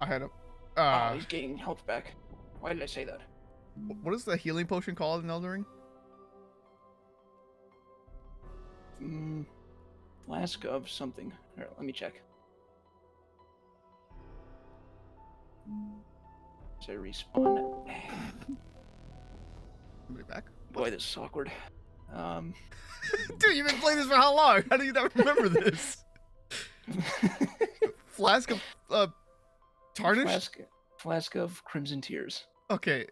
I had a. Oh, he's gaining health back. Why did I say that? What is the healing potion called in Elden Ring? Flask of something. Here, let me check. So I respawn. Somebody back? Boy, this is awkward. Dude, you've been playing this for how long? How do you not remember this? Flask of tarnish? Flask of Crimson Tears. Okay,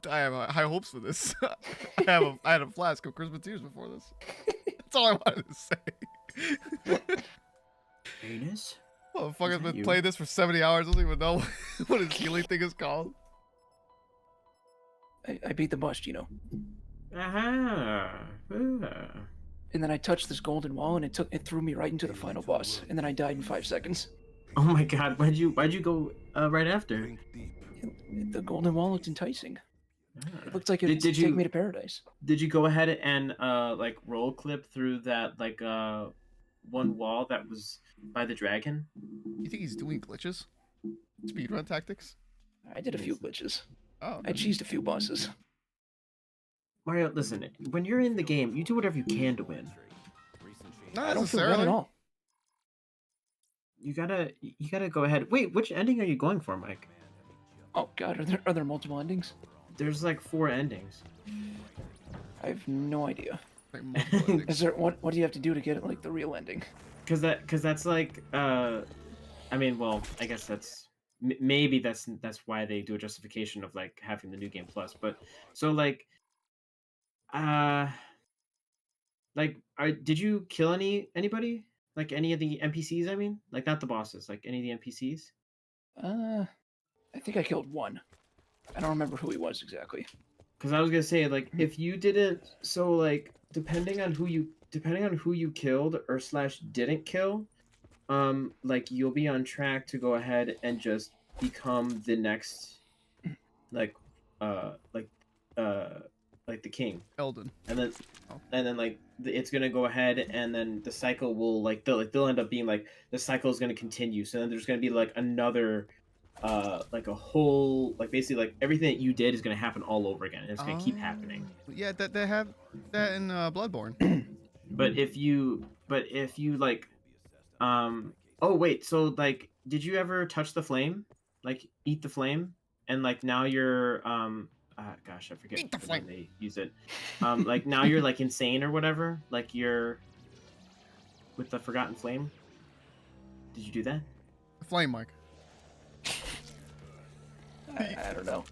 I have high hopes for this. I had a flask of Christmas tears before this. That's all I wanted to say. Anus? Motherfucker's been playing this for 70 hours. I don't even know what his healing thing is called. I beat the boss, Gino. Aha. And then I touched this golden wall, and it threw me right into the final boss. And then I died in 5 seconds. Oh my god, why'd you go right after? The golden wall looked enticing. It looked like it would take me to paradise. Did you go ahead and like roll clip through that like one wall that was by the dragon? You think he's doing glitches? Speedrun tactics? I did a few glitches. Oh. I cheesed a few bosses. Mario, listen, when you're in the game, you do whatever you can to win. Not I don't feel necessarily. bad at all. You gotta go ahead. Wait, which ending are you going for, Mike? Oh god, are there multiple endings? There's like 4 endings. I have no idea. Like multiple endings. Is there what do you have to do to get it like the real ending? Cause that's like I mean, well, I guess that's maybe that's why they do a justification of like having the new game plus. But so like did you kill anybody? Like any of the NPCs, I mean? Like not the bosses, like any of the NPCs? I think I killed one. I don't remember who he was exactly. Because I was gonna say, like, if you didn't, so like, depending on who you killed or slash didn't kill, like you'll be on track to go ahead and just become the next, like the king. Elden. And then like it's gonna go ahead and then the cycle will they'll end up being like the cycle is gonna continue. So then there's gonna be like another. Like a whole, like basically like everything that you did is gonna happen all over again, and it's gonna keep happening. Yeah, that they have that in Bloodborne. But if you like, oh wait, so like, did you ever touch the flame, like eat the flame, and like now you're gosh, I forget Eat the flame. They use it, like now you're like insane or whatever, like you're with the forgotten flame. Did you do that? The flame, Mike. I don't know.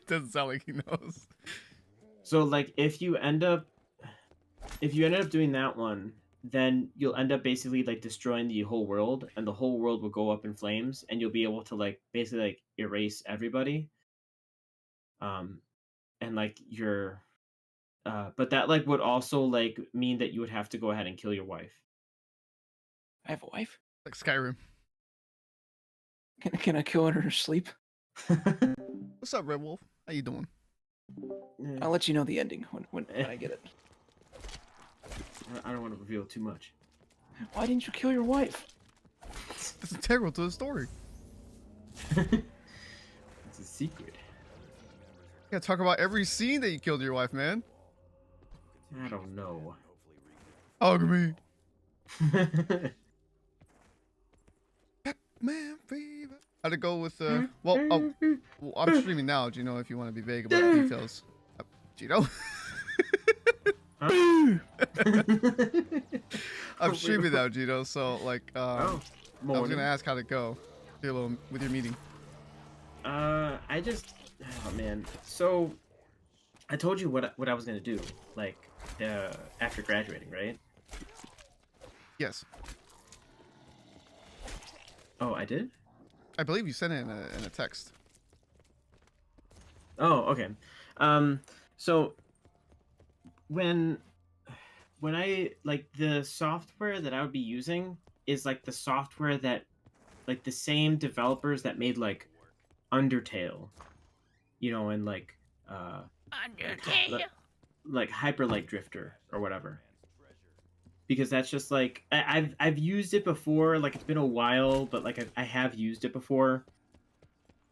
Doesn't sound like he knows. So like if you end up doing that one, then you'll end up basically like destroying the whole world, and the whole world will go up in flames, and you'll be able to like basically like erase everybody. And like your but that like would also like mean that you would have to go ahead and kill your wife. I have a wife? Like Skyrim. Can I kill her in her sleep? What's up, Red Wolf? How you doing? I'll let you know the ending when I get it. I don't want to reveal too much. Why didn't you kill your wife? It's integral to the story. It's a secret. You gotta talk about every scene that you killed your wife, man. I don't know. Hug me. Man fever. How'd it go with well, I'm streaming now, Gino, if you want to be vague about the details. Gino? I'm streaming now, Gino, so like I was gonna ask how'd it go with your meeting. Oh man. So I told you what I was gonna do, like after graduating, right? Yes. Oh, I did? I believe you sent it in a text. Oh, okay. So when I like the software that I would be using is like the software that like the same developers that made like Undertale, you know, and like Undertale. Like Hyper Light Drifter or whatever. Because that's just like I've used it before, like it's been a while, but like I have used it before.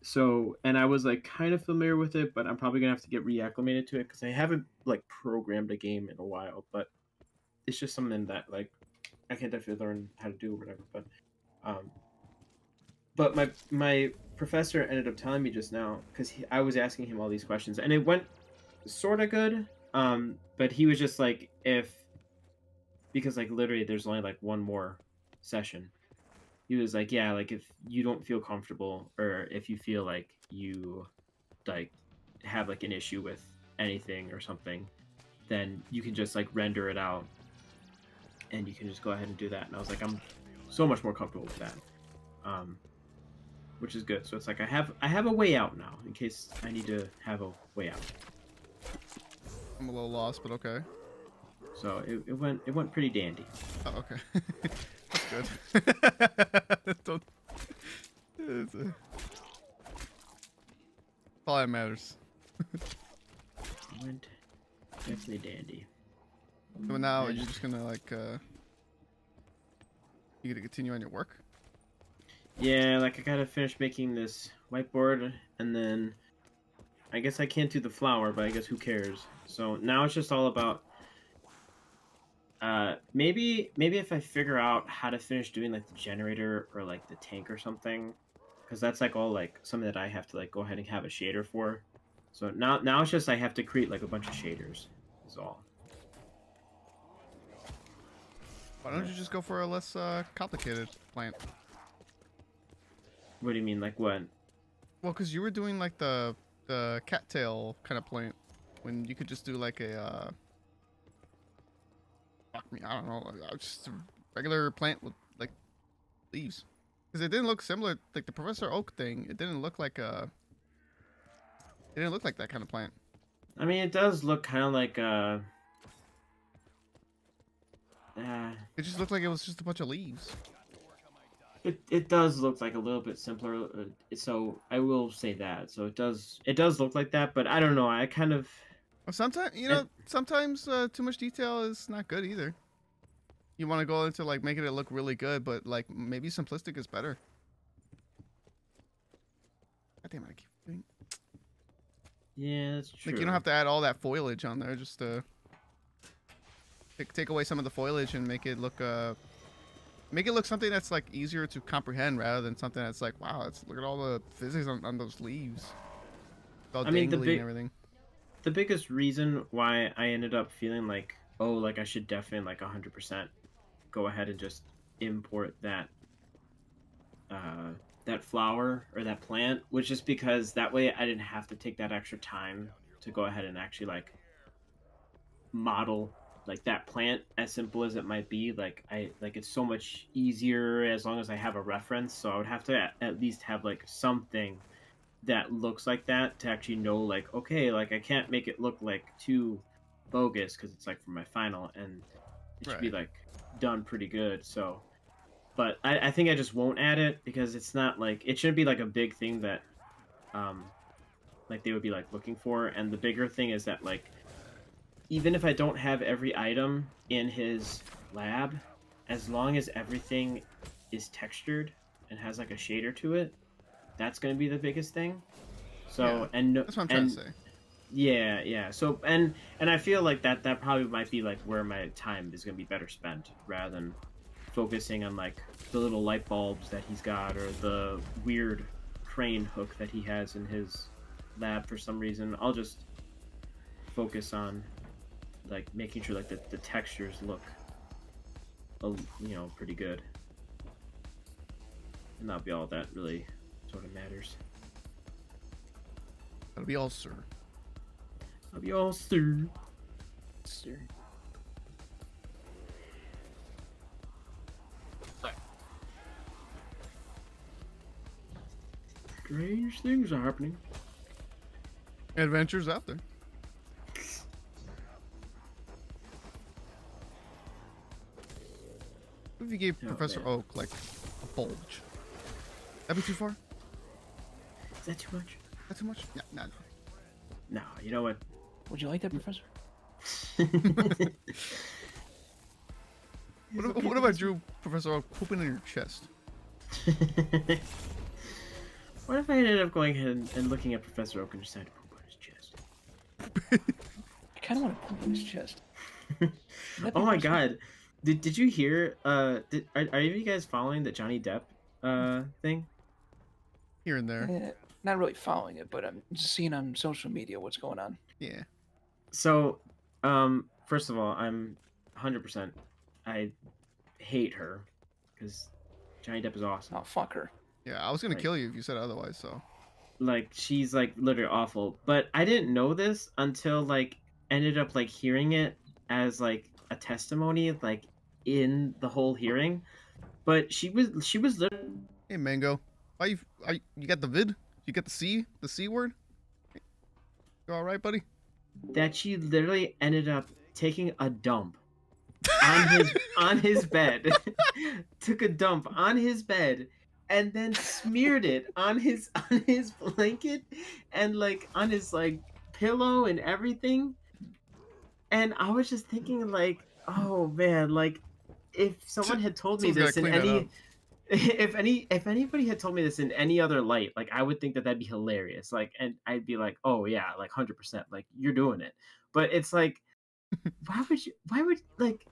so and I was like kind of familiar with it, but I'm probably gonna have to get reacclimated to it because I haven't like programmed a game in a while. But it's just something that like I can definitely learn how to do or whatever. Um, but my professor ended up telling me just now because I was asking him all these questions and it went sort of good. But he was just like if because like literally there's only like one more session. He was like, yeah, like if you don't feel comfortable or if you feel like you like have like an issue with anything or something, then you can just like render it out and you can just go ahead and do that. And I was like, I'm so much more comfortable with that. Which is good. So it's like I have a way out now in case I need to have a way out. I'm a little lost, but okay. So it went pretty dandy. Oh, okay. That's good. Don't. It's all that matters. It went definitely dandy. So now you're just gonna like you gonna continue on your work? Yeah, like I gotta finish making this whiteboard, and then I guess I can't do the flower, but I guess who cares? So now it's just all about maybe if I figure out how to finish doing like the generator or like the tank or something, because that's like all like something that I have to like go ahead and have a shader for. So now it's just I have to create like a bunch of shaders. Is all. Why don't you just go for a less complicated plant? What do you mean, like what? Well, because you were doing like the cattail kind of plant when you could just do like a I mean, I don't know, just a regular plant with like leaves. Because it didn't look similar, like the Professor Oak thing. It didn't look like a. It didn't look like that kind of plant. I mean, it does look kind of like It just looked like it was just a bunch of leaves. It does look like a little bit simpler, so I will say that. So it does look like that, but I don't know. I kind of Well, sometimes sometimes too much detail is not good either. You want to go into like making it look really good, but like maybe simplistic is better. God damn it! I keep doing. yeah, that's true. Like you don't have to add all that foliage on there. Just take away some of the foliage and make it look something that's like easier to comprehend rather than something that's like, wow, look at all the physics on those leaves. It's all I mean, dangly and everything. The biggest reason why I ended up feeling like, oh, like I should definitely like 100% go ahead and just import that that flower or that plant was just because that way I didn't have to take that extra time to go ahead and actually like model like that plant, as simple as it might be. Like it's so much easier as long as I have a reference. So I would have to at least have like something that looks like that to actually know like, okay, like I can't make it look like too bogus because it's like for my final and it should be like done pretty good. So but I think I just won't add it because it's not like it shouldn't be like a big thing that like they would be like looking for. And the bigger thing is that like even if I don't have every item in his lab, as long as everything is textured and has like a shader to it, that's going to be the biggest thing. So yeah, and that's what I'm trying to say. Yeah. So and I feel like that probably might be like where my time is going to be better spent rather than focusing on like the little light bulbs that he's got or the weird crane hook that he has in his lab for some reason. I'll just focus on like making sure like the textures look pretty good, and that'll be all that really sort of matters. That'll be all, sir. That'll be all, sir. Strange things are happening. Adventures out there. What if you gave Professor Oak like a bulge? That'd be too far? Is that too much? That too much? No. No, you know what? Would you like that, Professor? What if I drew Professor Oak pooping in your chest? What if I ended up going ahead and looking at Professor Oak and decided to poop on his chest? I kind of want to poop in his chest. That'd be Oh my awesome. god. Did you hear are any of you guys following the Johnny Depp thing? Here and there. Not really following it, but I'm just seeing on social media what's going on. Yeah. So, first of all, I'm 100%. I hate her because Johnny Depp is awesome. Oh, fuck her. Yeah, I was gonna Right. kill you if you said otherwise. So. Like she's like literally awful. But I didn't know this until like ended up like hearing it as like a testimony like in the whole hearing. But she was literally Hey, Mango. Why you got the vid? You got the C word? You all right, buddy? that she literally ended up taking a dump on his bed. Took a dump on his bed and then smeared it on his blanket and like on his like pillow and everything. And I was just thinking like, oh man, like if someone had told me Someone's gotta this in clean that up. any if anybody had told me this in any other light, like I would think that that'd be hilarious. Like, and I'd be like, oh yeah, like 100%, like you're doing it. But it's like, why would like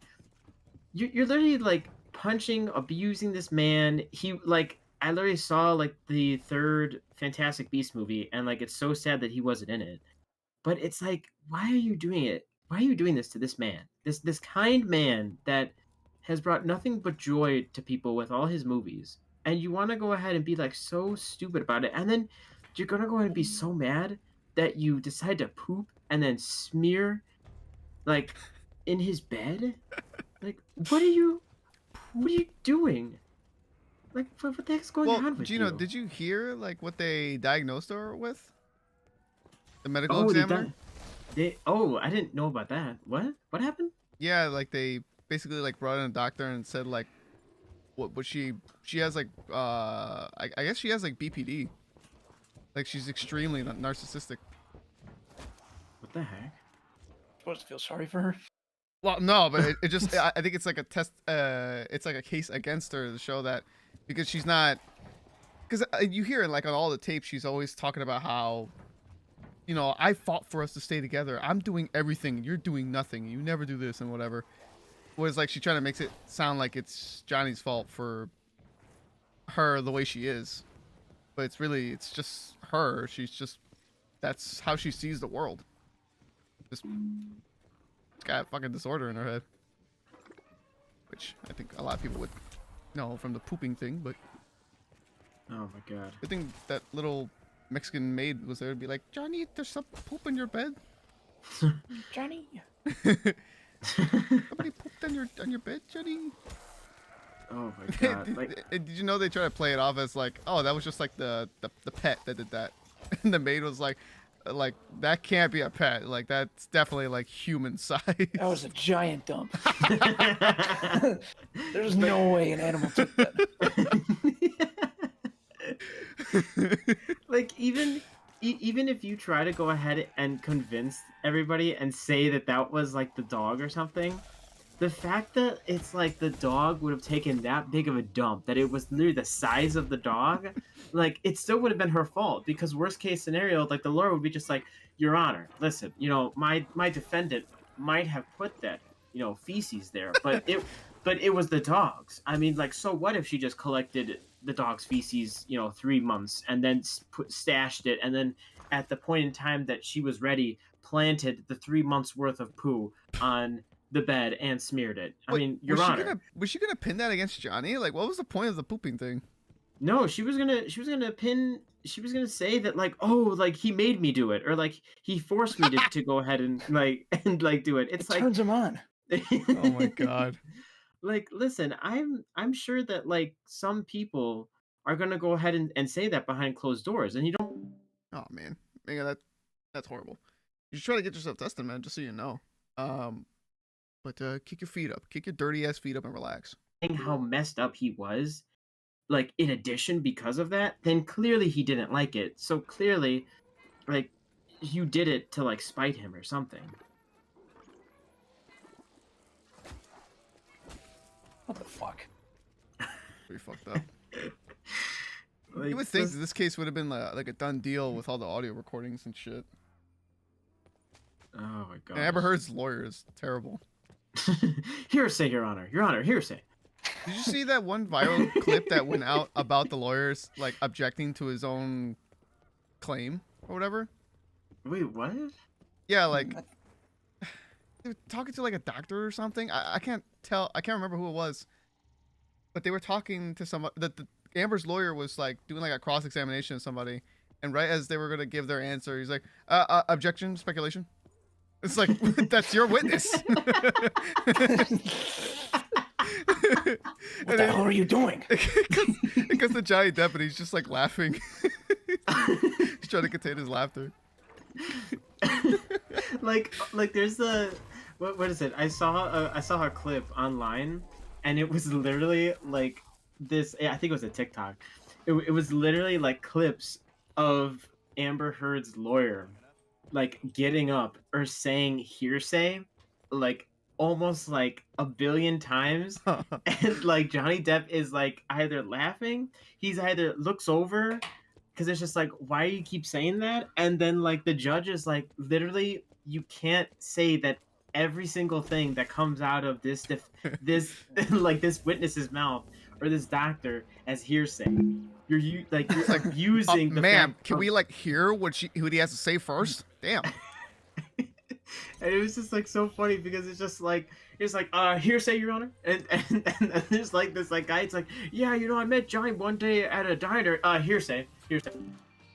you're literally like punching, abusing this man. He like I literally saw like the third Fantastic Beast movie, and like it's so sad that he wasn't in it. But it's like, why are you doing it? Why are you doing this to this man? This kind man that has brought nothing but joy to people with all his movies. And you want to go ahead and be like so stupid about it. And then you're going to go ahead and be so mad that you decide to poop and then smear like in his bed? Like what are you doing? Like what the heck's going Well, on with Gino, you? did you hear like what they diagnosed her with? The medical Oh, examiner? I didn't know about that. What happened? Yeah, like they basically like brought in a doctor and said like what she has like I guess she has like BPD. Like she's extremely narcissistic. What the heck? Supposed to feel sorry for her. Well, no, but it just I think it's like a test. It's like a case against her to show that because she's not. Because you hear it like on all the tapes, she's always talking about how, you know, I fought for us to stay together. I'm doing everything. You're doing nothing. You never do this and whatever. Whereas like she trying to make it sound like it's Johnny's fault for her the way she is, but it's just her. She's just that's how she sees the world. Just got a fucking disorder in her head, which I think a lot of people would know from the pooping thing. But Oh my god. I think that little Mexican maid was there to be like, Johnny, there's some poop in your bed. Johnny. Somebody pooped on your bed, Johnny. Oh my god. Like Did you know they try to play it off as like, oh, that was just like the pet that did that, and the maid was like that can't be a pet. Like that's definitely like human size. That was a giant dump. There's no way an animal took that. like even if you try to go ahead and convince everybody and say that that was like the dog or something, the fact that it's like the dog would have taken that big of a dump, that it was literally the size of the dog, like it still would have been her fault, because worst case scenario, like the lawyer would be just like, Your Honor, listen, you know, my defendant might have put that, you know, feces there, but it was the dog's. I mean, like, so what if she just collected the dog's feces, you know, 3 months and then stashed it, and then at the point in time that she was ready, planted the 3 months worth of poo on the bed and smeared it. I mean, Your Honor. Was she gonna pin that against Johnny? Like, what was the point of the pooping thing? No, she was gonna say that like, oh, like he made me do it, or like he forced me to go ahead and like do it. It's It like turns him on. Oh my god. like listen, I'm sure that like some people are gonna go ahead and say that behind closed doors, and you don't Oh man, that's horrible. You should try to get yourself tested, man, just so you know. But kick your feet up, kick your dirty ass feet up, and relax. think how messed up he was, like in addition because of that, then clearly he didn't like it. So clearly, like you did it to like spite him or something. What the fuck? Pretty fucked up. Like, You would think that this case would have been like a done deal with all the audio recordings and shit. Oh my god. And Amber Heard's lawyer is terrible. Hearsay, Your Honor. Your Honor, hearsay. Did you see that one viral clip that went out about the lawyers like objecting to his own claim or whatever? Wait, what? Yeah, like they were talking to like a doctor or something. I can't tell. I can't remember who it was. But they were talking to somebody. The Amber's lawyer was like doing like a cross examination of somebody, and right as they were gonna give their answer, he's like, "Objection, speculation." It's like that's your witness. What the hell are you doing? Because the giant deputy's just like laughing. He's trying to contain his laughter. like there's the what is it? I saw a clip online, and it was literally like this. I think it was a TikTok. It was literally like clips of Amber Heard's lawyer, like getting up or saying hearsay, like almost like a billion times, and like Johnny Depp is like either laughing, he's either looks over, because it's just like, why do you keep saying that? And then like the judge is like, literally, you can't say that every single thing that comes out of this like this witness's mouth or this doctor as hearsay. You're using the ma'am, fact can of- we like hear what he has to say first? Damn. And it was just like so funny because it's like hearsay, Your Honor, and there's like this like guy. It's like, yeah, you know, I met Johnny one day at a diner. Hearsay.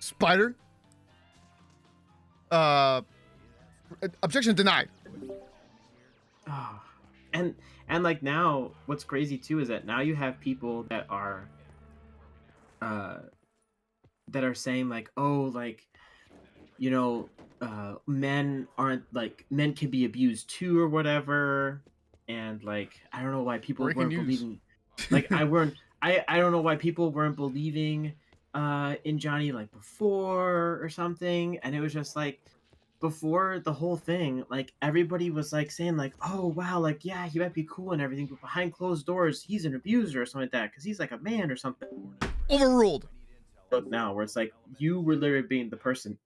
Spider. Objection denied. Oh. And like now, what's crazy too is that now you have people that are saying like, oh, like, you know, men can be abused too or whatever, and like I don't know why people Breaking weren't news. believing, like I don't know why people weren't believing in Johnny like before or something, and it was just like before the whole thing, like everybody was like saying like, oh wow, like yeah, he might be cool and everything, but behind closed doors he's an abuser or something like that because he's like a man or something. Overruled. Look now where it's like you were literally being the person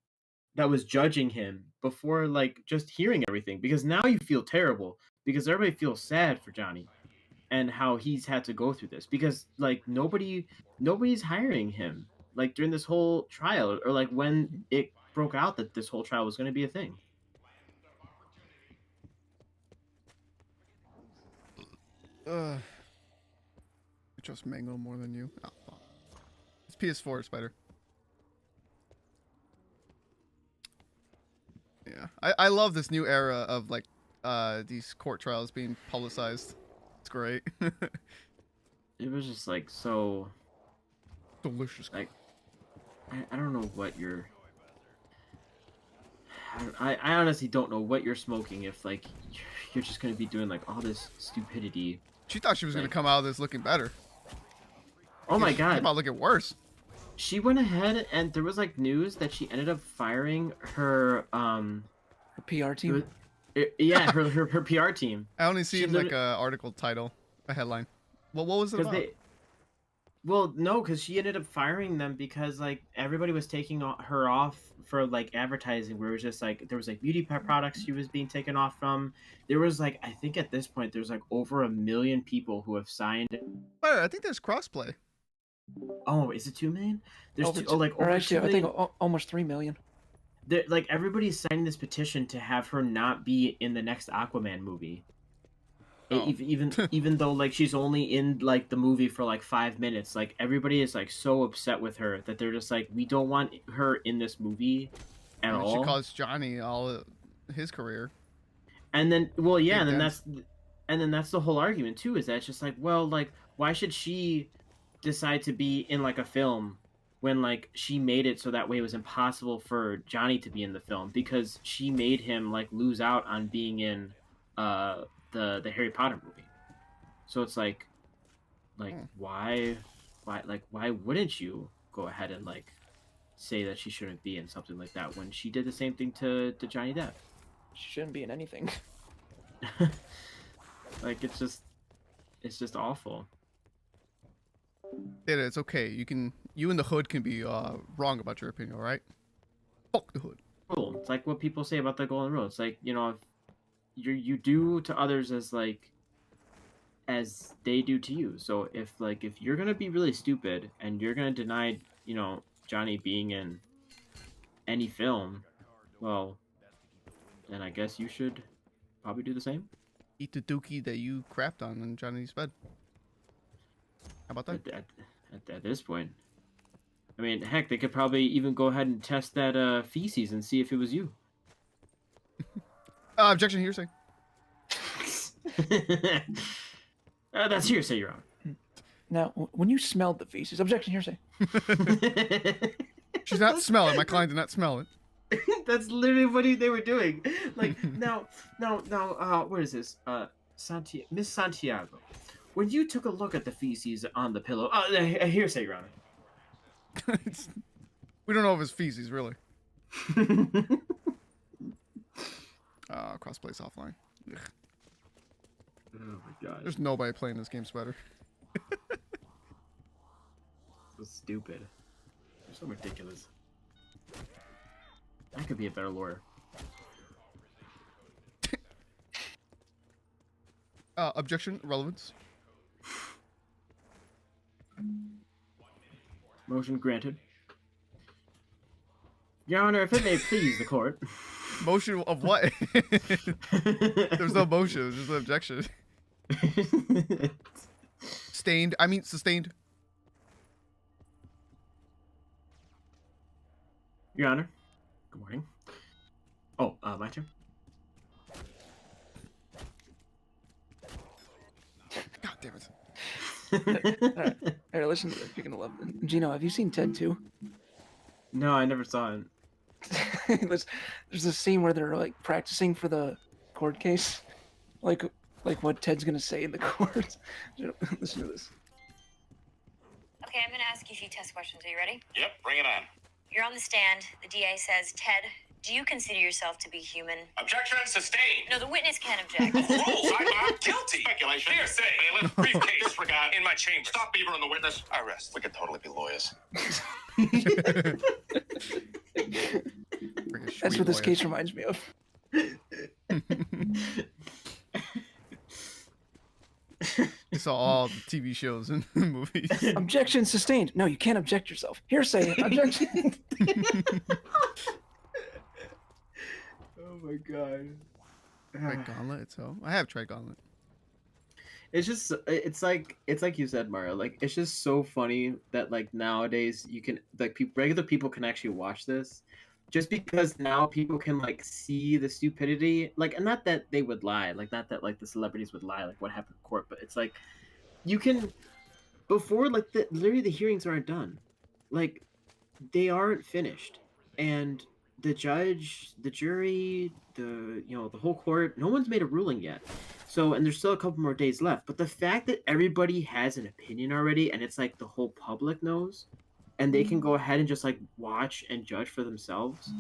that was judging him before like just hearing everything, because now you feel terrible because everybody feels sad for Johnny and how he's had to go through this because like nobody's hiring him like during this whole trial or like when it broke out that this whole trial was going to be a thing. I trust Mango more than you. Oh, fuck. It's PS4, Spider. Yeah, I love this new era of like these court trials being publicized. It's great. It was just like so Delicious. like I don't know what you're I honestly don't know what you're smoking if like you're just going to be doing like all this stupidity. She thought she was gonna Like- come out of this looking better. Oh my She god. came out looking worse. She went ahead and there was like news that she ended up firing her Her PR team. yeah, her PR team. I only seen She like a article title, a headline. Well, what was it about? Well, no, because she ended up firing them because like everybody was taking her off for like advertising, where it was just like there was like beauty products she was being taken off from. There was like I think at this point there's like over 1 million people who have signed. Spider, I think there's crossplay. Oh, is it 2 million? There's Over two, two- oh like or over actually, 2 I think million. almost 3 million. Like everybody's signing this petition to have her not be in the next Aquaman movie. Oh. Even though like she's only in like the movie for like 5 minutes, like everybody is like so upset with her that they're just like, we don't want her in this movie at I mean, all. She caused Johnny all his career. And then well yeah, Big and dents. then that's the whole argument too, is that it's just like, well, like why should she decide to be in like a film when like she made it so that way it was impossible for Johnny to be in the film because she made him like lose out on being in the Harry Potter movie. So it's like why wouldn't you go ahead and like say that she shouldn't be in something like that when she did the same thing to Johnny Depp? She shouldn't be in anything. Like it's just awful. It's okay. You can You and the hood can be wrong about your opinion, all right? Fuck the hood. Rule. It's like what people say about the golden rule. It's like, if you do to others as they do to you. So if you're gonna be really stupid and you're gonna deny, Johnny being in any film, well, then I guess you should probably do the same. Eat the dookie that you crapped on in Johnny's bed. How about that? At this point, I mean, heck, they could probably even go ahead and test that feces and see if it was you. Objection, hearsay. That's hearsay, Your Honor. Now, when you smelled the feces, objection, hearsay. She's not smelling. My client did not smell it. That's literally what they were doing. Like now, what is this? Miss Santiago, when you took a look at the feces on the pillow, hearsay, Your Honor. We don't know if it's feces, really. Crossplays offline. Ugh. Oh my god. There's nobody playing this game better. So stupid. They're so ridiculous. I could be a better lawyer. Objection, relevance. Motion granted. Your Honor, if it may please the court. Motion of what? There's no motion, there's just an objection. Sustained. Your Honor. Good morning. Oh, my turn. God damn it. All right, listen to this. You're gonna love it. Gino, have you seen Ted 2? No, I never saw it. There's this scene where they're like practicing for the court case, like what Ted's gonna say in the court. Listen to this. Okay, I'm gonna ask you a few test questions. Are you ready? Yep, bring it on. You're on the stand. The DA says, Ted, do you consider yourself to be human? Objection sustained. No, the witness can't object. Rules, I'm guilty. Speculation. Hearsay. Bailiff, briefcase. Disregard. In my chamber. Stop Beaver on the witness. Arrest. We could totally be lawyers. That's what this case reminds me of. I saw all the TV shows and movies. Objection sustained. No, you can't object yourself. Hearsay. Objection. Oh my god. Tried Gauntlet, so I have tried Gauntlet. It's like you said, Mario. Like, it's just so funny that like nowadays you can regular people can actually watch this, just because now people can like see the stupidity. Like, and not that they would lie, like not that like the celebrities would lie, like what happened in court, but it's like you can before like literally the hearings aren't done, like they aren't finished, and the judge, the jury, the whole court, no one's made a ruling yet. So, and there's still a couple more days left. But the fact that everybody has an opinion already, and it's like the whole public knows, and they can go ahead and just like watch and judge for themselves,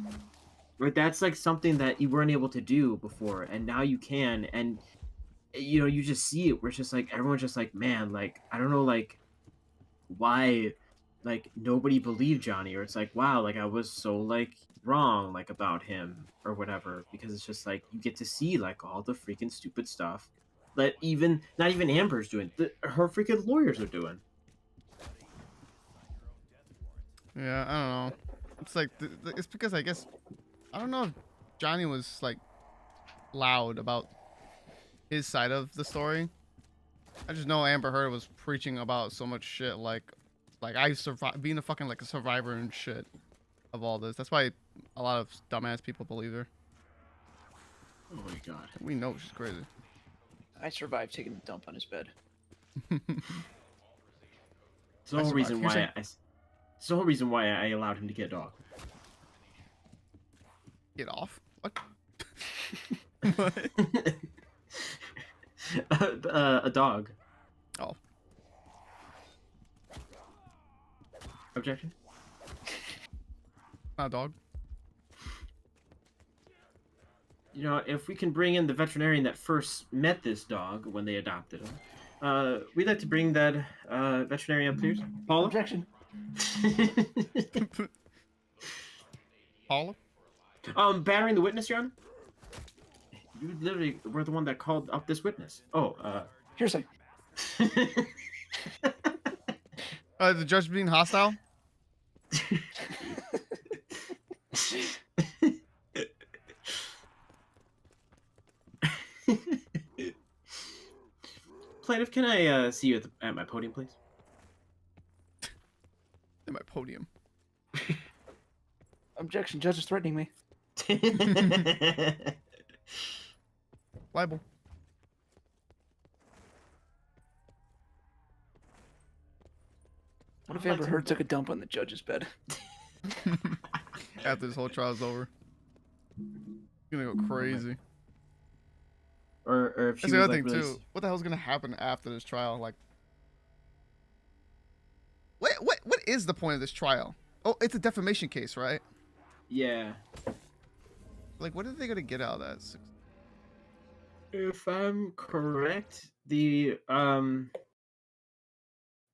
right? That's like something that you weren't able to do before, and now you can. And you just see it where it's just like everyone's just like, man, like I don't know, like why, like nobody believed Johnny, or it's like, wow, like I was so like wrong like about him or whatever, because it's just like you get to see like all the freaking stupid stuff that not even Amber's doing, her freaking lawyers are doing. Yeah, I don't know. It's like it's because I guess I don't know if Johnny was like loud about his side of the story. I just know Amber Heard was preaching about so much shit, like I survived, being a fucking like a survivor and shit of all this. That's why a lot of dumbass people believe her. Oh my god. We know she's crazy. I survived taking a dump on his bed. It's the whole reason why it's the whole reason why I allowed him to get a dog. Get off? What? What? A dog. Oh. Objection? Not a dog. If we can bring in the veterinarian that first met this dog when they adopted him, we'd like to bring that veterinarian up, please. Paula? Objection. Paula? Battering the witness, Your Honor. You literally were the one that called up this witness. Oh, Hearsay. The judge being hostile? Plaintiff, can I see you at my podium, please? In my podium. Objection. Judge is threatening me. Libel. What if Amber Heard took a dump on the judge's bed? After this whole trial's over. Gonna go crazy. or if she That's the was other like thing really... too. What the hell's gonna happen after this trial? Like, what is the point of this trial? Oh, it's a defamation case, right? Yeah. Like, what are they gonna get out of that? If I'm correct, the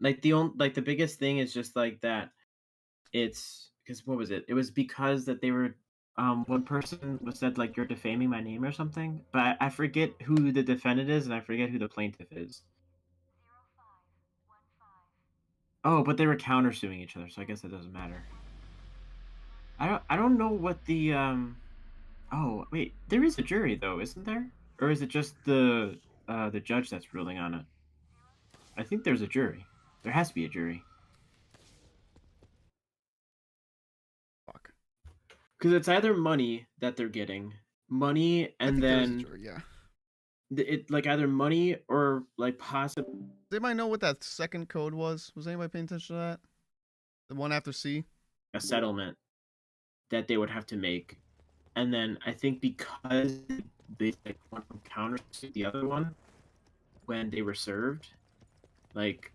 like the biggest thing is just like that. It's because what was it? It was because that they were one person was said like you're defaming my name or something, but I forget who the defendant is and I forget who the plaintiff is. Oh, but they were countersuing each other, so I guess that doesn't matter. I don't know what the oh wait, there is a jury though, isn't there? Or is it just the judge that's ruling on it? I think there's a jury. There has to be a jury. Fuck. Because it's either money that they're getting, money, I and think there is a then jury, yeah. it like either money or like possible Does anybody know what that second code was? Was anybody paying attention to that? The one after C? a settlement that they would have to make, and then I think because they like one countersued the other one when they were served, like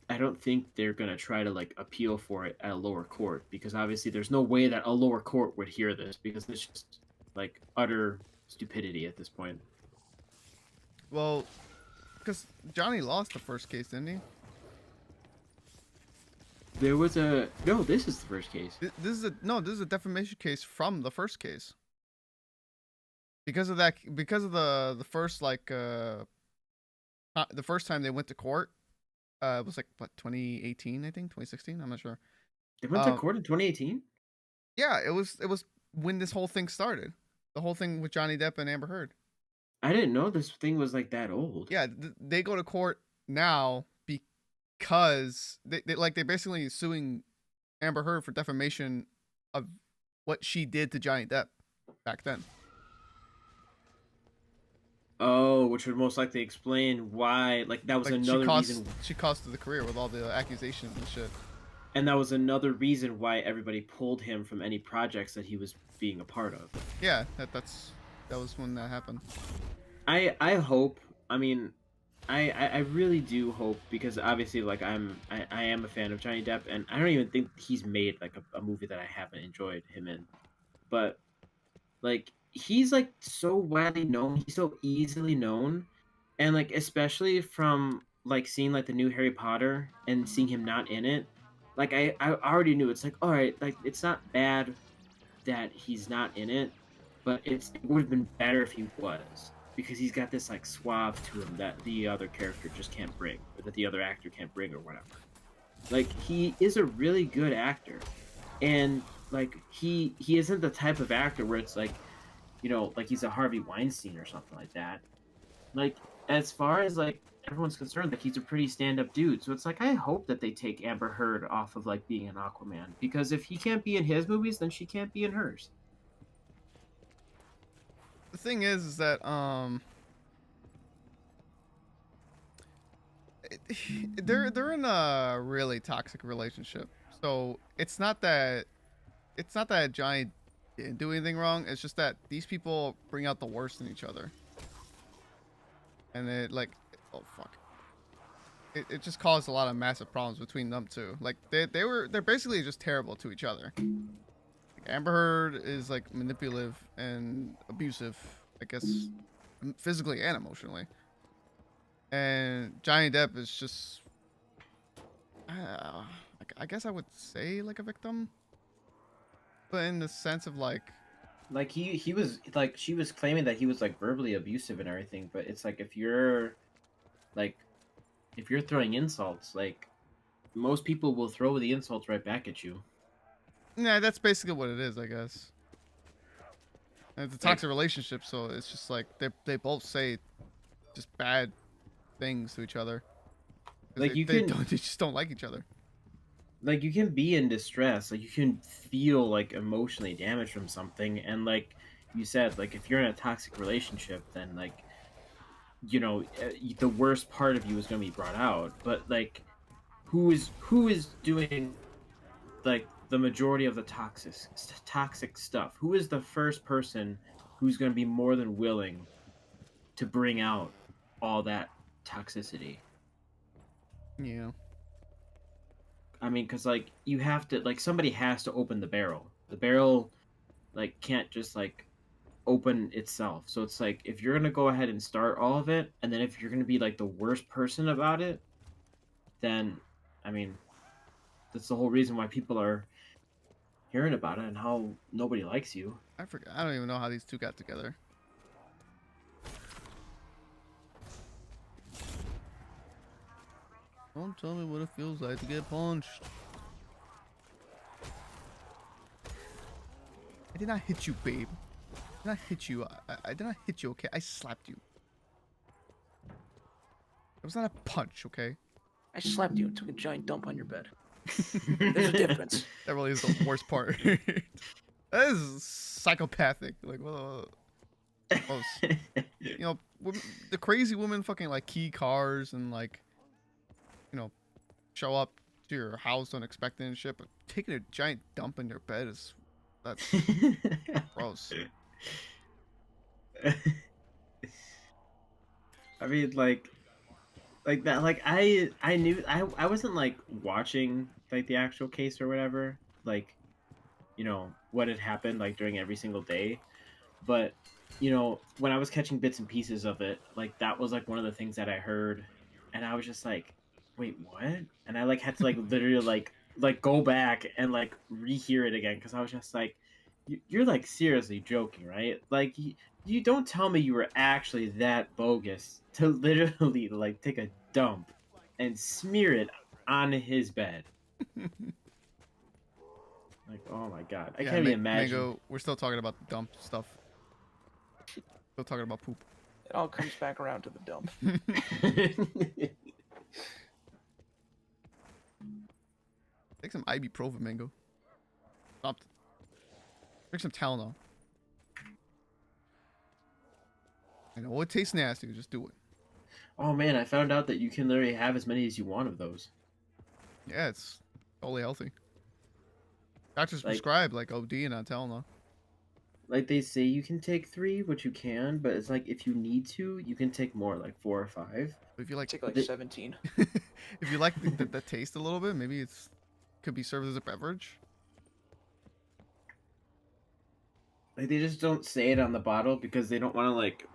I don't think they're gonna try to like appeal for it at a lower court because obviously there's no way that a lower court would hear this because it's just like utter stupidity at this point. Well, because Johnny lost the first case, didn't he? There was a no. This is the first case. This is a defamation case from the first case. Because of that, because of the first the first time they went to court, it was like what 2018, I think 2016. I'm not sure. They went to court in 2018. Yeah, it was when this whole thing started. The whole thing with Johnny Depp and Amber Heard. I didn't know this thing was like that old. Yeah, they go to court now because they're basically suing Amber Heard for defamation of what she did to Johnny Depp back then. Oh, which would most likely explain why. Like that was Like another reason. she costed the career with all the accusations and shit. And that was another reason why everybody pulled him from any projects that he was being a part of. Yeah, that was when that happened. I hope. I mean, I really do hope because obviously like I am a fan of Johnny Depp and I don't even think he's made like a movie that I haven't enjoyed him in, but like he's like so widely known, he's so easily known, and like especially from like seeing like the new Harry Potter and seeing him not in it, like I already knew it's like all right, like it's not bad that he's not in it, but it would have been better if he was. Because he's got this like suave to him that the other character just can't bring, or that the other actor can't bring, or whatever. Like he is a really good actor, and like he isn't the type of actor where it's like, you know, like he's a Harvey Weinstein or something like that. Like as far as like everyone's concerned, like he's a pretty stand-up dude. So it's like I hope that they take Amber Heard off of like being an Aquaman, because if he can't be in his movies, then she can't be in hers. The thing is that they're in a really toxic relationship. So it's not that Johnny didn't do anything wrong. It's just that these people bring out the worst in each other, and it like, oh fuck, it just caused a lot of massive problems between them two. Like they're basically just terrible to each other. Amber Heard is like manipulative and abusive, I guess, physically and emotionally. And Johnny Depp is just, I I guess I would say like a victim, but in the sense of like, he was like, she was claiming that he was like verbally abusive and everything, but it's like, if you're throwing insults, like, most people will throw the insults right back at you. yeah, that's basically what it is, I guess. And it's a Like- toxic relationship, so it's just like they both say just bad things to each other. 'Cause Like, they just don't like each other. like, you can be in distress, like, you can feel like emotionally damaged from something, and like you said, like, if you're in a toxic relationship, then like, you know, the worst part of you is going to be brought out. But like, who is doing like the majority of the toxic stuff? Who is the first person who's going to be more than willing to bring out all that toxicity? Yeah. I mean, because like, you have to, like, somebody has to open the barrel. The barrel, like, can't just like open itself. So it's like, if you're gonna go ahead and start all of it, and then if you're gonna be like the worst person about it, then I mean, that's the whole reason why people are hearing about it and how nobody likes you. I forgot. I don't even know how these two got together. Don't tell me what it feels like to get punched. I did not hit you, babe. I did not hit you. I did not hit you, okay? I slapped you. It was not a punch, okay? I slapped you and took a giant dump on your bed. There's a difference. That really is the worst part. That is psychopathic. Like, well, gross. You know, the crazy women fucking like key cars and like, you know, show up to your house unexpected and shit. But taking a giant dump in your bed is that's gross. I mean, like that. Like, I knew I wasn't like watching like the actual case or whatever. Like, you know, what had happened like during every single day, but you know, when I was catching bits and pieces of it, like, that was like one of the things that I heard, and I was just like, wait, what? And I like had to like literally like go back and like rehear it again, because I was just like, you're like seriously joking, right? Like, you don't tell me you were actually that bogus to literally like take a dump and smear it on his bed. Like, oh my god, I can't even imagine. Mango, we're still talking about the dump stuff. Still talking about poop. It all comes back around to the dump. Take some ibuprofen, Mango. Stop. Drink some Tylenol. I know it tastes nasty. Just do it. Oh man, I found out that you can literally have as many as you want of those. Yeah, it's totally healthy. Doctors Like- prescribe like OD and on Tylenol. Like, they say you can take 3, which you can, but it's like, if you need to, you can take more, like 4 or 5. But if you like, Take like The- 17. if you like the taste a little bit, maybe it's could be served as a beverage. Like, they just don't say it on the bottle because they don't want to like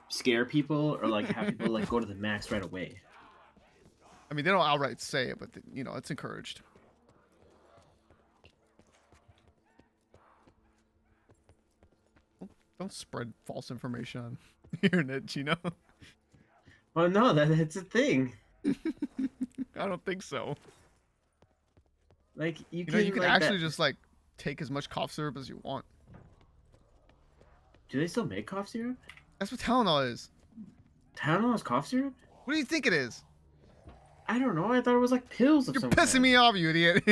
scare people or like have people like go to the max right away. I mean, they don't outright say it, but you know, it's encouraged. Don't spread false information on the internet, you know? Well, no, that's a thing. I don't think so. Like, you You can, know, you can like, actually that... just like take as much cough syrup as you want. Do they still make cough syrup? That's what Tylenol is. Tylenol is cough syrup? What do you think it is? I don't know. I thought it was like pills of You're some pissing me off, you idiot.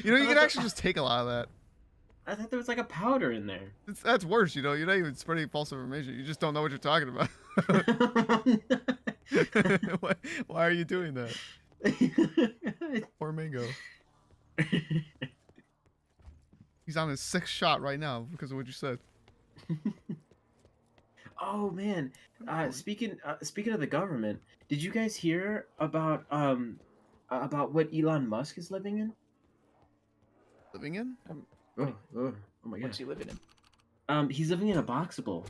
You know, you can actually just take a lot of that. I thought there was like a powder in there. That's worse, you know. You're not even spreading false information. You just don't know what you're talking about. Why are you doing that? Poor Mango. He's on his 6th shot right now because of what you said. Oh man, speaking of the government, did you guys hear about what Elon Musk is living in? Living in? Oh my god. What's he living in? He's living in a boxable.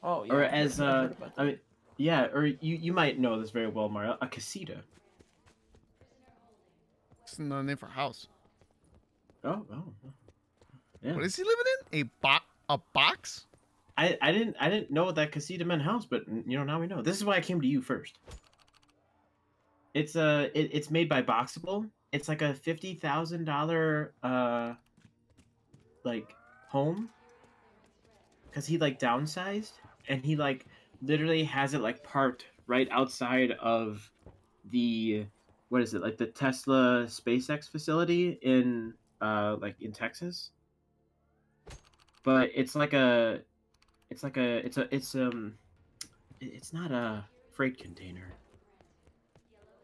Oh, yeah. Or I've as heard about that. I mean, yeah, or you might know this very well, Mario, a casita. It's another name for house. Oh. Yeah. What is he living in? A box? I didn't know that Casita meant house, but now we know. This is why I came to you first. It's made by Boxable. It's like a $50,000 like home, because he like downsized, and he like literally has it like parked right outside of the, what is it, like the Tesla SpaceX facility in in Texas. But it's not a freight container,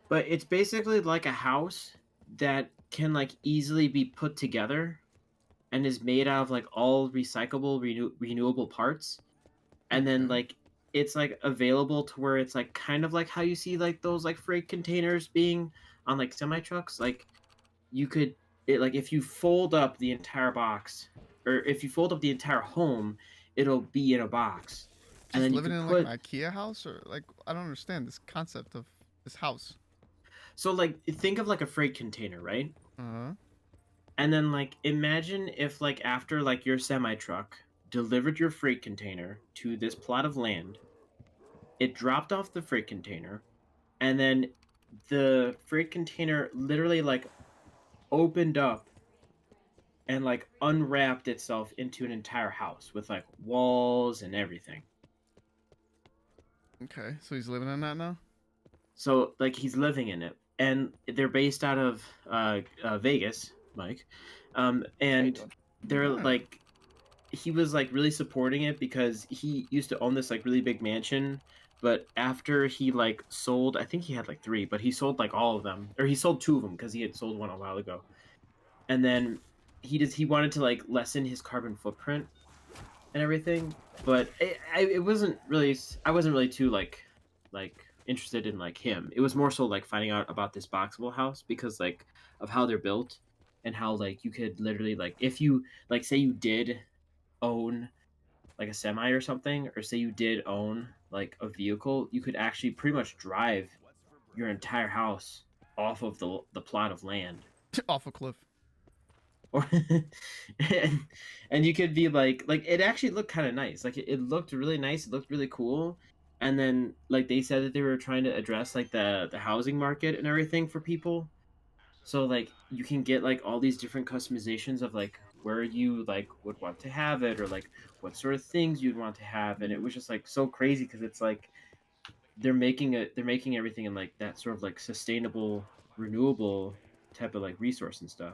but it's basically like a house that can like easily be put together and is made out of like all recyclable renewable parts, and then Okay. like it's like available to where it's like kind of like how you see like those like freight containers being on like semi trucks. Like you could, like if you fold up the entire box, or if you fold up the entire home, it'll be in a box, and Just then you living can in put. like an IKEA house, or like I don't understand this concept of this house. So like think of like a freight container, right? Uh-huh. And then like imagine if like after like your semi truck delivered your freight container to this plot of land, it dropped off the freight container, and then the freight container literally like opened up and like unwrapped itself into an entire house with like walls and everything. Okay, so he's living in that now. So like he's living in it, and they're based out of Vegas, Mike, and doing? they're Alright. like, he was like really supporting it because he used to own this like really big mansion, but after he like sold, I think he had like 3, but he sold like all of them, or he sold 2 of them because he had sold one a while ago, and then he wanted to like lessen his carbon footprint and everything, but it wasn't really, I wasn't really too like interested in like him. It was more so like finding out about this Boxable house because like of how they're built, and how like you could literally like, if you like say you did own like a semi or something, or say you did own like a vehicle, you could actually pretty much drive your entire house off of the plot of land. Off a cliff. Or and you could be like it actually looked kind of nice. Like it looked really nice, it looked really cool. And then like they said that they were trying to address like the housing market and everything for people, so like you can get like all these different customizations of like where you like would want to have it, or like what sort of things you'd want to have. And it was just like so crazy because it's like they're making everything in like that sort of like sustainable, renewable type of like resource and stuff.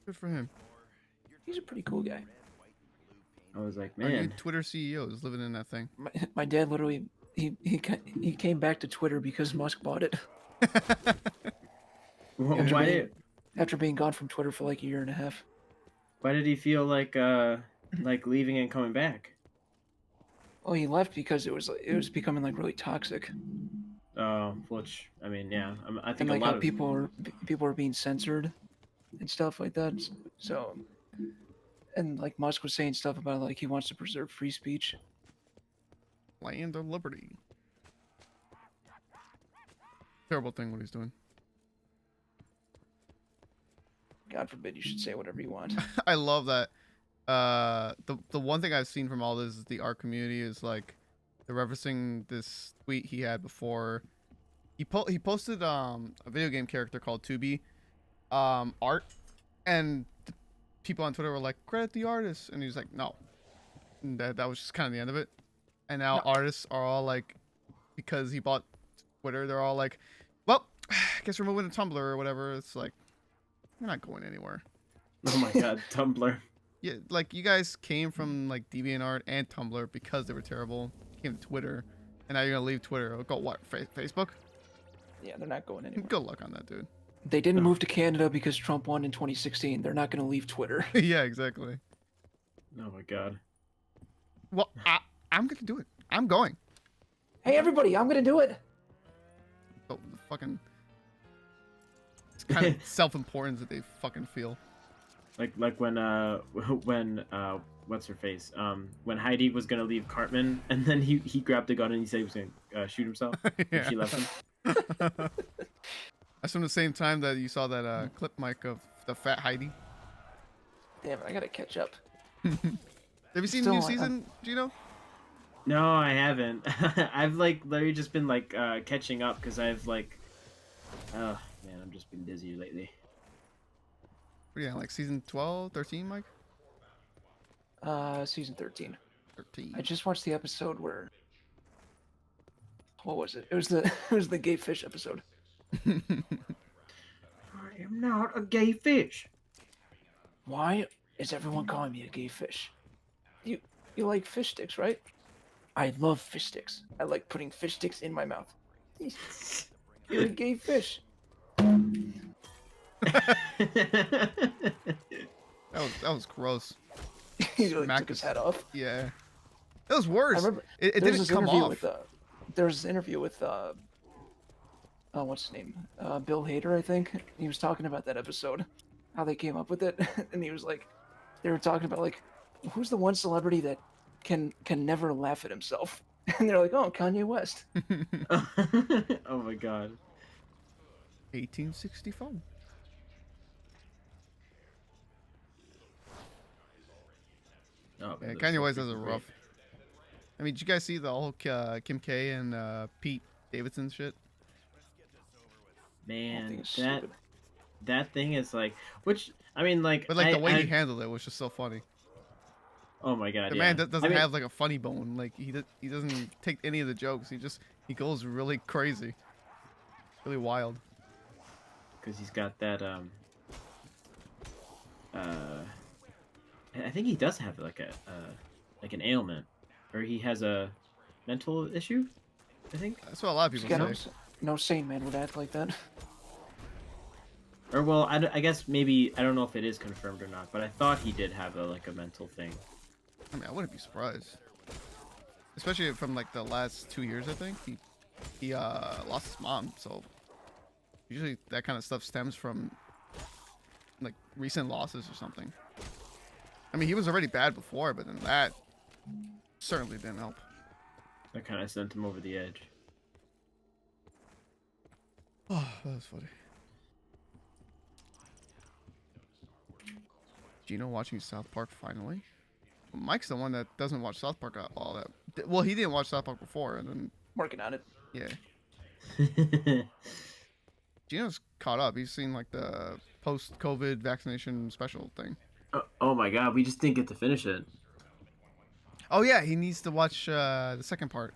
Good for him. He's a pretty cool guy. I was like, Our new man, Twitter CEO is living in that thing. My dad literally he came back to Twitter because Musk bought it why after being gone from Twitter for like a year and a half. did he feel like leaving and coming back? Well, he left because it was becoming like really toxic, Which I mean, yeah, I and think a like lot how of people are being censored and stuff like that. So, and like Musk was saying stuff about like he wants to preserve free speech. Land of liberty. Terrible thing what he's doing. God forbid you should say whatever you want. I love that. The one thing I've seen from all this is the art community is like they're referencing this tweet he had before. He posted a video game character called 2B art, and people on Twitter were like, credit the artist, and he was like, no. And that was just kind of the end of it. And now artists are all like, because he bought Twitter, they're all like, well, I guess we're moving to Tumblr or whatever. It's like, you're not going anywhere. oh my god, Tumblr. Yeah, like you guys came from like DeviantArt and Tumblr because they were terrible. Came to Twitter, and now you're gonna leave Twitter. Go what? Facebook? Yeah, they're not going anywhere. Good luck on that, dude. They didn't move to Canada because Trump won in 2016. They're not going to leave Twitter. Yeah, exactly. Oh my god. Well, I'm gonna do it. I'm going. Hey, everybody, I'm going to do it. Oh, the fucking. It's kind of self-importance that they fucking feel. Like when what's her face? When Heidi was gonna leave Cartman, and then he grabbed a gun and he said he was gonna shoot himself. Yeah. And she left him. That's from the same time that you saw that clip, Mike, of the fat Heidi. Damn it, I gotta catch up. Have you seen the Still, new season, Gino? No, I haven't. I've like literally just been like catching up because I've like, oh man, I've just been busy lately. Yeah, like season 12, 13, Mike? Season 13. 13. I just watched the episode where. What was it? It was the it was the gay fish episode. I am not a gay fish. Why is everyone calling me a gay fish? You like fish sticks, right? I love fish sticks. I like putting fish sticks in my mouth. You're a gay fish. That was gross. He like, Smack took his his- head off. Yeah. That was worse. I remember It there was didn't this come interview off. with there was this interview with what's his name? Bill Hader, I think. He was talking about that episode, how they came up with it, and he was like, they were talking about like, who's the one celebrity that can never laugh at himself? And they're like, oh, Kanye West. Oh my god. 1864. Oh, Yeah, man, that's Kanye so West has a freaking great. rough. I mean, did you guys see the whole Kim K and Pete Davidson shit? Whole thing Man, is stupid. that thing is like, which I mean, like, But like the way I, he handled it was just so funny. oh my god, The yeah. man doesn't I mean, have like a funny bone. Like he doesn't take any of the jokes. He goes really crazy, really wild. because he's got that I think he does have like a like an ailment, or he has a mental issue. I think, That's what a lot of people Yeah, say. no sane man would act like that. or well, I guess maybe I don't know if it is confirmed or not, but I thought he did have a like a mental thing. I mean, I wouldn't be surprised, especially from like the last 2 years. I think he lost his mom, so usually that kind of stuff stems from like recent losses or something. I mean, he was already bad before, but then that certainly didn't help. That kind of sent him over the edge. Oh, that was funny. Gino watching South Park finally. Mike's the one that doesn't watch South Park all that. Well, he didn't watch South Park before, and then Working on it. yeah, Gino's caught up. He's seen like the post-COVID vaccination special thing. Oh my god, we just didn't get to finish it. Oh yeah, he needs to watch the second part.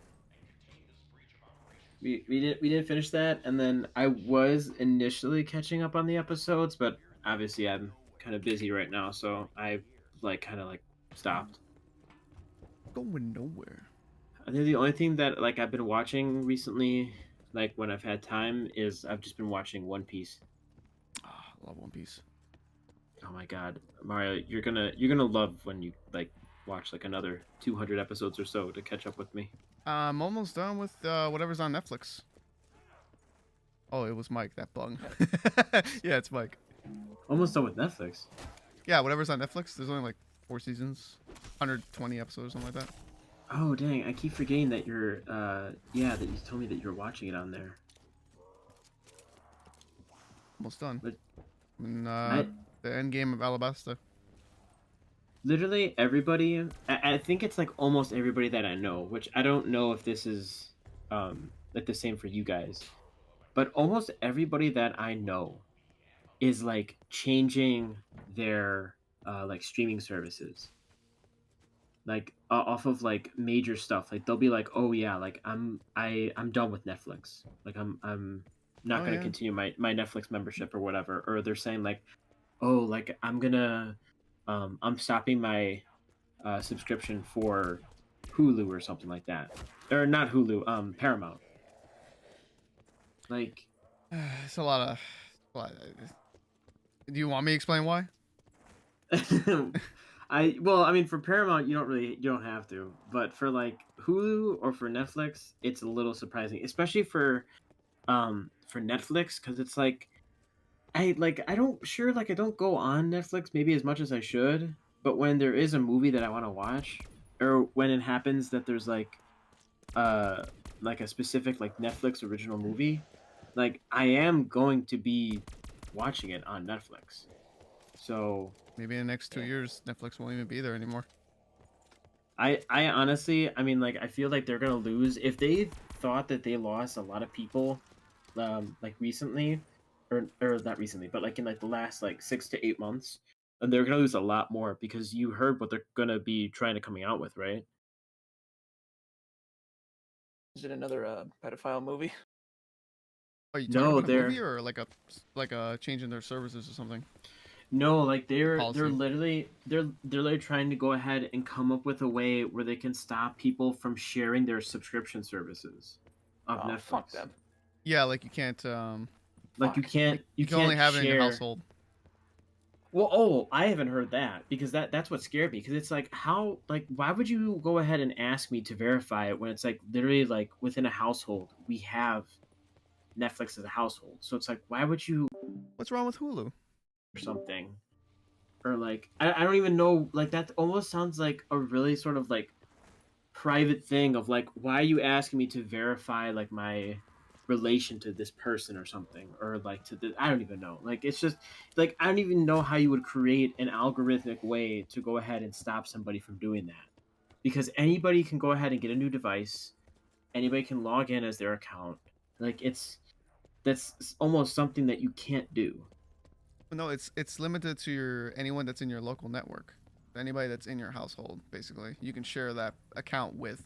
We didn't finish that, and then I was initially catching up on the episodes, but obviously I'm kind of busy right now, so I like kind of like stopped. Going nowhere. I think the only thing that like I've been watching recently, like when I've had time, is I've just been watching One Piece. Ah, I love One Piece. Oh my god, Mario, you're gonna love when you like watch like another 200 episodes or so to catch up with me. I'm almost done with whatever's on Netflix. Oh, it was Mike, that bung. Yeah, it's Mike. Almost done with Netflix. Yeah, whatever's on Netflix. There's only like 4 seasons, 120 episodes, something like that. Oh dang, I keep forgetting that you're yeah, that you told me that you're watching it on there. Almost done. But And, I- the end game of Alabasta. Literally everybody, I think it's like almost everybody that I know, which I don't know if this is like the same for you guys, but almost everybody that I know is like changing their like streaming services, like off of like major stuff. Like they'll be like, oh yeah, like I'm done with Netflix, like I'm not Oh, gonna yeah. continue my Netflix membership or whatever. Or they're saying like, oh, like I'm stopping my subscription for Hulu or something like that, or not Hulu, Paramount. Like, It's a lot of. Do you want me to explain why? I mean, for Paramount, you don't have to, but for like Hulu or for Netflix, it's a little surprising, especially for Netflix, because it's like I don't go on Netflix maybe as much as I should, but when there is a movie that I want to watch, or when it happens that there's like a specific like Netflix original movie, like I am going to be watching it on Netflix. So Maybe in the next 2 years, Netflix won't even be there anymore. I honestly, I mean, like, I feel like they're gonna lose if they thought that they lost a lot of people, like recently, or not recently, but like in like the last like 6 to 8 months, and they're gonna lose a lot more because you heard what they're gonna be trying to coming out with, right? Is it another pedophile movie? Are you talking No, about a movie they're or like a change in their services or something? no, like they're Policy. literally trying to go ahead and come up with a way where they can stop people from sharing their subscription services of Oh, fuck Netflix. them. Yeah, like you can't Like you Fuck. can't you can only have it in your share. household. Well, oh, I haven't heard that because that's what scared me because it's like how like why would you go ahead and ask me to verify it when it's like literally like within a household we have Netflix as a household. So it's like why would you What's wrong with Hulu? or something or like I don't even know like that almost sounds like a really sort of like private thing of like why are you asking me to verify like my relation to this person or something or like to the I don't even know like it's just like I don't even know how you would create an algorithmic way to go ahead and stop somebody from doing that because anybody can go ahead and get a new device, anybody can log in as their account, like that's almost something that you can't do. No, it's limited to your anyone that's in your local network. Anybody that's in your household, basically, you can share that account with.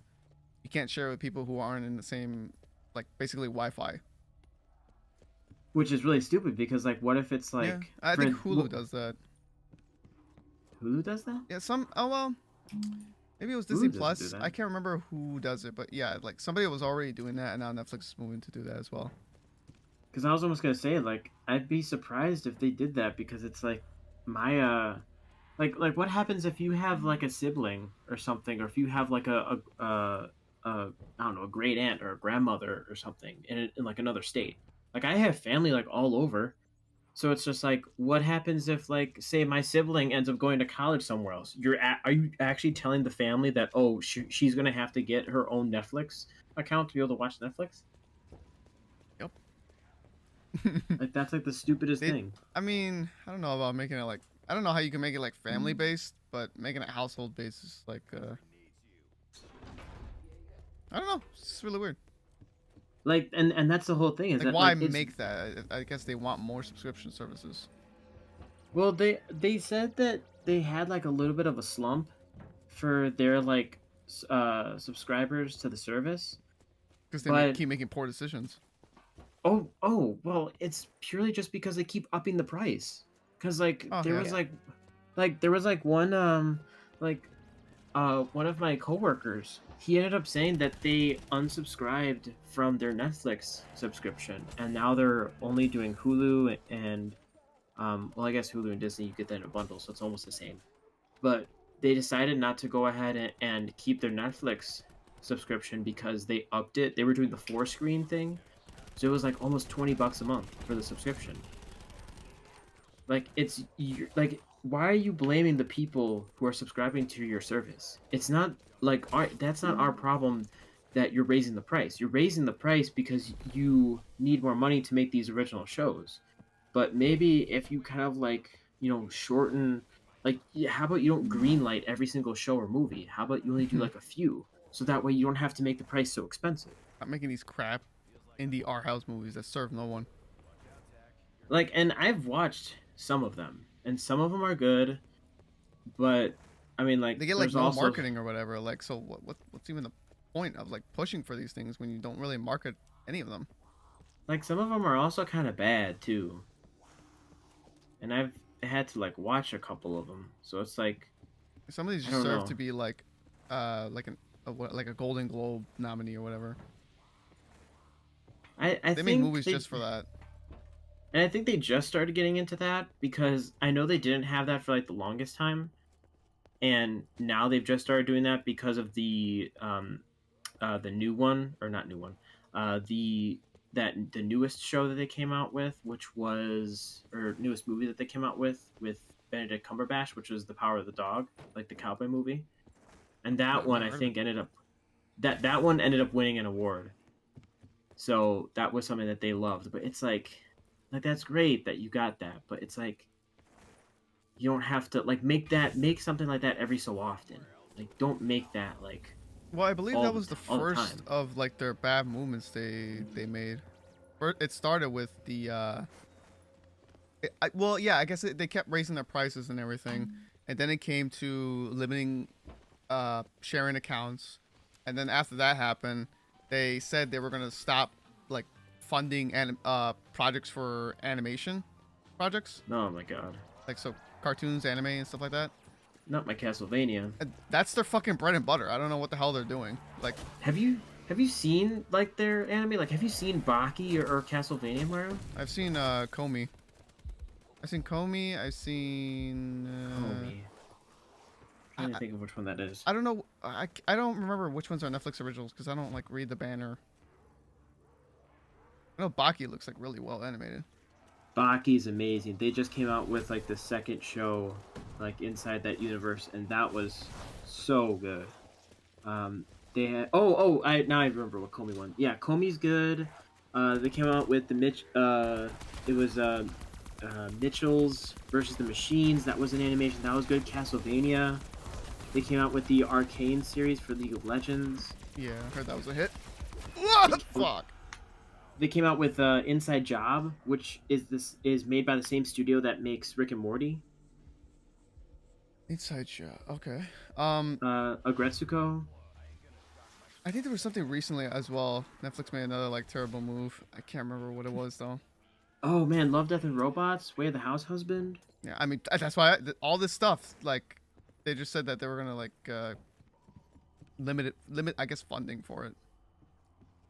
You can't share with people who aren't in the same, like basically Wi-Fi. Which is really stupid because like what if it's like Yeah, I think Hulu does that. Hulu does that? Yeah, some. Oh well, maybe it was Hulu Disney doesn't do Plus. that. I can't remember who does it, but yeah, like somebody was already doing that, and now Netflix is moving to do that as well. Because I was almost gonna say like I'd be surprised if they did that because it's like my like what happens if you have like a sibling or something or if you have like I don't know a great aunt or a grandmother or something in like another state. Like I have family like all over, so it's just like what happens if like say my sibling ends up going to college somewhere else? Are you actually telling the family that oh she's gonna have to get her own Netflix account to be able to watch Netflix? Yep. Like that's like the stupidest They, thing. I mean, I don't know about making it like. I don't know how you can make it like family based, but making it household based is like. I don't know. It's just really weird. Like and that's the whole thing is Like, that why like it's make that? I guess they want more subscription services well they said that they had like a little bit of a slump for their like subscribers to the service, because they but keep making poor decisions. oh well it's purely just because they keep upping the price because like Oh there yeah. was like there was like one like one of my coworkers, he ended up saying that they unsubscribed from their Netflix subscription and now they're only doing Hulu and well I guess Hulu and Disney you get that in a bundle so it's almost the same, but they decided not to go ahead and keep their Netflix subscription because they upped it. They were doing the 4 screen thing, so it was like almost $20 a month for the subscription. Like it's like why are you blaming the people who are subscribing to your service? It's not like that's not our problem that you're raising the price. You're raising the price because you need more money to make these original shows. But maybe if you kind of like, shorten like how about you don't greenlight every single show or movie? How about you only do like a few so that way you don't have to make the price so expensive? I'm making these crap indie art house movies that serve no one. Like and I've watched some of them and some of them are good, but I mean like They get like there's no also marketing or whatever. Like, so what's even the point of like pushing for these things when you don't really market any of them? like some of them are also kind of bad too. And I've had to like watch a couple of them. So it's like Some of these I just don't serve know. to be like like a Golden Globe nominee or whatever. I They make think movies just for that. and I think they just started getting into that because I know they didn't have that for like the longest time, and now they've just started doing that because of the new one or not new one, the newest show that they came out with, which was or newest movie that they came out with Benedict Cumberbatch, which was The Power of the Dog, like the cowboy movie, and that I've one never I heard of think it. that one ended up winning an award. So that was something that they loved. But it's like that's great that you got that, but it's like you don't have to like make something like that every so often. Like don't make that like Well, I believe that was the all the first time. of like their bad movements they made. It started with the well, yeah, I guess they kept raising their prices and everything, and then it came to limiting sharing accounts, and then after that happened, they said they were gonna stop like funding and projects for animation projects, Oh my god. like so cartoons, anime, and stuff like that. Not my Castlevania. And that's their fucking bread and butter. I don't know what the hell they're doing. Like, Have you seen like their anime? Like have you seen Baki or Castlevania, Mario? I've seen Comey. I've seen Comey. I've seen. Homie. I'm trying to think of which one that is. I don't know. I don't remember which ones are Netflix originals because I don't like read the banner. I know Baki looks like really well animated. Baki's amazing. They just came out with like the second show, like inside that universe, and that was so good. They had now I remember what Comey one. Yeah, Comey's good. They came out with the it was Mitchell's versus the Machines. That was an animation. That was good. Castlevania. They came out with the Arcane series for League of Legends. Yeah, I heard that was a hit. What the fuck? They came out with Inside Job, which is made by the same studio that makes Rick and Morty. Inside Shot. Okay. Agretsuko. I think there was something recently as well. Netflix made another like terrible move. I can't remember what it was though. Oh man, Love, Death, and Robots. Way of the House Husband. Yeah, I mean that's why all this stuff like they just said that they were gonna like limit I guess funding for it.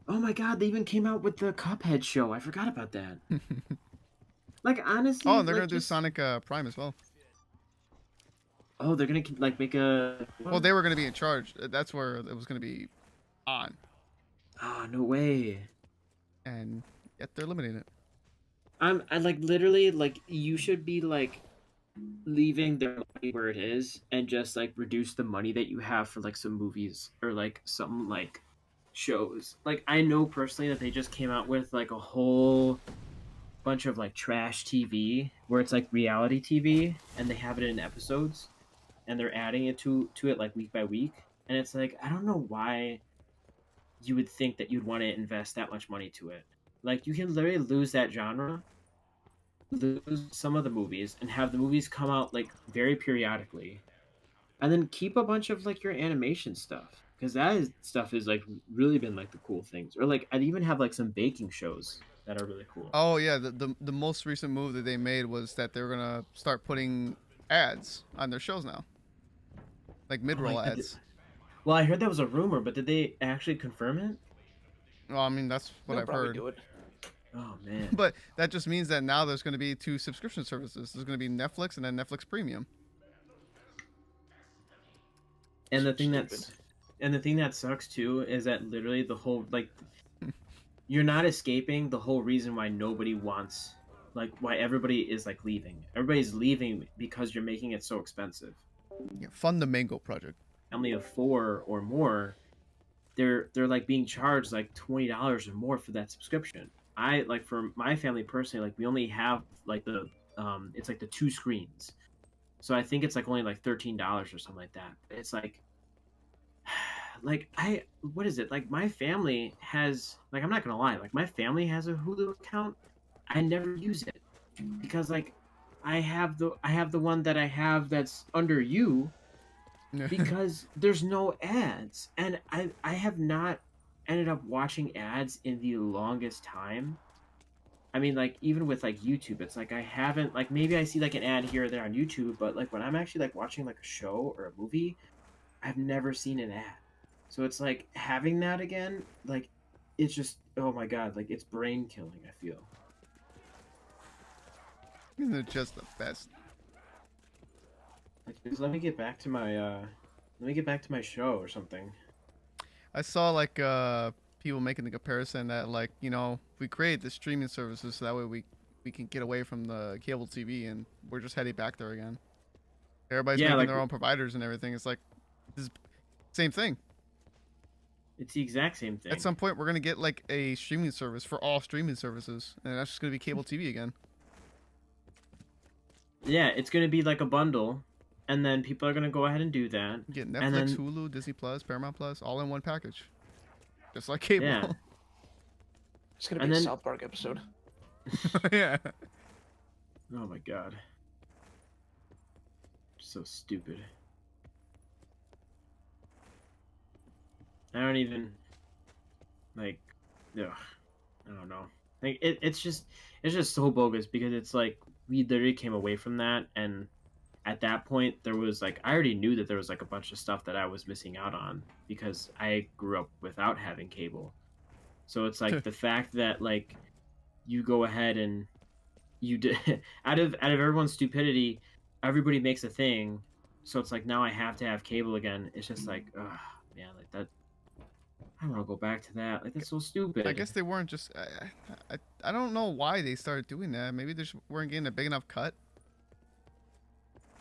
Oh my god, they even came out with the Cuphead show. I forgot about that. Like honestly. Oh, and they're like, gonna do Sonic Prime as well. Oh, they're gonna like make a. Well, they were gonna be in charge. That's where it was gonna be on, Oh no way. and yet they're limiting it. I like literally like you should be like leaving their money where it is and just like reduce the money that you have for like some movies or like some like shows. Like I know personally that they just came out with like a whole bunch of like trash TV where it's like reality TV and they have it in episodes and they're adding it to it like week by week, and it's like I don't know why you would think that you'd want to invest that much money to it. Like you can literally lose that genre, lose some of the movies, and have the movies come out like very periodically, and then keep a bunch of like your animation stuff because stuff is like really been like the cool things. Or like I'd even have like some baking shows that are really cool. Oh yeah, the most recent move that they made was that they were gonna start putting ads on their shows now, like mid-roll like, ads. Well, I heard that was a rumor, but did they actually confirm it? Well, I mean that's what They'll I've probably heard. do it. Oh man. But that just means that now there's going to be 2 subscription services. There's going to be Netflix and then Netflix Premium. And the thing Stupid. that sucks too is that literally the whole like you're not escaping the whole reason why nobody wants like why everybody is like leaving. Everybody's leaving because you're making it so expensive. Yeah, fund the Mango Project. Family of 4 or more, they're like being charged like $20 or more for that subscription. I like for my family personally, like we only have like the it's like the 2 screens. So I think it's like only like $13 or something like that. It's like what is it? Like my family has like I'm not gonna lie, like my family has a Hulu account. I never use it because like I have the one that I have that's under you because there's no ads, and I have not ended up watching ads in the longest time. I mean, like even with like YouTube, it's like I haven't like maybe I see like an ad here or there on YouTube, but like when I'm actually like watching like a show or a movie, I've never seen an ad. So it's like having that again, like it's just oh my god, like it's brain killing. I feel. They're just the best. Like, just let me get back to my show or something. I saw like people making the comparison that like we create the streaming services so that way we can get away from the cable TV and we're just heading back there again. Everybody's making like their own providers and everything. It's like this is same thing. It's the exact same thing. At some point, we're gonna get like a streaming service for all streaming services, and that's just gonna be cable TV again. Yeah, it's gonna be like a bundle, and then people are gonna go ahead and do that. Get And Netflix, then- Hulu, Disney Plus, Paramount Plus, all in one package, just like cable. Yeah. It's gonna be And a then- South Park episode. Yeah. Oh my god. So stupid. I don't even like. Ugh, I don't know. Like it's just so bogus because it's like we literally came away from that, and at that point there was like I already knew that there was like a bunch of stuff that I was missing out on because I grew up without having cable. So it's like the fact that like you go ahead and you did out of everyone's stupidity, everybody makes a thing. So it's like now I have to have cable again. It's just like, ugh, man, like that. I don't want to go back to that. Like that's so stupid. I guess they weren't just. I don't know why they started doing that. Maybe they just weren't getting a big enough cut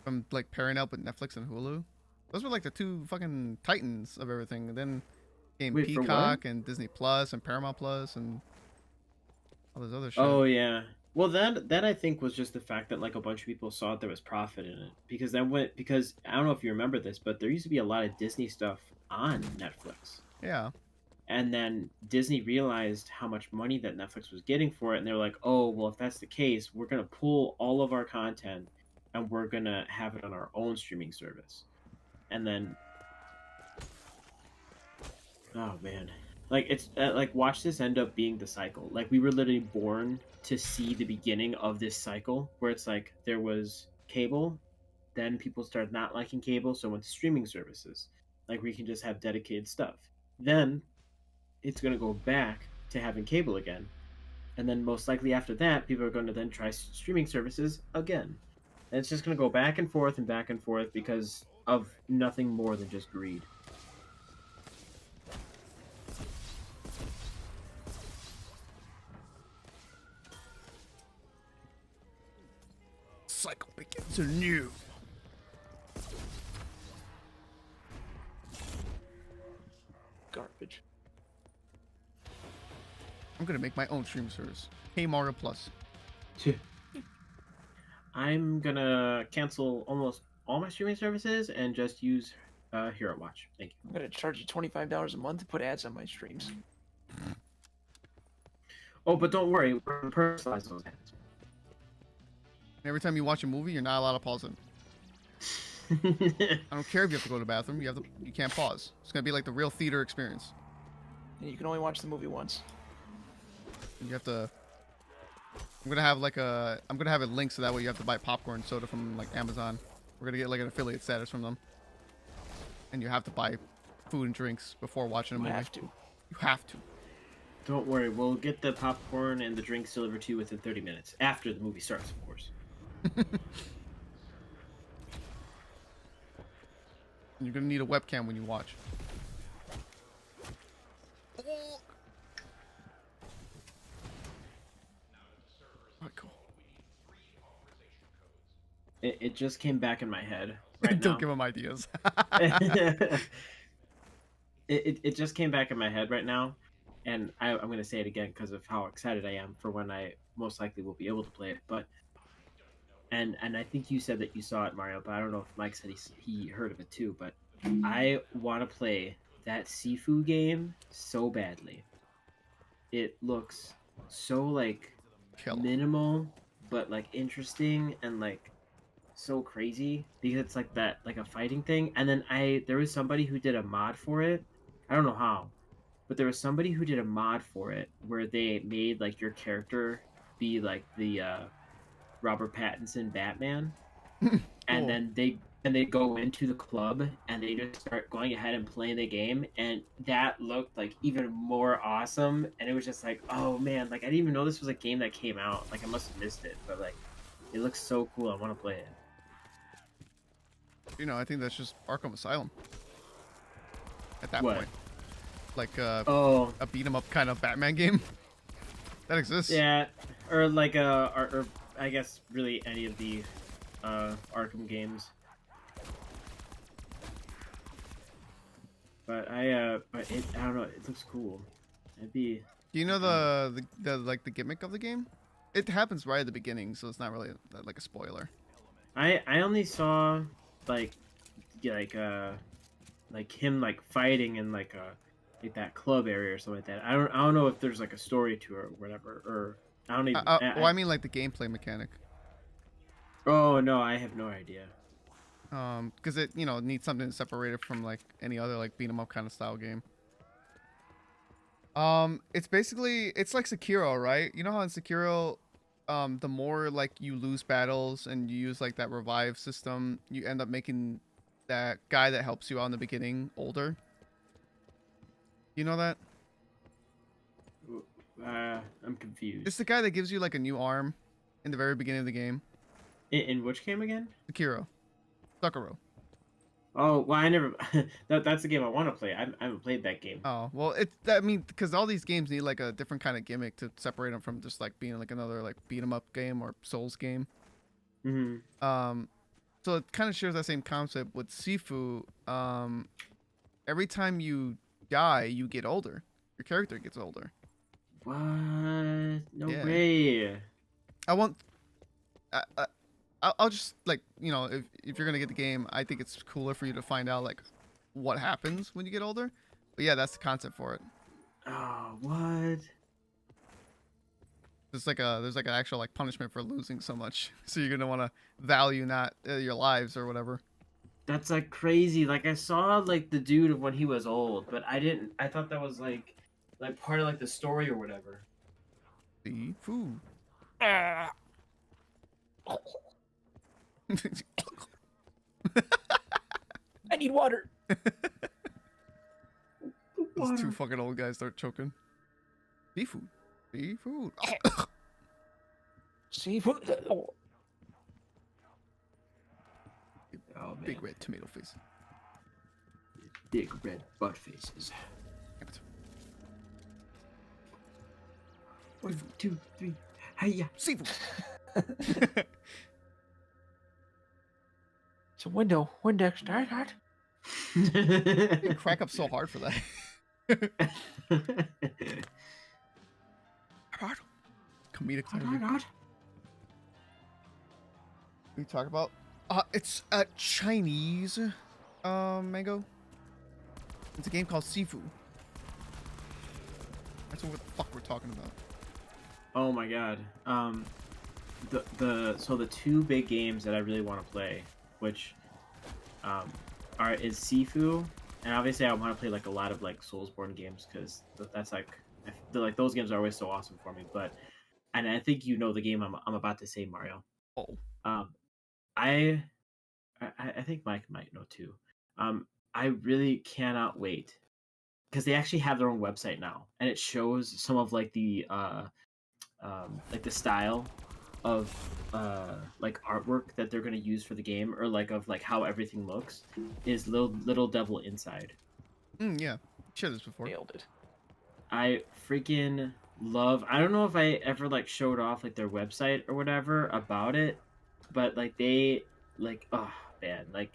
from like pairing up with Netflix and Hulu. Those were like the two fucking titans of everything. And then came Wait, for what? Peacock and Disney Plus and Paramount Plus and all this other shit. Oh yeah. Well, that I think was just the fact that like a bunch of people saw that there was profit in it because I don't know if you remember this, but there used to be a lot of Disney stuff on Netflix. Yeah. And then Disney realized how much money that Netflix was getting for it, and they were like, "Oh, well, if that's the case, we're gonna pull all of our content, and we're gonna have it on our own streaming service." And then, oh man, like it's like watch this end up being the cycle. Like we were literally born to see the beginning of this cycle, where it's like there was cable, then people started not liking cable, so went to streaming services. Like we can just have dedicated stuff. Then it's going to go back to having cable again. And then most likely after that, people are going to then try streaming services again. And it's just going to go back and forth because of nothing more than just greed. Cycle begins anew. Garbage. I'm gonna make my own stream service. HeyMario Plus. I'm going to cancel almost all my streaming services and just use Hero Watch. Thank you. I'm gonna charge you $25 a month to put ads on my streams. Oh, but don't worry. We're going to personalize those ads. Every time you watch a movie, you're not allowed to pause it. I don't care if you have to go to the bathroom. You can't pause. It's gonna be like the real theater experience. And you can only watch the movie once. And you have to. I'm gonna have it linked so that way you have to buy popcorn and soda from like Amazon. We're gonna get like an affiliate status from them. And you have to buy food and drinks before watching a You movie. have to. You have to. Don't worry. We'll get the popcorn and the drinks delivered to you within 30 minutes. After the movie starts, of course. And you're gonna need a webcam when you watch. Oh. Alright, cool. It just came back in my head right Don't now. give them ideas. it just came back in my head right now, and I'm going to say it again because of how excited I am for when I most likely will be able to play it. But and I think you said that you saw it, Mario, but I don't know if Mike said he heard of it too. But I want to play that Sifu game so badly. It looks so like Kill. minimal, but like interesting and like so crazy because it's like that, like a fighting thing. And then there was somebody who did a mod for it. I don't know how, but there was somebody who did a mod for it where they made like your character be like the Robert Pattinson Batman, and Cool. then they go into the club and they just start going ahead and playing the game, and that looked like even more awesome. And it was just like, oh man, like I didn't even know this was a game that came out. Like I must have missed it, but like it looks so cool. I want to play it. You know, I think that's just Arkham Asylum. At that What? point, like Oh a beat 'em up kind of Batman game that exists. yeah, or like or I guess really any of the Arkham games. But but I don't know. It looks cool. It'd be. Do you know the like the gimmick of the game? It happens right at the beginning, so it's not really like a spoiler. I only saw like yeah, like him like fighting in like that club area or something like that. I don't know if there's like a story to it or whatever, or I don't even. Well, I mean like the gameplay mechanic. Oh no, I have no idea. Because it needs something to separate it from like any other like beat 'em up kind of style game. It's like Sekiro, right? You know how in Sekiro, the more like you lose battles and you use like that revive system, you end up making that guy that helps you out in the beginning older. You know that? I'm confused. It's the guy that gives you like a new arm in the very beginning of the game. In which game again? Sekiro. Sakura. Oh, well, I never. That's the game I want to play. I haven't played that game. Oh, well, I mean, because all these games need like a different kind of gimmick to separate them from just like being like another like beat 'em up game or Souls game. So it kind of shares that same concept with Sifu. Every time you die, you get older. Your character gets older. What? No Yeah. way. I want. I'll just like if you're gonna get the game, I think it's cooler for you to find out like what happens when you get older. But yeah, that's the concept for it. Oh, what? There's like an actual like punishment for losing so much, so you're gonna want to value not your lives or whatever. That's like crazy. Like I saw like the dude of when he was old, but I didn't. I thought that was like part of like the story or whatever. Sifu. I need water. Those two fucking old guys start choking. Seafood. Seafood. Seafood. Oh. Oh, man. Big red tomato face. Big red butt faces. Damn it. 1, 2, 3. Hiya. Seafood. It's a window. Windex. Start hard. You crack up so hard for that. Comedic timing. What you talk about? It's a Chinese mango. It's a game called Sifu. That's what the fuck we're talking about. Oh my god. The two big games that I really want to play, which is Sifu, and obviously I want to play like a lot of like Soulsborne games because that's like I feel like those games are always so awesome for me. But and I think you know the game I'm about to say, Mario. Oh. I think Mike might know too. I really cannot wait because they actually have their own website now, and it shows some of like the style of like artwork that they're gonna use for the game, or like of like how everything looks. Is Little Devil Inside. Yeah, shared this before. Nailed it. I freaking love. I don't know if I ever like showed off like their website or whatever about it, but like they like oh man, like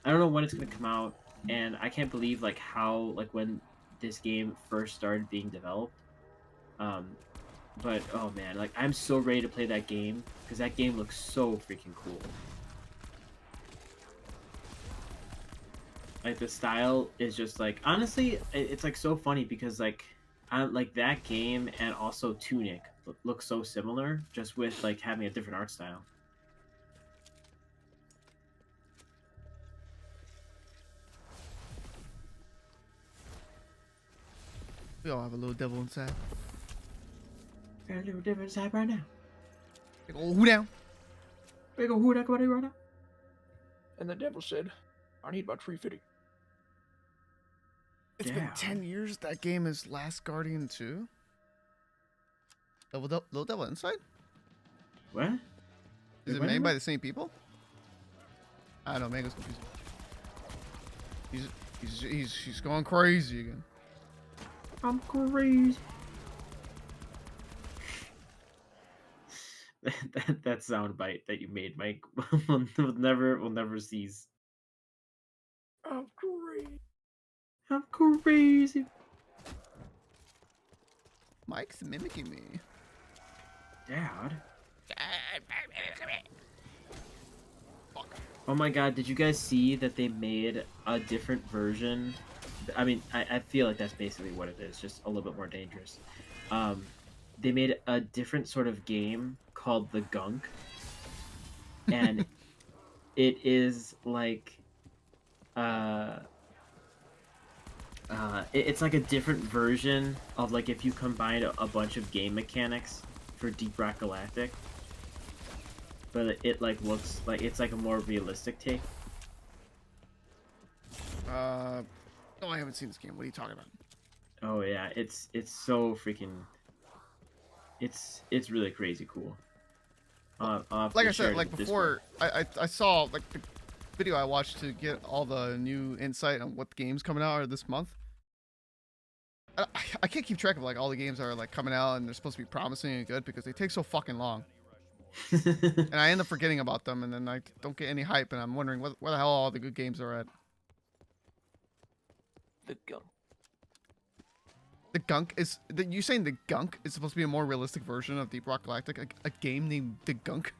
I don't know when it's gonna come out, and I can't believe like how like when this game first started being developed. But oh man, like I'm so ready to play that game because that game looks so freaking cool. Like the style is just like honestly, it's like so funny because like like that game and also Tunic look so similar, just with like having a different art style. We all have a little devil inside. Got a little devil inside right now. Big ol' who down? Big ol' who that right now? And the devil said, I need about 350. It's been 10 years. That game is Last Guardian 2. Little Devil Inside? What? Is it made by the same people? I don't know. Mango's confused. He's going crazy again. I'm crazy. that sound bite that you made, Mike, will never cease. I'm crazy. I'm crazy. Mike's mimicking me. Dad. Oh my god, did you guys see that they made a different version? I mean, I feel like that's basically what it is, just a little bit more dangerous. They made a different sort of game called the Gunk. And it is like it's like a different version of like if you combine a bunch of game mechanics for Deep Rock Galactic, but it like looks like it's like a more realistic take. No, I haven't seen this game. What are you talking about? Oh yeah, it's so freaking it's really crazy cool. I'll have Like to I share said, it like in before, I saw like the video I watched to get all the new insight on what games coming out are this month. I can't keep track of like all the games that are like coming out and they're supposed to be promising and good because they take so fucking long. Discord. And I end up forgetting about them, and then I don't get any hype, and I'm wondering where the hell all the good games are at. The gunk. The Gunk is you saying the Gunk is supposed to be a more realistic version of Deep Rock Galactic, a game named the Gunk?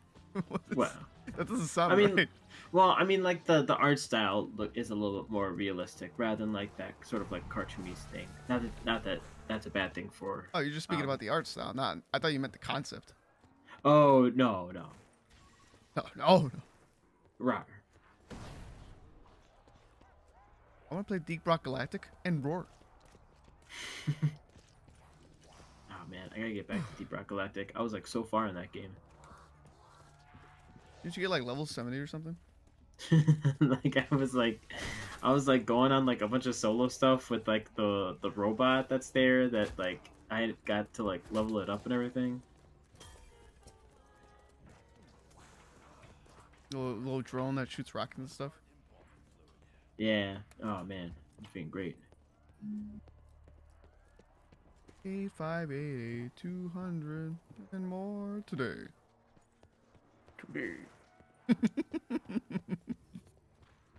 Well, That doesn't sound I mean, right. well, I mean, like the art style is a little bit more realistic rather than like that sort of like cartoony thing. Not that that's a bad thing for. Oh, you're just speaking about the art style, not. I thought you meant the concept. Oh no. No. Right. I want to play Deep Rock Galactic and Roar. Oh man, I gotta get back to Deep Rock Galactic. I was like so far in that game. Didn't you get like level 70 or something? Like I was like going on like a bunch of solo stuff with like the robot that's there that like I had got to like level it up and everything. Little drone that shoots rockets and stuff. Yeah. Oh man, it's been great. 8588 200 and more today.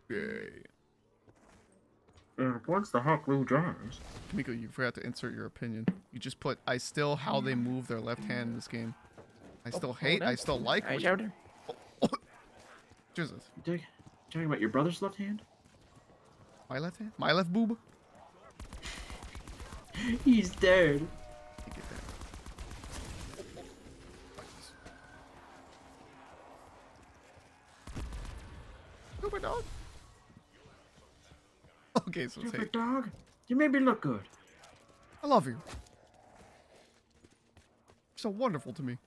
Yay. And once the heck Lou Jones? Miko, you forgot to insert your opinion. You just put, I still how they move their left hand in this game. I still hate, I still like. Right, what- Chowder? Jesus. You talking about your brother's left hand? My left hand? My left boob? He's dead. I get that. Stupid dog. Okay, so it's hate. Stupid dog. You made me look good. I love you. You're so wonderful to me.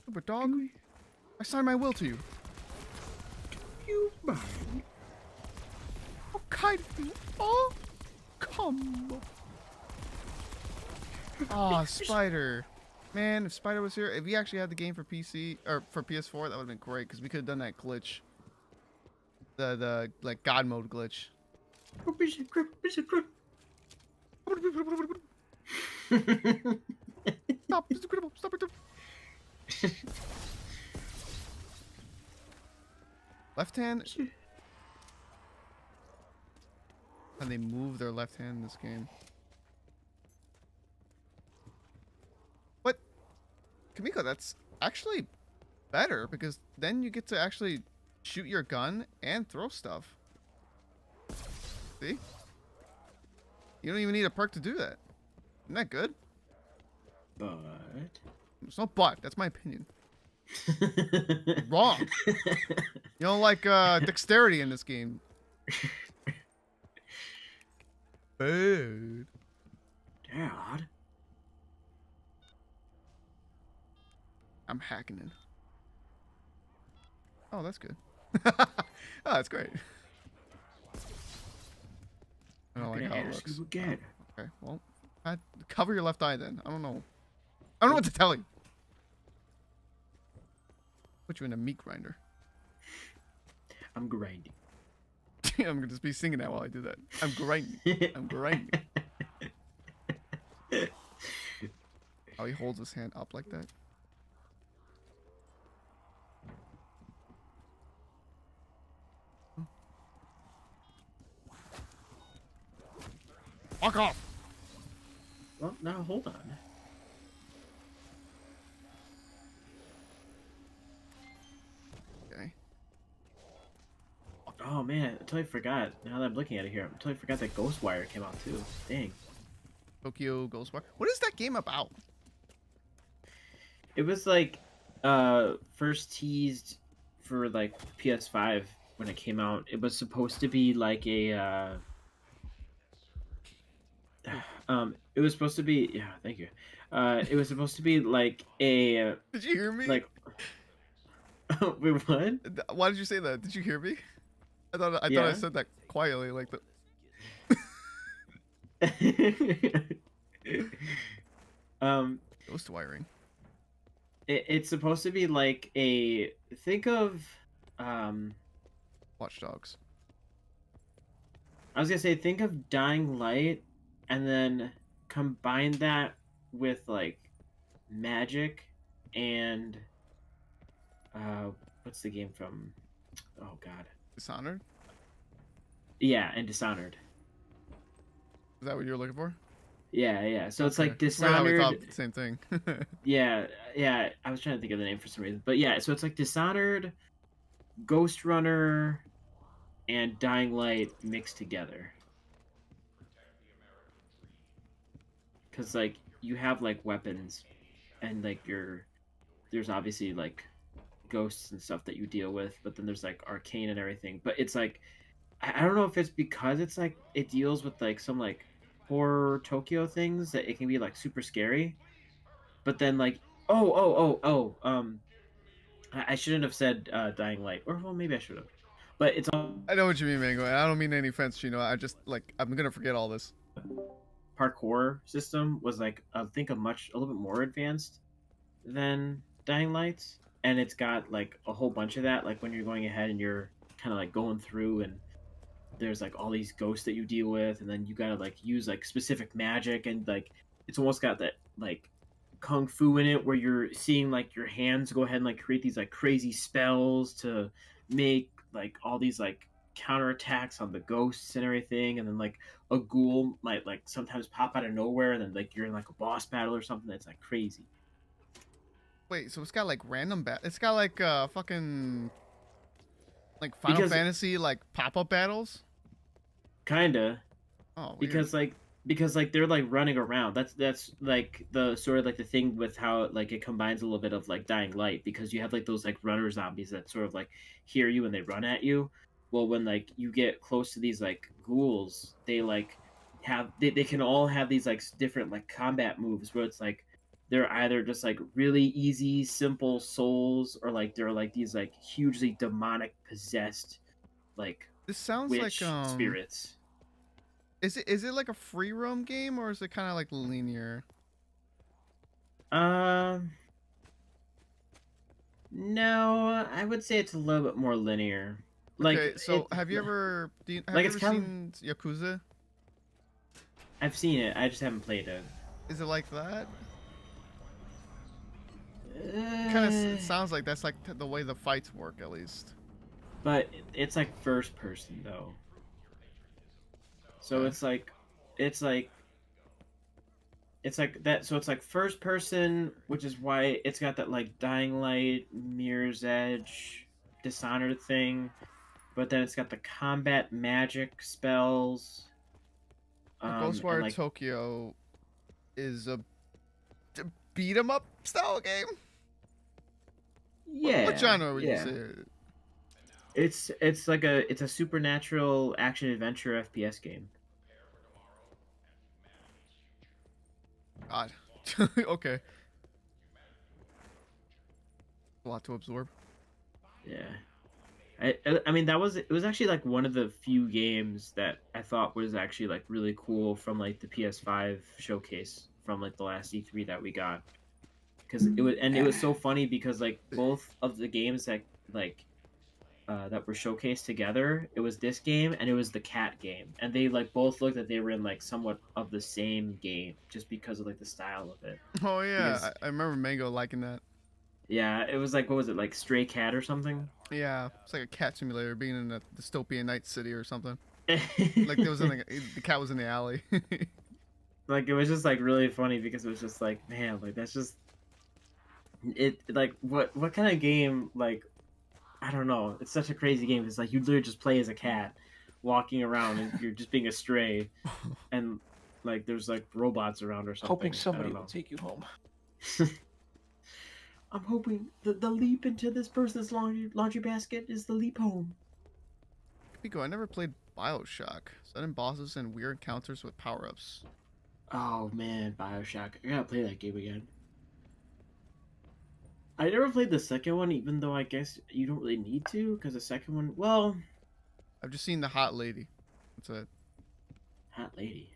Stupid dog. I signed my will to you. You mind? How kind of you. Oh, come. Ah, Spider. Man, if Spider was here, if we actually had the game for PC or for PS4, that would have been great because we could have done that glitch. The like God mode glitch. Stop! It's incredible! Stop it! Left hand. And they move their left hand in this game. But Kamiko, that's actually better because then you get to actually shoot your gun and throw stuff. See? You don't even need a perk to do that. Isn't that good? But It's not but. That's my opinion. Wrong. You don't like dexterity in this game. Bad. Dad. I'm hacking in. Oh, that's good. Oh, that's great. I don't like how it looks. Again. Okay, well, cover your left eye then. I don't know. I don't know what to tell you. Put you in a meat grinder. I'm grinding. I'm gonna just be singing that while I do that. I'm grinding. I'm grinding. How he holds his hand up like that. Fuck off. Well, now hold on. Okay. Oh man, I totally forgot. Now that I'm looking at it here, I totally forgot that Ghostwire came out too. Dang. Tokyo Ghostwire. What is that game about? It was like first teased for like PS5 when it came out. It was supposed to be like a it was supposed to be, yeah, thank you. It was supposed to be like a Did you hear me? like wait, what? Why did you say that? Did you hear me? I thought I Yeah. said that quietly, like the. Ghost wiring. It's supposed to be like a think of Watch Dogs. I was gonna say think of Dying Light and then combine that with like magic and what's the game from, oh god, Dishonored. yeah, and Dishonored. Is that what you're looking for? Yeah, so it's Okay. like That's weird how we Dishonored. thought the same thing. Yeah, I was trying to think of the name for some reason, but yeah, so it's like Dishonored, Ghost Runner, and Dying Light mixed together. Because like you have like weapons, and like there's obviously like ghosts and stuff that you deal with, but then there's like arcane and everything. But it's like I don't know if it's because it's like it deals with like some like horror Tokyo things that it can be like super scary. But then like I shouldn't have said Dying Light, or well maybe I should have. But it's all I know what you mean, Mango. And I don't mean any offense, I just like I'm gonna forget all this. parkour system was like I think a little bit more advanced than Dying Lights, and it's got like a whole bunch of that. Like when you're going ahead and you're kind of like going through, and there's like all these ghosts that you deal with, and then you gotta like use like specific magic, and like it's almost got that like kung fu in it where you're seeing like your hands go ahead and like create these like crazy spells to make like all these like counterattacks on the ghosts and everything, and then like a ghoul might like sometimes pop out of nowhere, and then like you're in like a boss battle or something that's like crazy. Wait, so it's got like random It's got like fucking like Final Because- Fantasy like pop-up battles. Kinda. Oh, weird. Because like they're like running around. That's like the sort of like the thing with how like it combines a little bit of like Dying Light, because you have like those like runner zombies that sort of like hear you and they run at you. Well, when like you get close to these like ghouls, they like they can all have these like different like combat moves where it's like they're either just like really easy simple souls, or like they're like these like hugely demonic possessed like This sounds witch like spirits. Is it like a free roam game, or is it kind of like linear? No, I would say it's a little bit more linear. Like, Okay, so it- have you ever have like, you it's ever kind seen Yakuza? I've seen it. I just haven't played it. Is it like that? Kind of it sounds like that's like the way the fights work, at least. But it's like first person though. So Okay. it's like that. So it's like first person, which is why it's got that like Dying Light, Mirror's Edge, Dishonored thing. But then it's got the combat magic spells. Ghostwire and, like, Tokyo is a beat 'em up style game. yeah. What genre would you yeah. say? It's like it's a supernatural action adventure FPS game. God. Okay. A lot to absorb. Yeah. I mean it was actually like one of the few games that I thought was actually like really cool from like the PS5 showcase from like the last E3 that we got. Cuz it was so funny because like both of the games that like that were showcased together, it was this game and it was the cat game, and they like both looked like they were in like somewhat of the same game just because of like the style of it. Oh yeah, Because- I remember Mango liking that. Yeah, it was like, what was it, like Stray Cat or something? Yeah, it's like a cat simulator being in a dystopian night city or something. Like there was the cat was in the alley. Like it was just like really funny because it was just like, man, like that's just it. Like what kind of game? Like I don't know. It's such a crazy game. It's like you literally just play as a cat, walking around and you're just being a stray, and like there's like robots around or something. Hoping I somebody don't will know. take you home. I'm hoping the leap into this person's laundry basket is the leap home. Pico, I never played Bioshock. Sudden bosses and weird encounters with power-ups. Oh man, Bioshock. I gotta play that game again. I never played the second one, even though I guess you don't really need to, because the second one, well, I've just seen the hot lady. That's it. hot lady.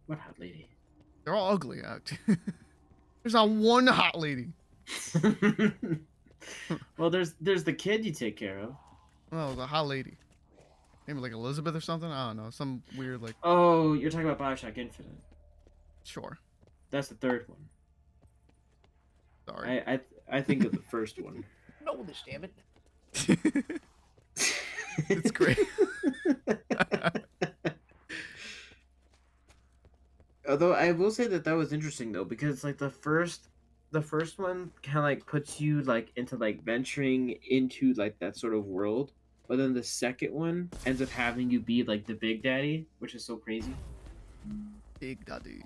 What hot lady? They're all ugly. There's not one hot lady. Well, there's the kid you take care of. Oh, the hot lady. Maybe like Elizabeth or something. I don't know. Some weird like. Oh, you're talking about Bioshock Infinite. Sure. That's the third one. Sorry. I think of the first one. No, this damn it. It's great. Although I will say that was interesting though, because like the first one kind of like puts you like into like venturing into like that sort of world, but then the second one ends up having you be like the big daddy, which is so crazy. Big daddy.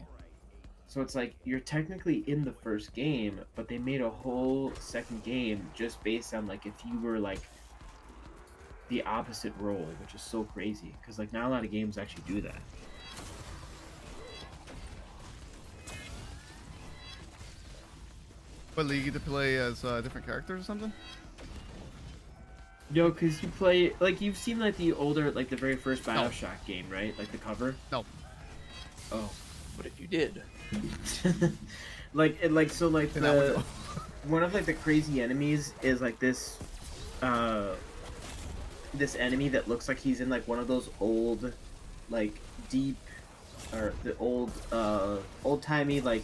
So it's like you're technically in the first game, but they made a whole second game just based on like if you were like the opposite role, which is so crazy because like not a lot of games actually do that. But you get to play as different characters or something? No, because you play like you've seen like the older like the very first No. Bioshock game, right? Like the cover. No. Oh. But if you did, Then that would go. one of like the crazy enemies is like this this enemy that looks like he's in like one of those old like deep or the old-timey like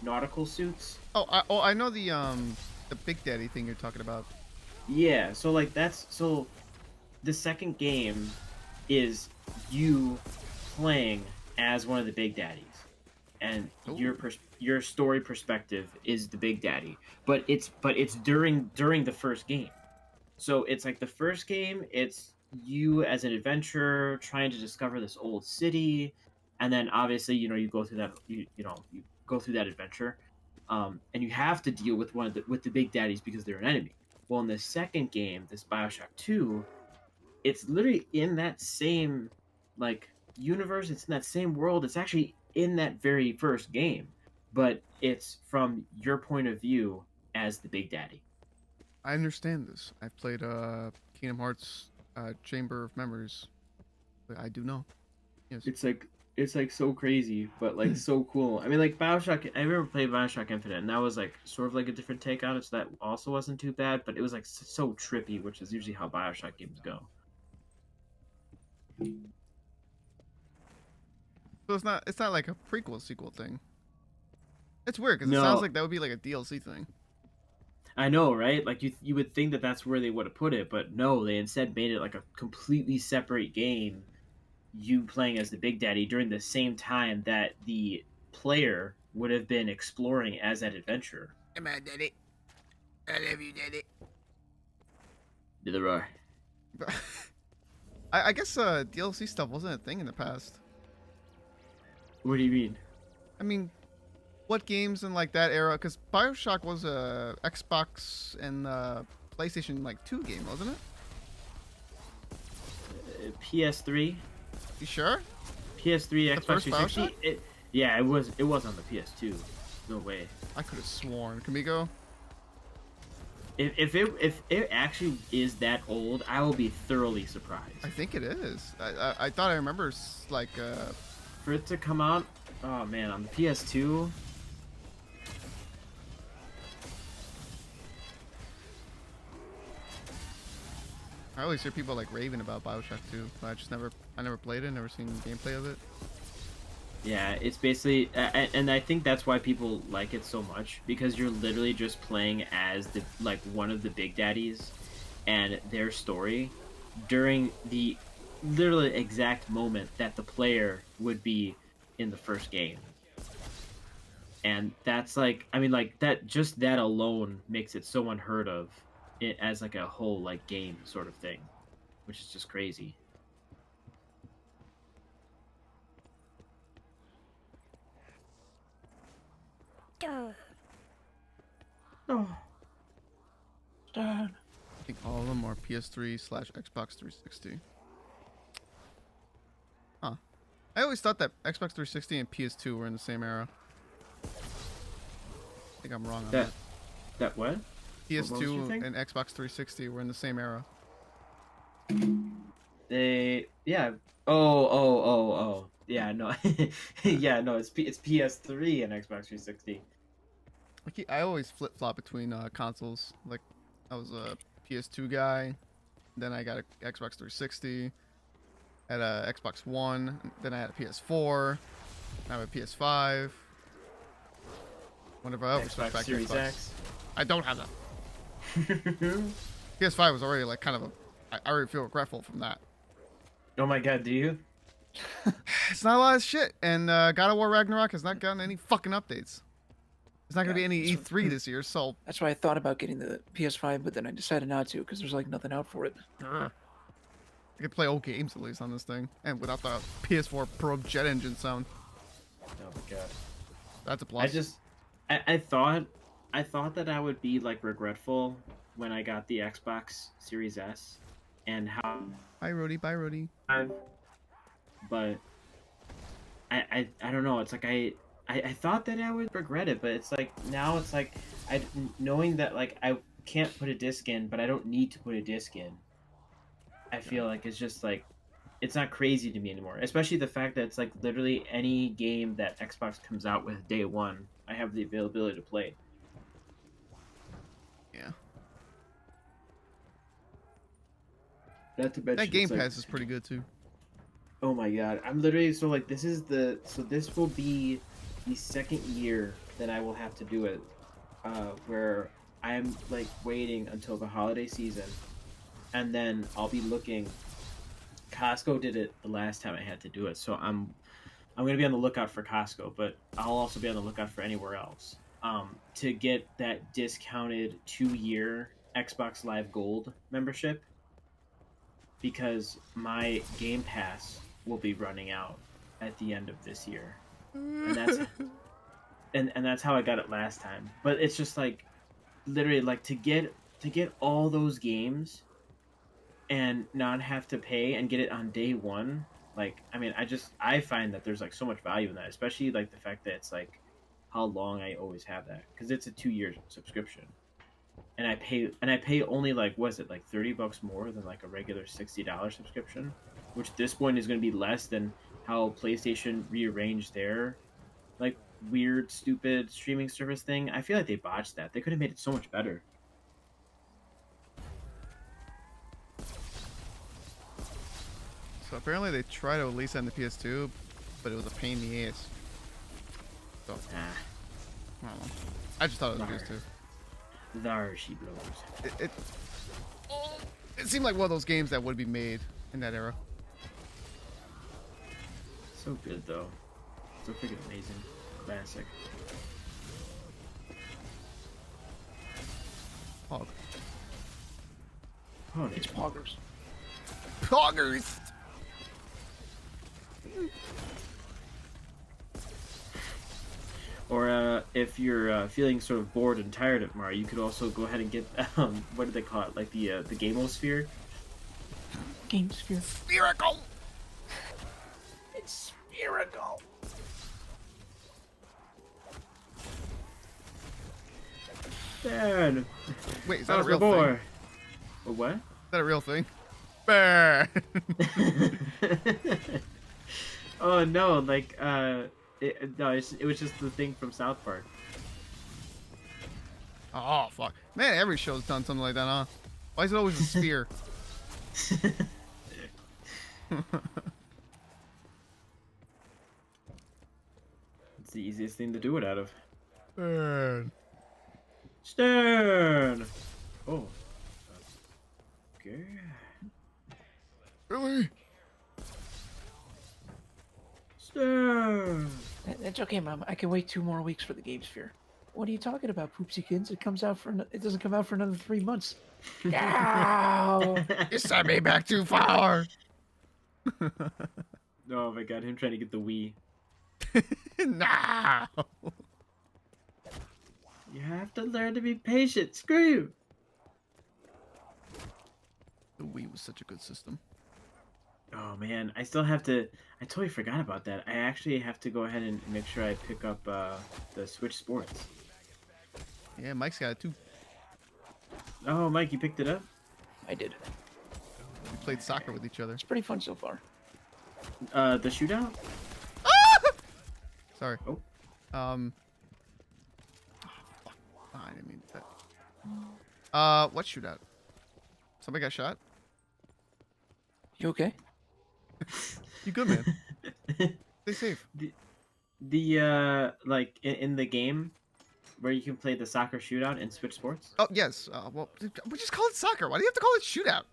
nautical suits. I know the Big Daddy thing you're talking about. Yeah, so like so the second game is you playing as one of the Big Daddies, and your story perspective is the Big Daddy, but it's during the first game. So it's like the first game, it's you as an adventurer trying to discover this old city, and then obviously you go through that you go through that adventure, and you have to deal with with the Big Daddies because they're an enemy. Well, in the second game, this Bioshock 2, it's literally in that same like universe. It's in that same world. It's actually in that very first game, but it's from your point of view as the Big Daddy. I understand this. I've played Kingdom Hearts Chamber of Memories. I do know. Yes. It's like so crazy, but like so cool. I mean, like Bioshock. I remember playing Bioshock Infinite, and that was like sort of like a different take on it. So that also wasn't too bad, but it was like so trippy, which is usually how Bioshock games go. So it's not like a prequel sequel thing. It's weird because No. it sounds like that would be like a DLC thing. I know, right? Like you would think that that's where they would have put it, but no, they instead made it like a completely separate game. You playing as the Big Daddy during the same time that the player would have been exploring as that adventurer. Come on, Daddy. I love you, Daddy. Neither are. I guess DLC stuff wasn't a thing in the past. What do you mean? I mean, what games in like that era? Because Bioshock was a Xbox and PlayStation like 2 game, wasn't it? PS3. You sure? PS3, The Xbox first 360. Yeah, it was on the PS2. No way. I could have sworn. Kamiko? If it actually is that old, I will be thoroughly surprised. I think it is. I thought I remember like For it to come out, oh man, on the PS2. I always hear people like raving about Bioshock 2, but I never played it, never seen gameplay of it. Yeah, it's basically, and I think that's why people like it so much, because you're literally just playing as one of the Big Daddies, and their story during the literally exact moment that the player would be in the first game. And that's like, I mean, like that, just that alone makes it so unheard of it as like a whole like game sort of thing, which is just crazy. Oh. Dad. I think all of them are PS3/Xbox 360. Huh. I always thought that Xbox 360 and PS2 were in the same era. I think I'm wrong on that. That what? What was your PS2 thing? and Xbox 360 were in the same era. They yeah. Oh. Yeah, no. Yeah, no, it's PS3 and Xbox 360. I always flip flop between consoles. Like, I was a PS2 guy, then I got a Xbox 360, had a Xbox One, then I had a PS4, now I have a PS5. Whenever I always switch Xbox back to Series Xbox. X. I don't have that. PS5 was already like kind of I already feel regretful from that. Oh my god, do you? It's not a lot of shit, and God of War Ragnarok has not gotten any fucking updates. There's not gonna be any E3 this year, so That's why I thought about getting the PS5, but then I decided not to because there's like nothing out for it. I could play old games at least on this thing, and without the PS4 Pro jet engine sound. Oh my god. That's a plus. I thought that I would be like regretful when I got the Xbox Series S and how Bye, Rody. Bye, Rody. but I don't know, it's like I thought that I would regret it, but it's like now it's like knowing that like I can't put a disc in, but I don't need to put a disc in. I feel like it's just like it's not crazy to me anymore, especially the fact that it's like literally any game that Xbox comes out with day one, I have the availability to play. Yeah. Not to mention, That Game it's like, Pass is pretty good too. oh my god, I'm literally so like this will be the second year that I will have to do it, where I'm like waiting until the holiday season, and then I'll be looking. Costco did it the last time I had to do it, so I'm gonna be on the lookout for Costco, but I'll also be on the lookout for anywhere else to get that discounted 2-year Xbox Live Gold membership, because my Game Pass will be running out at the end of this year, and that's and that's how I got it last time. But it's just like literally like to get all those games and not have to pay and get it on day one. Like, I mean, I find that there's like so much value in that, especially like the fact that it's like how long I always have that, because it's a 2-year subscription, and I pay only like, was it like $30 more than like a regular $60 subscription, which this one is going to be less than how PlayStation rearranged their like weird stupid streaming service thing. I feel like they botched that. They could have made it so much better. So apparently they tried to release it on the PS2, but it was a pain in the ass. So I don't know. I just thought it was Lar. PS2. There she blows. It seemed like one of those games that would be made in that era. So good though. So freaking amazing. Classic. Oh, Oh, It's poggers. poggers! or if you're feeling sort of bored and tired of Mario, you could also go ahead and get what do they call it? Like the Gamosphere. Game Sphere. Spherical! It's spherical. Dad, Wait, is that a how's my real thing? boy? What? Is that a real thing? Bear! Oh no, like it was just the thing from South Park. Oh, fuck. Man, every show's done something like that, huh? Why is it always a sphere? It's the easiest thing to do it out of. Man. Stern. Oh. Okay. Really? It's okay, Mom. I can wait 2 more weeks for the Game Sphere. What are you talking about, Poopsiekins? It doesn't come out for another 3 months. Ow! You sent me back too far. Oh my god, him trying to get the Wii. Nah. You have to learn to be patient. Screw you. The Wii was such a good system. Oh man, I still have to. I totally forgot about that. I actually have to go ahead and make sure I pick up the Switch Sports. Yeah, Mike's got it too. Oh, Mike, you picked it up? I did. We played soccer with each other. It's pretty fun so far. The shootout? Sorry. Oh. Fuck. I didn't mean that. What shootout? Somebody got shot? You okay? You good, man? Stay safe. The like in the game where you can play the soccer shootout in Switch Sports? Oh, yes. Well, we just call it soccer. Why do you have to call it shootout?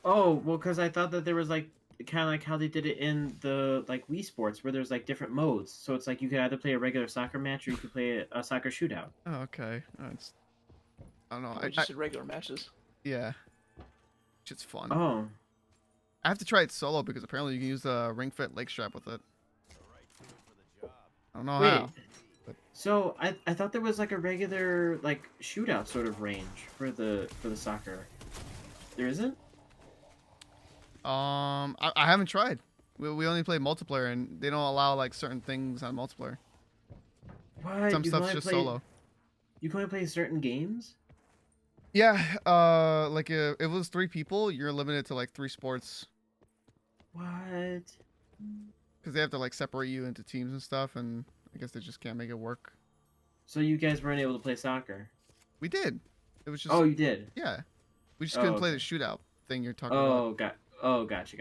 Oh, well, because I thought that there was like kind of like how they did it in the like Wii Sports, where there's like different modes. So it's like you could either play a regular soccer match or you could play a soccer shootout. Oh, okay. I don't know. I just did regular matches. Yeah. It's fun. Oh, I have to try it solo because apparently you can use the Ring Fit leg strap with it. I don't know wait. how. So I thought there was like a regular like shootout sort of range for the soccer. There isn't? I haven't tried. We only play multiplayer and they don't allow like certain things on multiplayer. What? Some You can stuff's only just play- solo. You can only play certain games? Yeah, like if it was 3 people, you're limited to like 3 sports What? because they have to like separate you into teams and stuff, and I guess they just can't make it work. So you guys weren't able to play soccer? We did. It was just Oh, you did. yeah. We just Oh, couldn't play the okay. shootout thing you're talking about. Gotcha.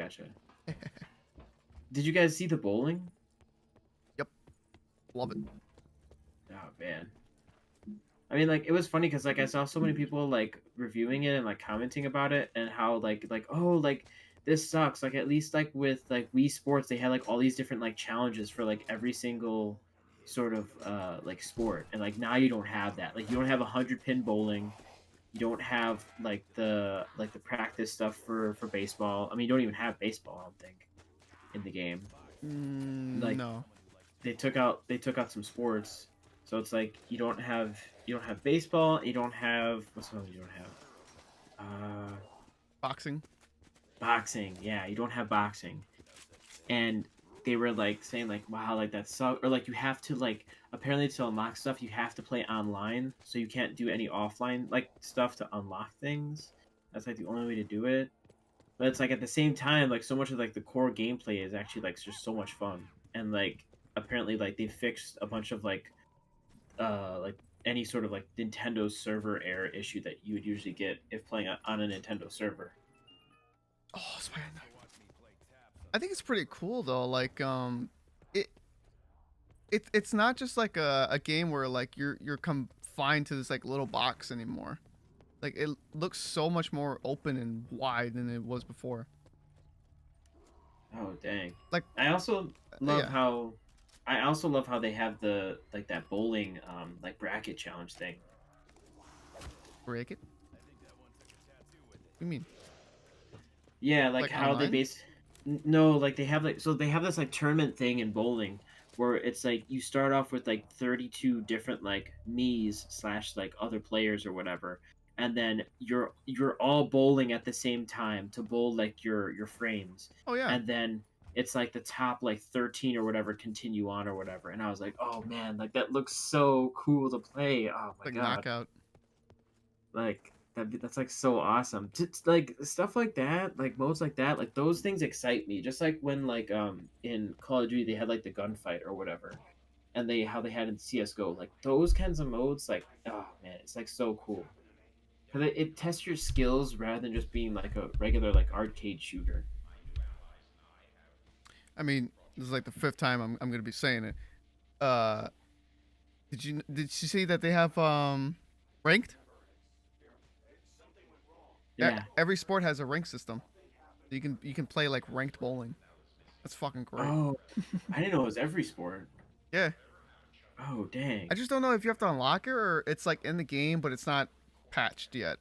Did you guys see the bowling? Love it. Oh man. I mean, like, it was funny because like I saw so many people like reviewing it and like commenting about it and how like oh, like this sucks. Like at least like with like Wii Sports they had like all these different like challenges for like every single sort of like sport, and like now you don't have that. Like you don't have 100-pin bowling. You don't have like the practice stuff for baseball. I mean, you don't even have baseball, I don't think, in the game. Like- No. They took out some sports, so it's like you don't have baseball. You don't have what's the other you don't have? Boxing. Boxing. Yeah, you don't have boxing. And they were like saying like, wow, like that sucks, or like you have to like apparently to unlock stuff you have to play online, so you can't do any offline like stuff to unlock things. That's like the only way to do it. But it's like at the same time, like so much of like the core gameplay is actually like just so much fun, and like apparently like they fixed a bunch of like any sort of like Nintendo server error issue that you would usually get if playing on a Nintendo server. Oh, Spider-Man. I think it's pretty cool though. Like it's not just like a game where like you're confined to this like little box anymore. Like it looks so much more open and wide than it was before. Oh dang! Like I also love yeah. how they have the like that bowling like bracket challenge thing. Break it. What do you mean? Yeah, like how online? they no, like they have like so they have this like tournament thing in bowling where it's like you start off with like 32 different like me's / like other players or whatever, and then you're all bowling at the same time to bowl like your frames, Oh yeah. and then it's like the top like 13 or whatever continue on or whatever, and I was like, oh man, like that looks so cool to play. Oh my Like god, knockout. like that's like so awesome. Just like stuff like that, like modes like that, like those things excite me. Just like when like in Call of Duty they had like the gunfight or whatever, and how they had in CS:GO, like those kinds of modes, like oh man, it's like so cool because it tests your skills rather than just being like a regular like arcade shooter. I mean, this is like the 5th time I'm gonna be saying it. Did you see that they have ranked? Yeah. Every sport has a rank system. You can play like ranked bowling. That's fucking great. Oh, I didn't know it was every sport. Yeah. Oh, dang. I just don't know if you have to unlock it or it's like in the game, but it's not patched yet.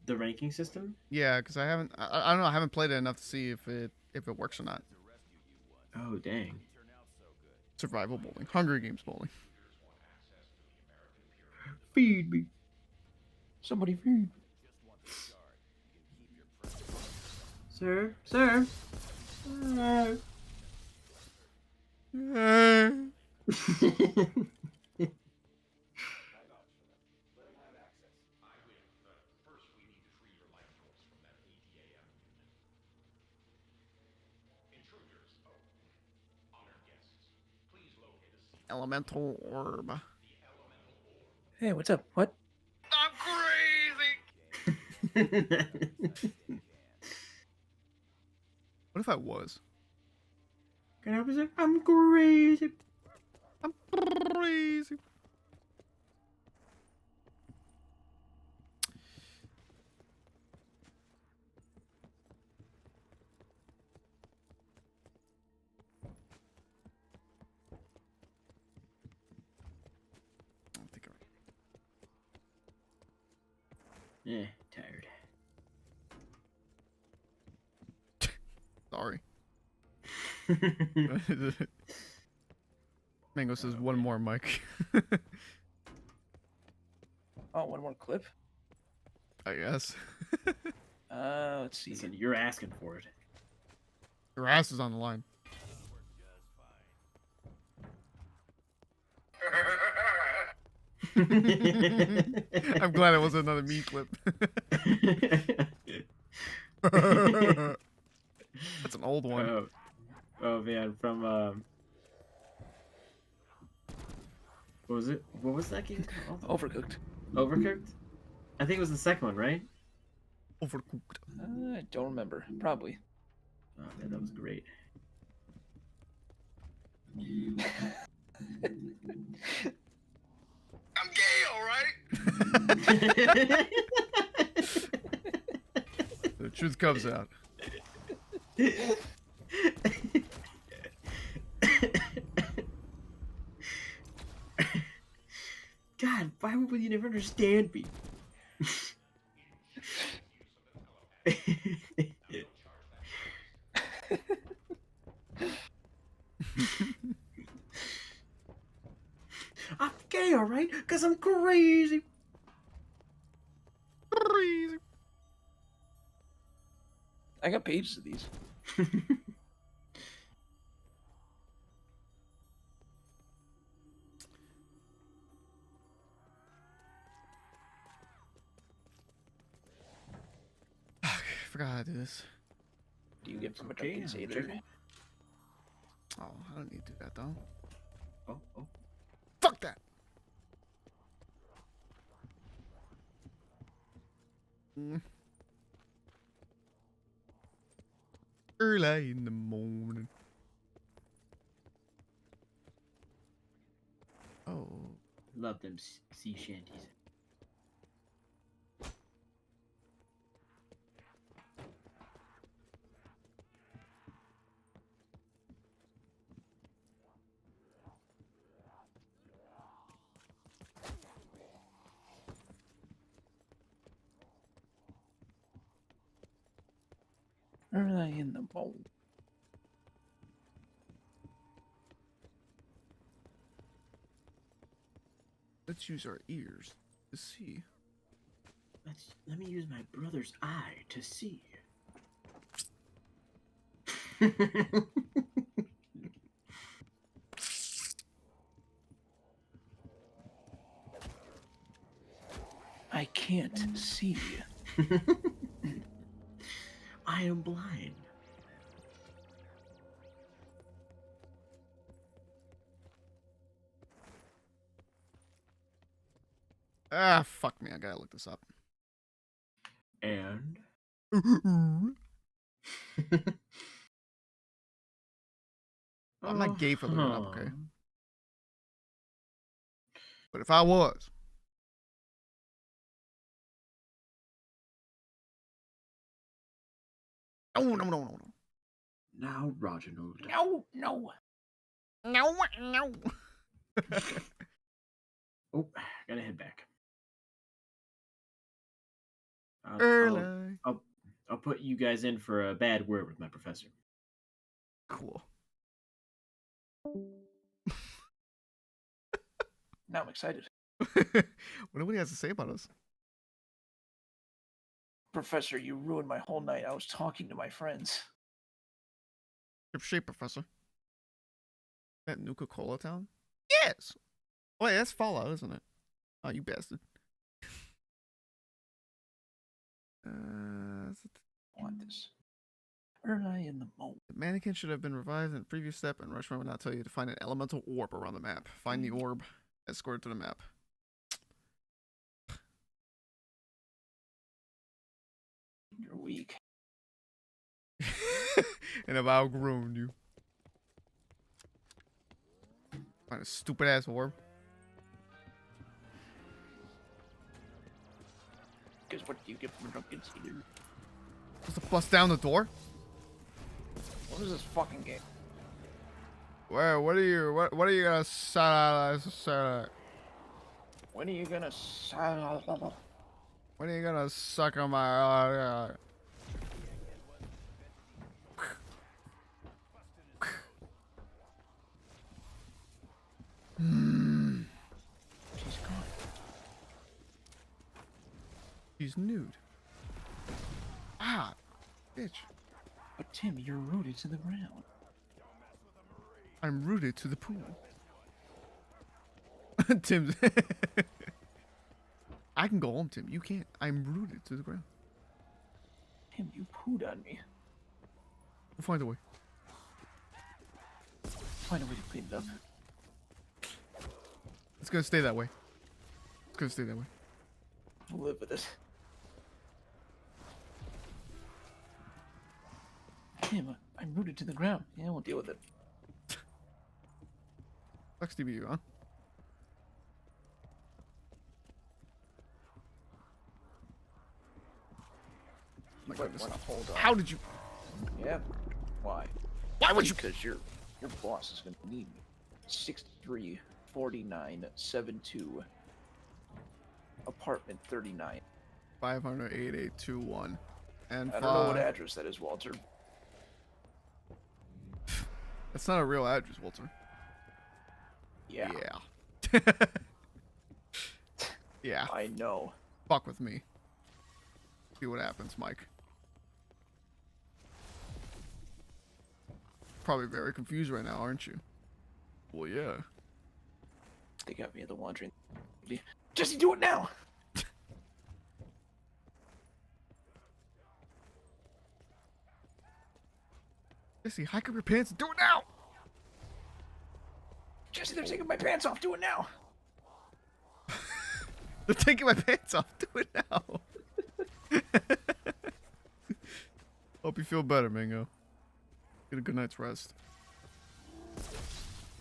The ranking system? Yeah, because I haven't. I don't know. I haven't played it enough to see if it works or not. Oh, dang. Survival bowling, Hunger Games bowling. Feed me. Somebody feed. Sir? Sir? Elemental orb. Hey, what's up? What? I'm crazy. What if I was? Can I help you, sir? I'm crazy. I'm crazy. I think Yeah, tired. Sorry. Mango says one more, Mike. Oh, one more clip. I guess. Let's see. Listen, you're asking for it. Your ass is on the line. I'm glad it wasn't another me clip. That's an old one. Oh man, from what was it? What was that game called? Overcooked. Overcooked? I think it was the second one, right? Overcooked. I don't remember. Probably. Oh man, that was great. I'm gay, all right? The truth comes out. God, why would you never understand me? I'm gay, alright? Because I'm crazy. Crazy. I got pages of these. Forgot how to do this. Do you get from a Okay, Duncan I'm Sailor? checking. Oh, I don't need to do that though. Oh. Fuck that. Early in the morning. Oh. Love them sea shanties. Early in the morning. Let's use our ears to see. Let me use my brother's eye to see. I can't see. I am blind. Ah, fuck me. I gotta look this up. And I'm not gay for looking it up, okay? But if I was, no. Now, Reginald. No, no. No, no. Oh, gotta head back. Early. I'll put you guys in for a bad word with my professor. Cool. Now I'm excited. What do he has to say about us? Professor, you ruined my whole night. I was talking to my friends. Ship shape, Professor. That Nuka-Cola town? Yes. Wait, that's Fallout, isn't it? Oh, you bastard. Want this? Early in the moment. The mannequin should have been revived in the previous step, and Rushman would not tell you to find an elemental orb around the map. Find the orb, escort it to the map. You're weak. And I've outgrown you. Find a stupid ass orb. Because what do you get from a drunken cedar? Just to bust down the door? What is this fucking game? Where? What are you gonna say? When are you gonna When are you gonna suck on my? She's gone. She's nude. Ah, bitch. But Tim, you're rooted to the ground. I'm rooted to the pool. Tim's. I can go home, Tim. You can't. I'm rooted to the ground. Tim, you pooed on me. We'll find a way. Find a way to clean it up. It's gonna stay that way. It's gonna stay that way. We'll live with it. Tim, I'm rooted to the ground. Yeah, we'll deal with it. Sucks to be you, huh? You might want to hold on. How did you? Yeah. Why? Why would you? Because your boss is gonna need me. 634972. Apartment 39. 500-8821. And I don't know what address that is, Walter. That's not a real address, Walter. Yeah. Yeah. Yeah. I know. Fuck with me. See what happens, Mike. Probably very confused right now, aren't you? Well, yeah. They got me at the laundry. Jesse, do it now! Jesse, hike up your pants and do it now! Jesse, they're taking my pants off. Do it now! They're taking my pants off. Do it now. Hope you feel better, Mango. Get a good night's rest.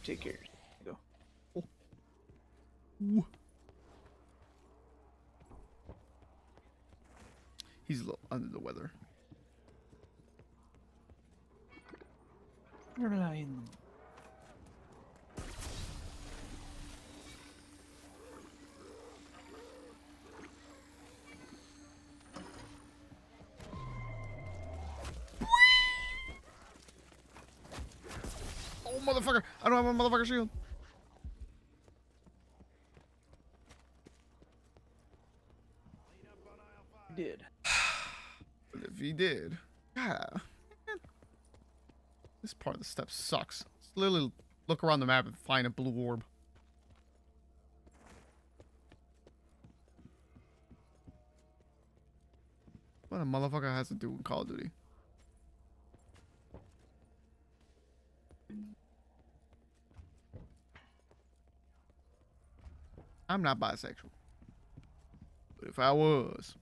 Take care. Go. Ooh. He's a little under the weather. Oh, motherfucker! I don't have a motherfucker shield. He did. But if he did, God, man, this part of the step sucks. Just literally look around the map and find a blue orb. What a motherfucker has to do with Call of Duty. I'm not bisexual. But if I was...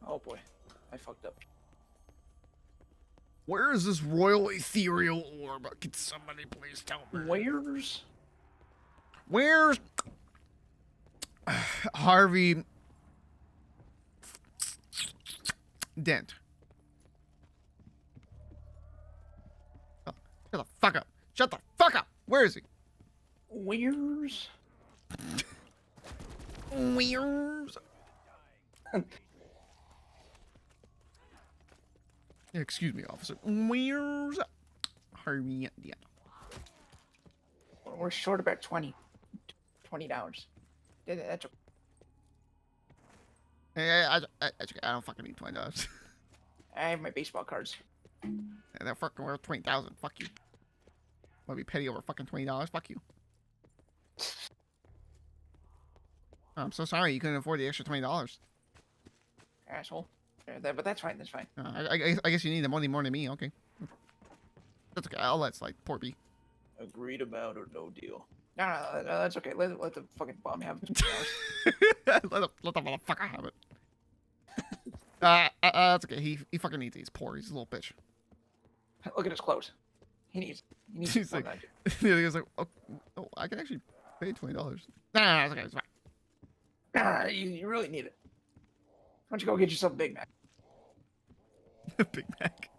Oh boy. I fucked up. Where is this royal ethereal orb? Can somebody please tell me? Where's Where's Harvey Dent? Oh, shut the fuck up. Shut the fuck up. Where is he? Where's? Where's? Excuse me, officer. Where's Harvey Dent? We're short about $20. That's Hey, I don't fucking need $20. I have my baseball cards. And they're fucking worth 20,000. Fuck you. Want to be petty over fucking $20? Fuck you. I'm so sorry you couldn't afford the extra $20. Asshole. But that's fine. That's fine. I guess you need the money more than me. Okay. That's okay. I'll let slide. Poor B. Agreed about or no deal. No, that's okay. Let the fucking bum have $20. let the motherfucker have it. That's okay. He fucking needs it. He's poor. He's a little bitch. Look at his clothes. He needs He's like, he was like, oh, I can actually pay $20. Nah, it's okay. It's fine. You really need it. Why don't you go get yourself a Big Mac? Big Mac.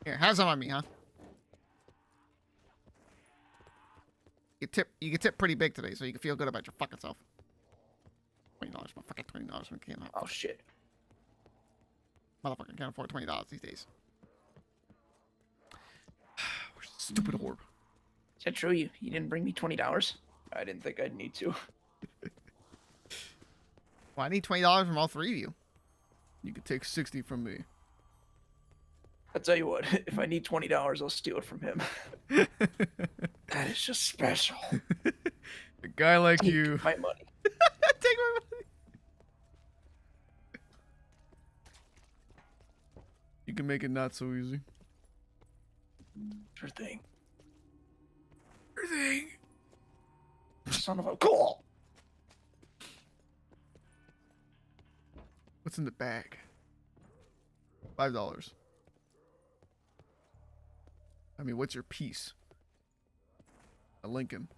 Here, have some on me, huh? You can tip pretty big today, so you can feel good about your fucking self. $20, my fucking $20. We can't. Oh shit. Motherfucker can't afford $20 these days. Stupid whore. Is that true? You didn't bring me $20? I didn't think I'd need to. Well, I need $20 from all three of you. You can take 60 from me. I'll tell you what. If I need $20, I'll steal it from him. That is just special. A guy like Take you. my money. Take my money. You can make it not so easy. Sure thing. Sure thing. Son of a cool. What's in the bag? $5. I mean, what's your piece? A Lincoln.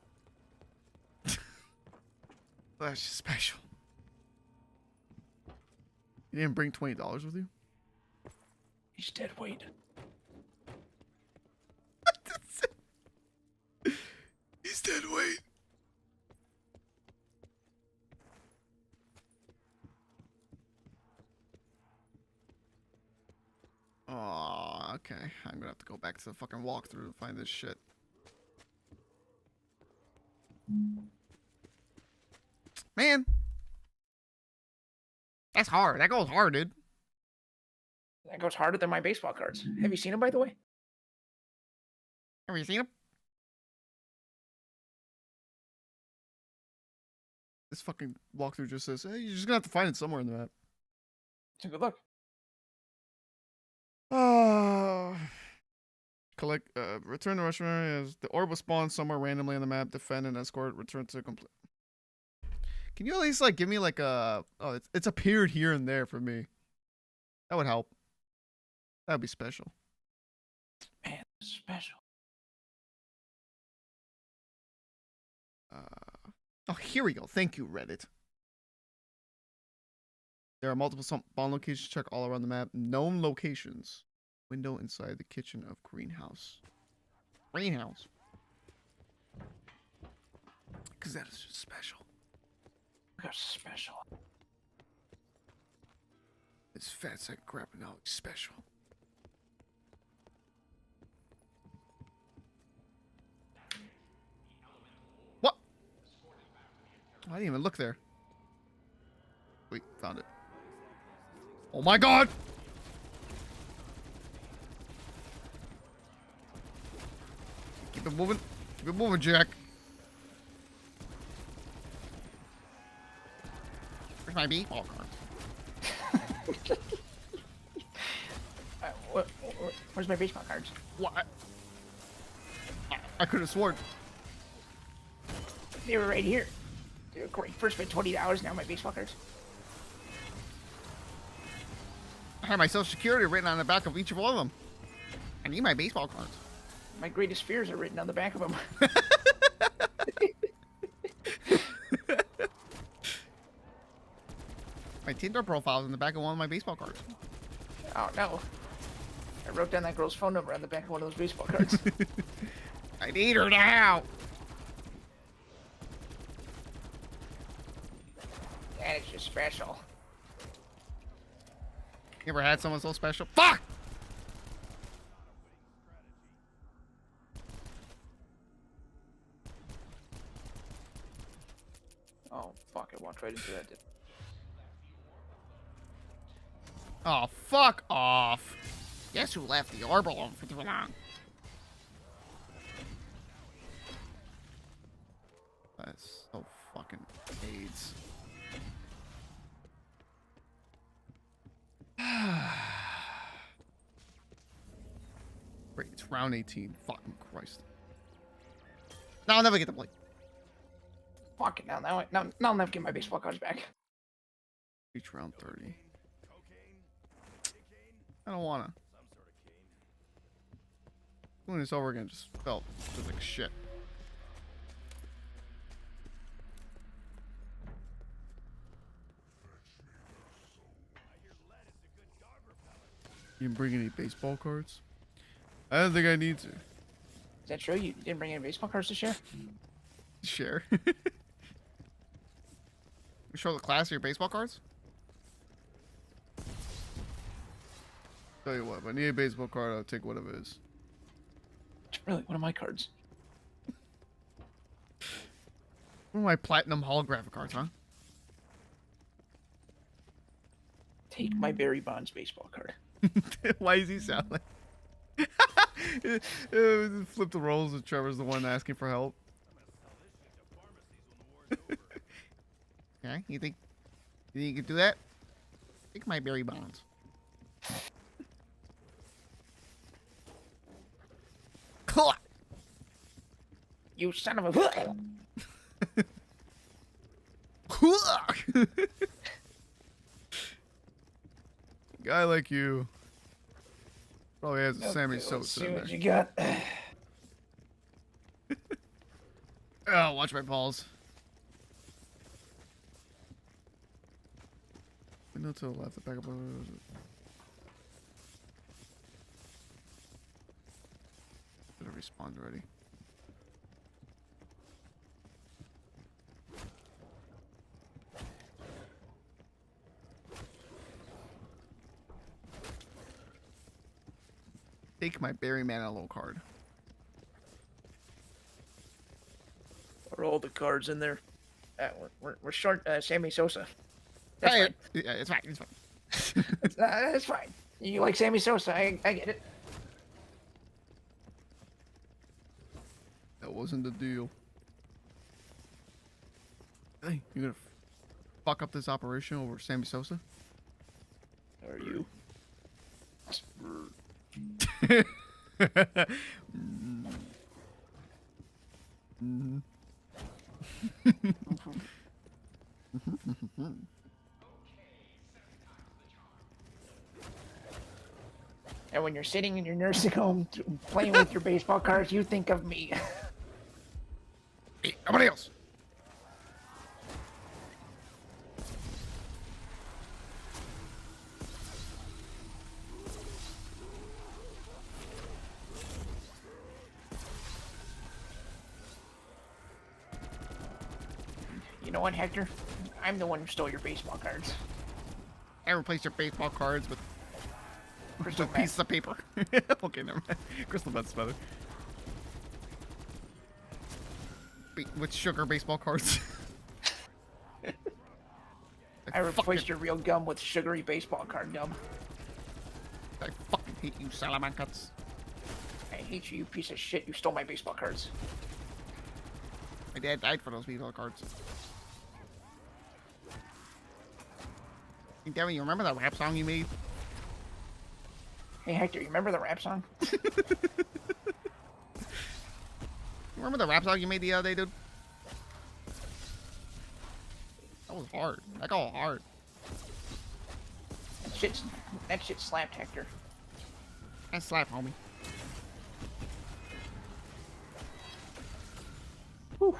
That's just special. You didn't bring $20 with you? He's dead weight. He's dead weight. Oh, okay. I'm gonna have to go back to the fucking walkthrough to find this shit. Man. That's hard. That goes hard, dude. That goes harder than my baseball cards. Have you seen him, by the way? Have you seen him? This fucking walkthrough just says, hey, you're just gonna have to find it somewhere in the map. Take a look. Collect, return to restaurant as the orb will spawn somewhere randomly on the map. Defend and escort. Return to complete. Can you at least like give me like a? Oh, it's appeared here and there for me. That would help. That would be special. Man, special. Oh, here we go. Thank you, Reddit. There are multiple spawn locations. Check all around the map. Known locations. Window inside the kitchen of greenhouse. Greenhouse. Because that is just special. That's special. This fat sack grabbing knowledge special. What? I didn't even look there. Wait, found it. Oh my god! Keep it moving. Keep it moving, Jack. Where's my baseball cards? Where's my baseball cards? What? I could have sworn. They were right here. Great. First spent $20, now my baseball cards. I had my social security written on the back of each one of them. I need my baseball cards. My greatest fears are written on the back of them. My Tinder profile's in the back of one of my baseball cards. Oh no. I wrote down that girl's phone number on the back of one of those baseball cards. I need her now. That is just special. You ever had someone so special? Fuck! Oh fuck! I walked right into that. Oh, fuck off. Guess who left the orb alone for too long? That's so fucking AIDS. Great, it's round 18. Fucking Christ. Now I'll never get to play. Fuck it! Now I'll never get my baseball cards back. Reach round 30. I don't wanna. Doing this over again just felt just like shit. You didn't bring any baseball cards? I don't think I need to. Is that true? You didn't bring any baseball cards to share? Share. Show the class your baseball cards? Tell you what, if I need a baseball card, I'll take whatever it is. Really? One of my cards. One of my platinum holographic cards, huh? Take my Barry Bonds baseball card. Why does he sound like? Flip the roles and Trevor's the one asking for help. Okay, you think you can do that? Take my Barry Bonds. You son of a. Guy like you probably has a Sammy Let's Sosa see in what there. you got. Oh, watch my balls. Window to the left, the back up. Better respawn already. Take my Barry Manilow card. Are all the cards in there? We're short Sammy Sosa. That's Hey, fine. yeah, it's fine. It's fine. That's fine. You like Sammy Sosa? I get it. That wasn't the deal. Hey, you gonna fuck up this operation over Sammy Sosa? Are you? And when you're sitting in your nursing home playing with your baseball cards, you think of me. Hey, nobody else. You know what, Hector? I'm the one who stole your baseball cards. I replace your baseball cards with Crystal pieces of paper. Okay, never mind. Crystal meth's better. With sugar baseball cards. I replaced your real gum with sugary baseball card gum. I fucking hate you, Salamancas. I hate you, you piece of shit. You stole my baseball cards. My dad died for those baseball cards. Hey, Devin, you remember that rap song you made? Hey, Hector, you remember the rap song? You remember the rap song you made the other day, dude? That was hard. That got hard. That shit slapped, Hector. That slap, homie. Whew.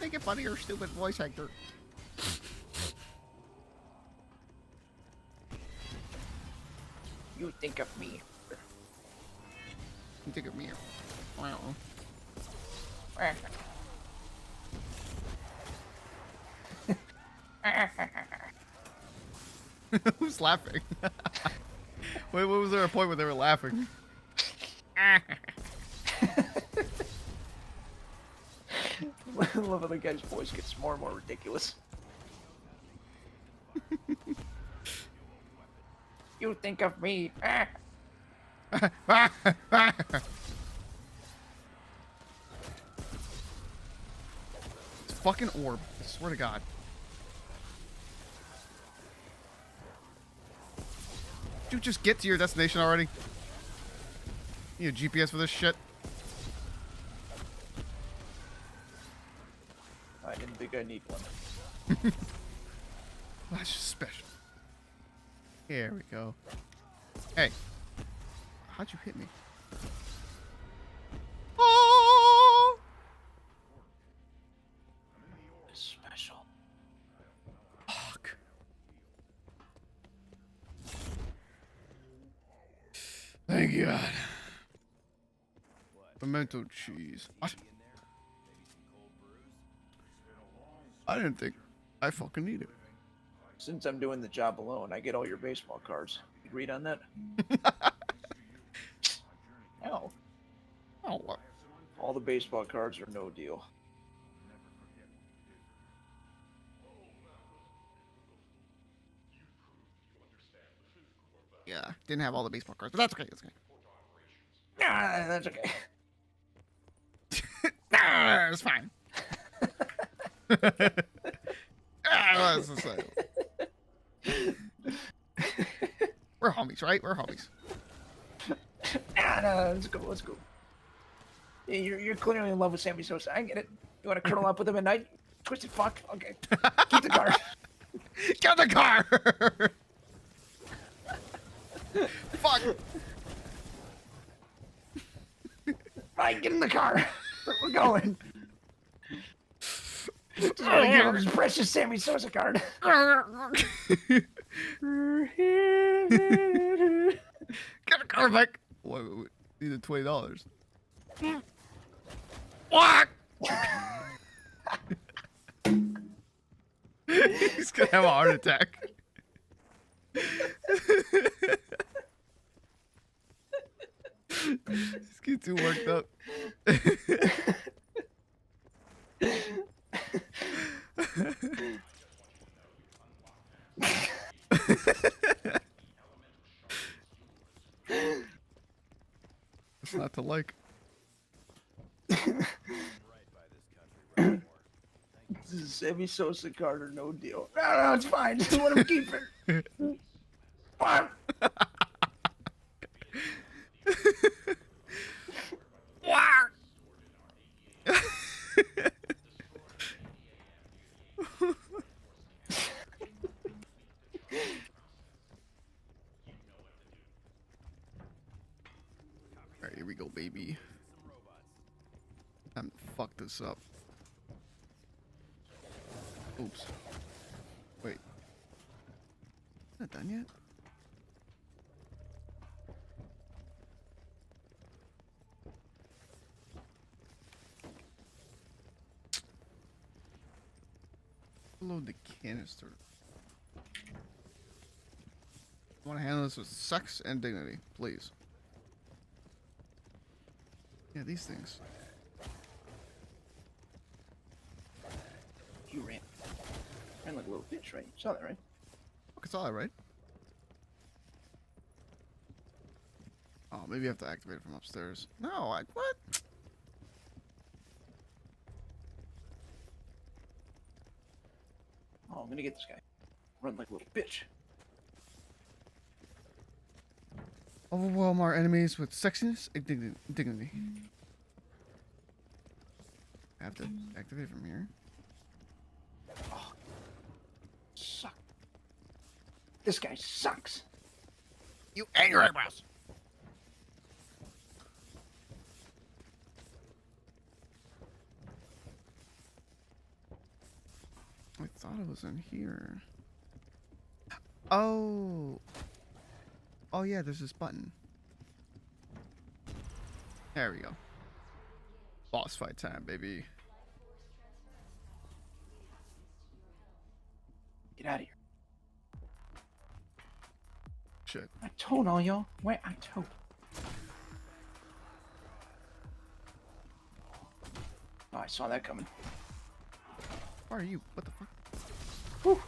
Make it funny or stupid voice, Hector. You think of me. You think of me. Wow. Who's laughing? Wait, what was there a point where they were laughing? I love how the guy's voice gets more and more ridiculous. You think of me. It's fucking orb. I swear to God. Did you just get to your destination already? You need a GPS for this shit? I didn't think I need one. That's just special. Here we go. Hey. How'd you hit me? Oh! Special. Fuck. Thank God. Pimento cheese. What? I didn't think I fucking need it. Since I'm doing the job alone, I get all your baseball cards. Agreed on that? No. Oh, what? All the baseball cards are no deal. Yeah, didn't have all the baseball cards, but that's okay. That's okay. Ah, that's okay. Nah, it's fine. That's the same. We're homies, right? We're homies. No, let's go. Let's go. Yeah, you're clearly in love with Sammy Sosa. I get it. You want to curl up with him at night? Twisted fuck. Okay. Keep the car. Get the car! Fuck! Right, get in the car. We're going. Just want to give him his precious Sammy Sosa card. Get the car back! Wait. Needed $20. What? He's gonna have a heart attack. He's getting too worked up. It's not to like. This is Sammy Sosa card or no deal. No, it's fine. Just let him keep it. Fuck. Alright, here we go, baby. Time to fuck this up. Oops. Wait. Not done yet? Load the canister. I want to handle this with sex and dignity, please. Yeah, these things. You ran. Ran like a little bitch, right? You saw that, right? Okay, it's all right. Oh, maybe you have to activate it from upstairs. No, what? Oh, I'm gonna get this guy. Run like a little bitch. Overwhelm our enemies with sexiness and dignity. I have to activate it from here. Oh, suck. This guy sucks. You and your eyebrows. I thought it was in here. Oh. Oh yeah, there's this button. There we go. Boss fight time, baby. Get out of here. Shit. I told all y'all. Wait, I told. Oh, I saw that coming. Where are you? What the fuck? Whew.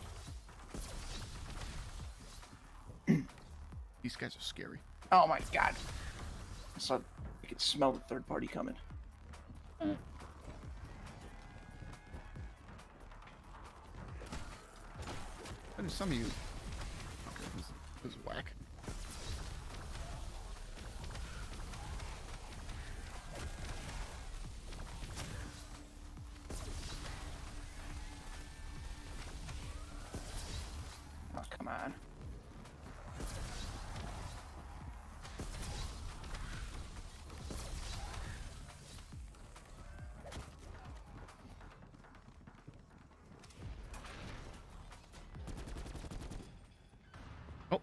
These guys are scary. Oh my god. I saw. I could smell the third party coming. What is some of you? Okay, this is whack. Oh, come on. Oh.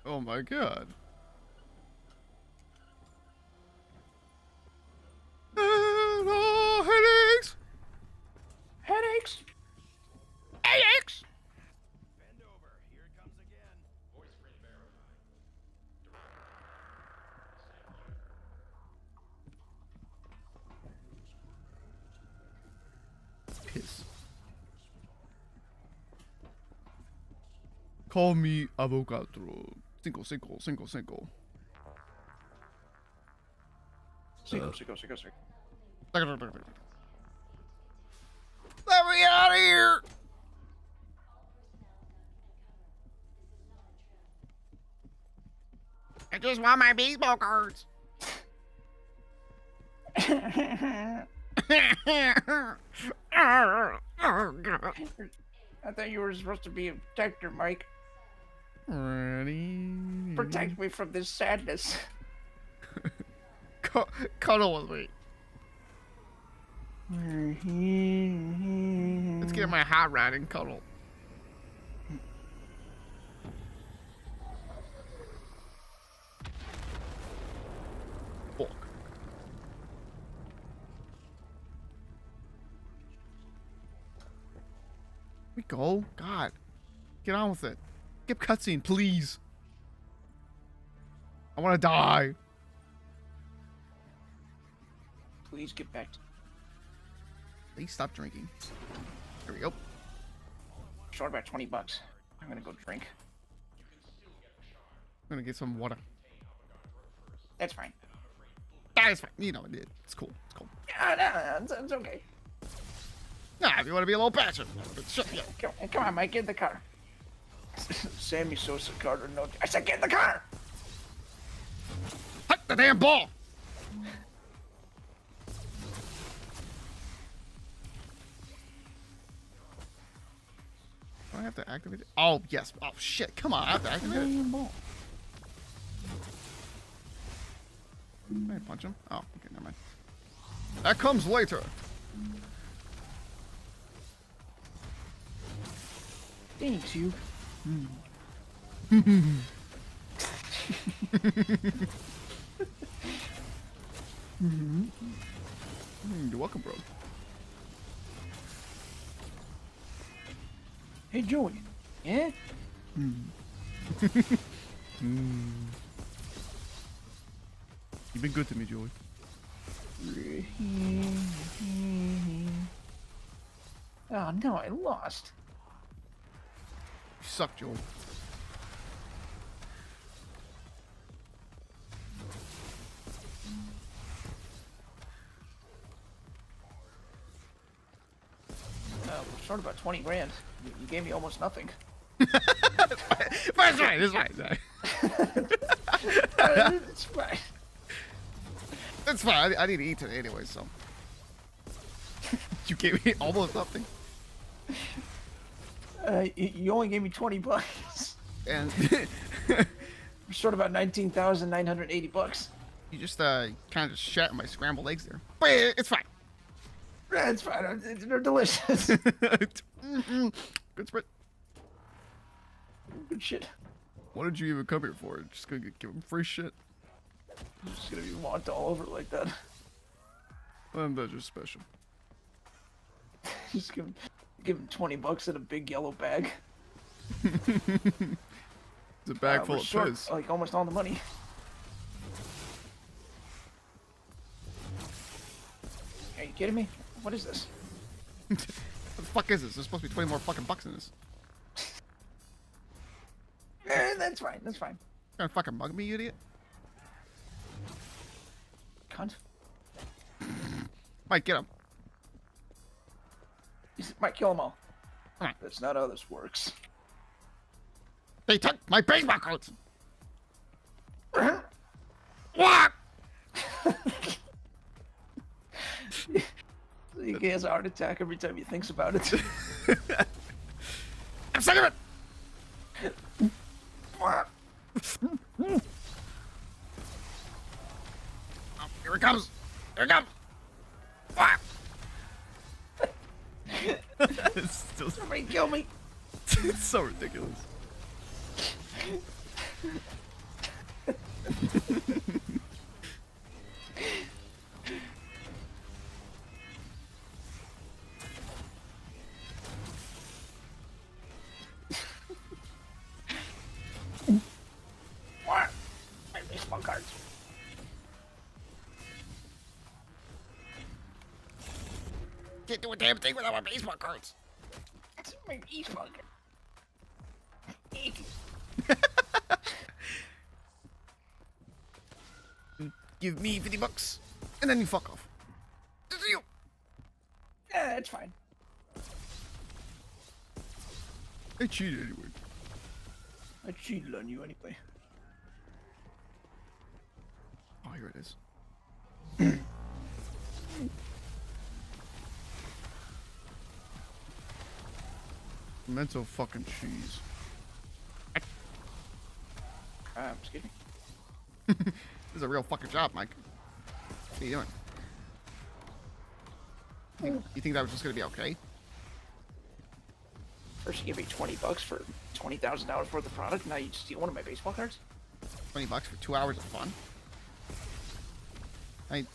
Oh my god. Hello, headaches. Headaches. Headaches. Bend over. Here it comes again. Voice print verified. Piss. Call me avocado. Cinco. Sicko. Let me out of here. I just want my baseball cards. Oh, God. I thought you were supposed to be a protector, Mike. Ready? Protect me from this sadness. Cuddle with me. Let's get my hot rod and cuddle. Fuck. We go. God. Get on with it. Skip cutscene, please. I want to die. Please get back to Please stop drinking. Here we go. short about $20. I'm gonna go drink. I'm gonna get some water. That's fine. That is fine. You know, it's cool. It's cool. Yeah, no, it's okay. Nah, if you want to be a little bastard. But shut yeah. Come on, Mike, get in the car. Sammy Sosa Carter, no. I said get in the car. Hut the damn ball. Do I have to activate it? Oh, yes. Oh, shit. Come on. I have to activate it. Ball. Can I punch him? Oh, okay. Never mind. That comes later. Thanks, you. You're welcome, bro. Hey, Joey. Yeah? You've been good to me, Joey. Oh, no, I lost. You suck, Joey. Short about 20 grand. You gave me almost nothing. It's fine. It's fine. It's fine. It's fine. I need to eat today anyway, so. You gave me almost nothing. You only gave me $20. And Short about $19,980. you just kind of just shat my scrambled eggs there. But it's fine. It's fine. They're delicious. Good spread. Good shit. What did you even come here for? Just gonna give him free shit? I'm just gonna be walked all over like that. That's just special. Just give him $20 in a big yellow bag. It's a bag full we're of short, piss. like almost all the money. Are you kidding me? What is this? What the fuck is this? There's supposed to be 20 more fucking bucks in this. That's fine. That's fine. You trying to fucking mug me, you idiot? Cunt. Mike, get him. Might kill them all. Come on. That's not how this works. They took my baseball cards. What? He has a heart attack every time he thinks about it. I'm sick of it. Oh, here it comes. Here it comes. Fuck. It's still Somebody kill me. it's so ridiculous. What? My baseball cards. Can't do a damn thing without my baseball cards. It's my baseball card. Give me $50, and then you fuck off. This is you. Yeah, it's fine. I cheated anyway. I cheated on you anyway. Oh, here it is. Mental fucking cheese. Excuse me. This is a real fucking job, Mike. What are you doing? You think that was just gonna be okay? First you give me $20 for $20,000 worth of product, now you steal one of my baseball cards? $20 for 2 hours of fun?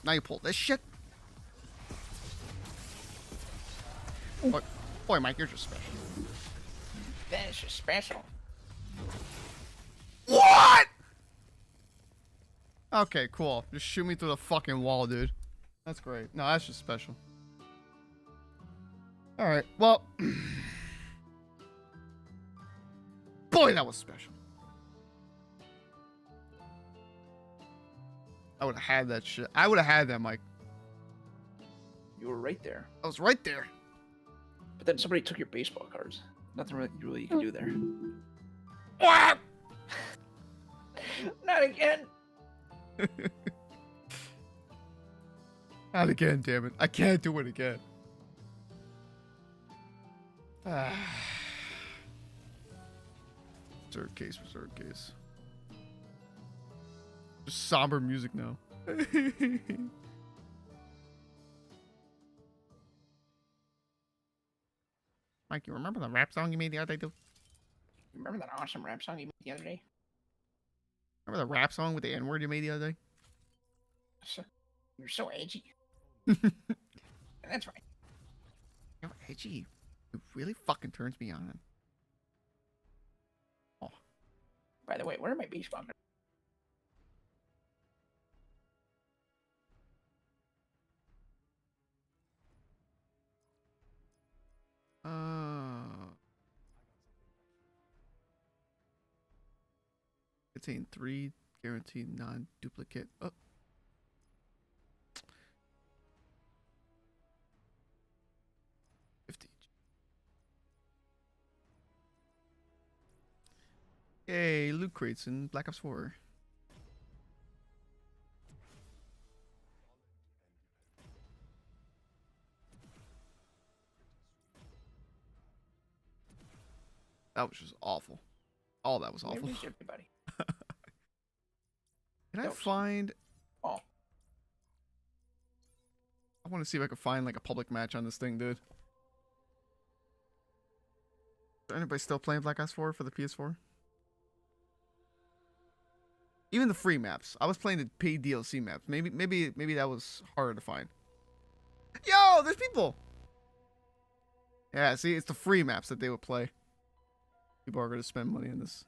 Now you pull this shit? Boy, Mike, you're just special. That is just special. What? Okay, cool. Just shoot me through the fucking wall, dude. That's great. No, that's just special. Alright, well. Boy, that was special. I would have had that shit. I would have had that, Mike. You were right there. I was right there. But then somebody took your baseball cards. Nothing really you can do there. What? Not again! Not again, damn it. I can't do it again. Reserved case, reserved case. Just somber music now. Mike, you remember the rap song you made the other day, dude? Remember that awesome rap song you made the other day? Remember the rap song with the N-word you made the other day? You're so edgy. That's right. You know, edgy. It really fucking turns me on. Oh. By the way, where are my baseball cards? Contain 3 guaranteed non-duplicate. Oh. Yay, loot crates in Black Ops 4. That was just awful. All that was awful. Maybe it's everybody. Can I That was- find... Oh. I want to see if I can find like a public match on this thing, dude. Is anybody still playing Black Ops 4 for the PS4? Even the free maps. I was playing the paid DLC maps. Maybe that was harder to find. Yo, there's people. Yeah, see, it's the free maps that they would play. People are going to spend money on this.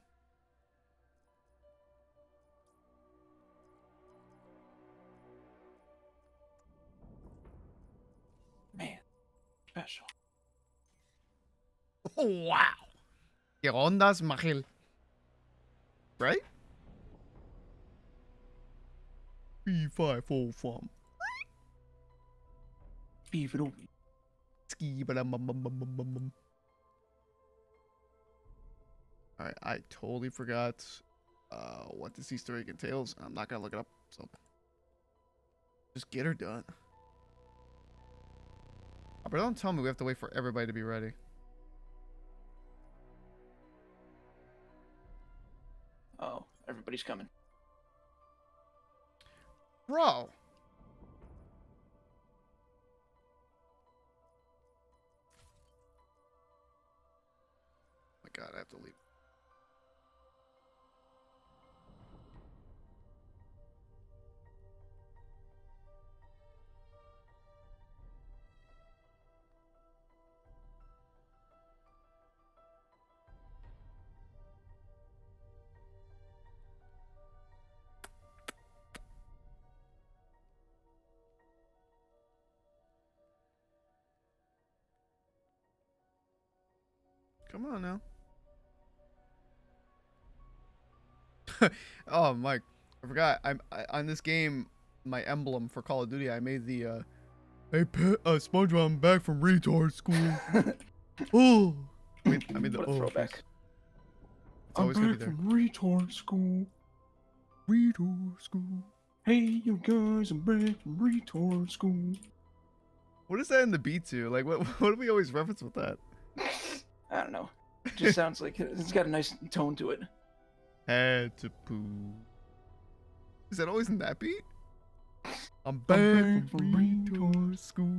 Man, special. Oh, wow. ¿Qué ondas, Magel? Right? 3-5-4-5. Beef it over. Ski, but Alright, I totally forgot what this Easter egg entails. I'm not gonna look it up, so just get her done. Oh, but don't tell me we have to wait for everybody to be ready. Oh, everybody's coming. Bro. My God, I have to leave. Come on now. Oh, Mike, I forgot. On this game, my emblem for Call of Duty, I made the hey, SpongeBob, I'm back from retard school. Oh, I made the What a throwback. It's always gonna be there. From retard school. Retard school. Hey, you guys, I'm back from retard school. What is that in the beat to? Like, what do we always reference with that? I don't know. It just sounds like it's got a nice tone to it. Had to poo. Is that always in that beat? I'm back from retard school.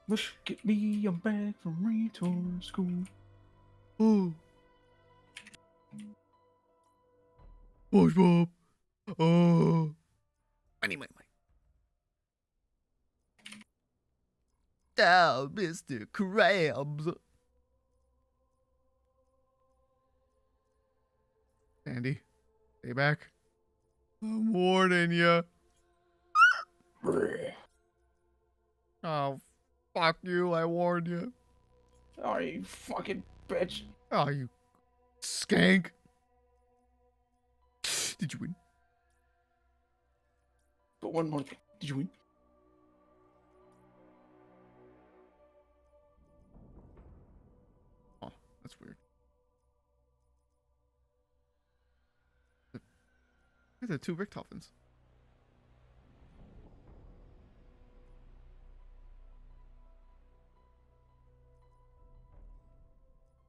Look at me, I'm back from retard school. Oh. SpongeBob. Oh. Anyway, Mike. Oh, Mr. Krabs. Andy, stay back. I'm warning you. Oh, fuck you. I warned you. Oh, you fucking bitch. Oh, you skank. Did you win? But one more thing. Did you win? Oh, that's weird. They're two Richtophens.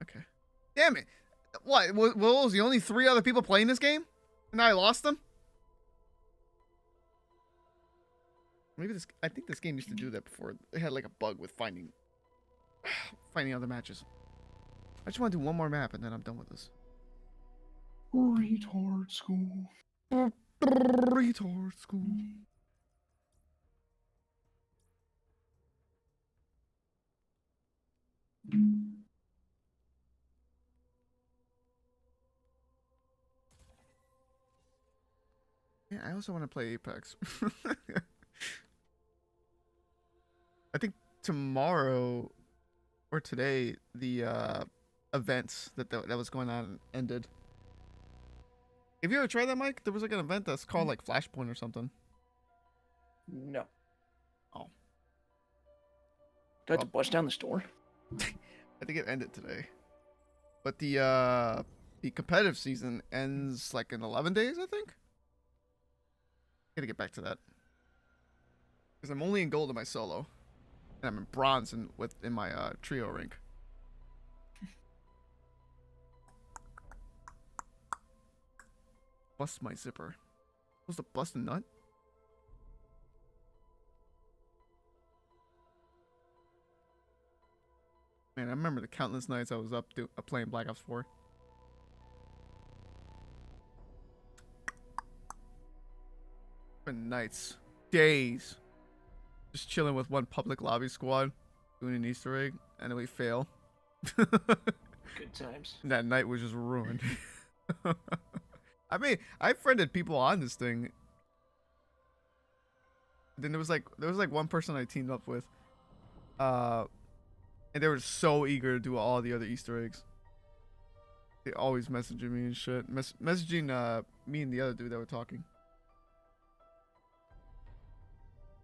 Okay. Damn it. What? Was the only 3 other people playing this game? And I lost them? Maybe this... I think this game used to do that before. It had like a bug with finding other matches. I just want to do one more map and then I'm done with this. Retard school. Retard school. Yeah, I also want to play Apex. I think tomorrow or today the events that was going on ended. Have you ever tried that, Mike? There was like an event that's called like Flashpoint or something. No. Oh. Do I have to bust down the store? I think it ended today. But the competitive season ends like in 11 days, I think. Gotta get back to that. Because I'm only in gold in my solo. And I'm in bronze in my trio rank. Bust my zipper. Supposed to bust a nut? Man, I remember the countless nights I was up playing Black Ops 4. Been nights, days, just chilling with one public lobby squad, doing an Easter egg, and then we fail. Good times. That night was just ruined. I mean, I friended people on this thing. Then there was like one person I teamed up with, and they were so eager to do all the other Easter eggs. They always messaging me and shit, messaging me and the other dude that were talking.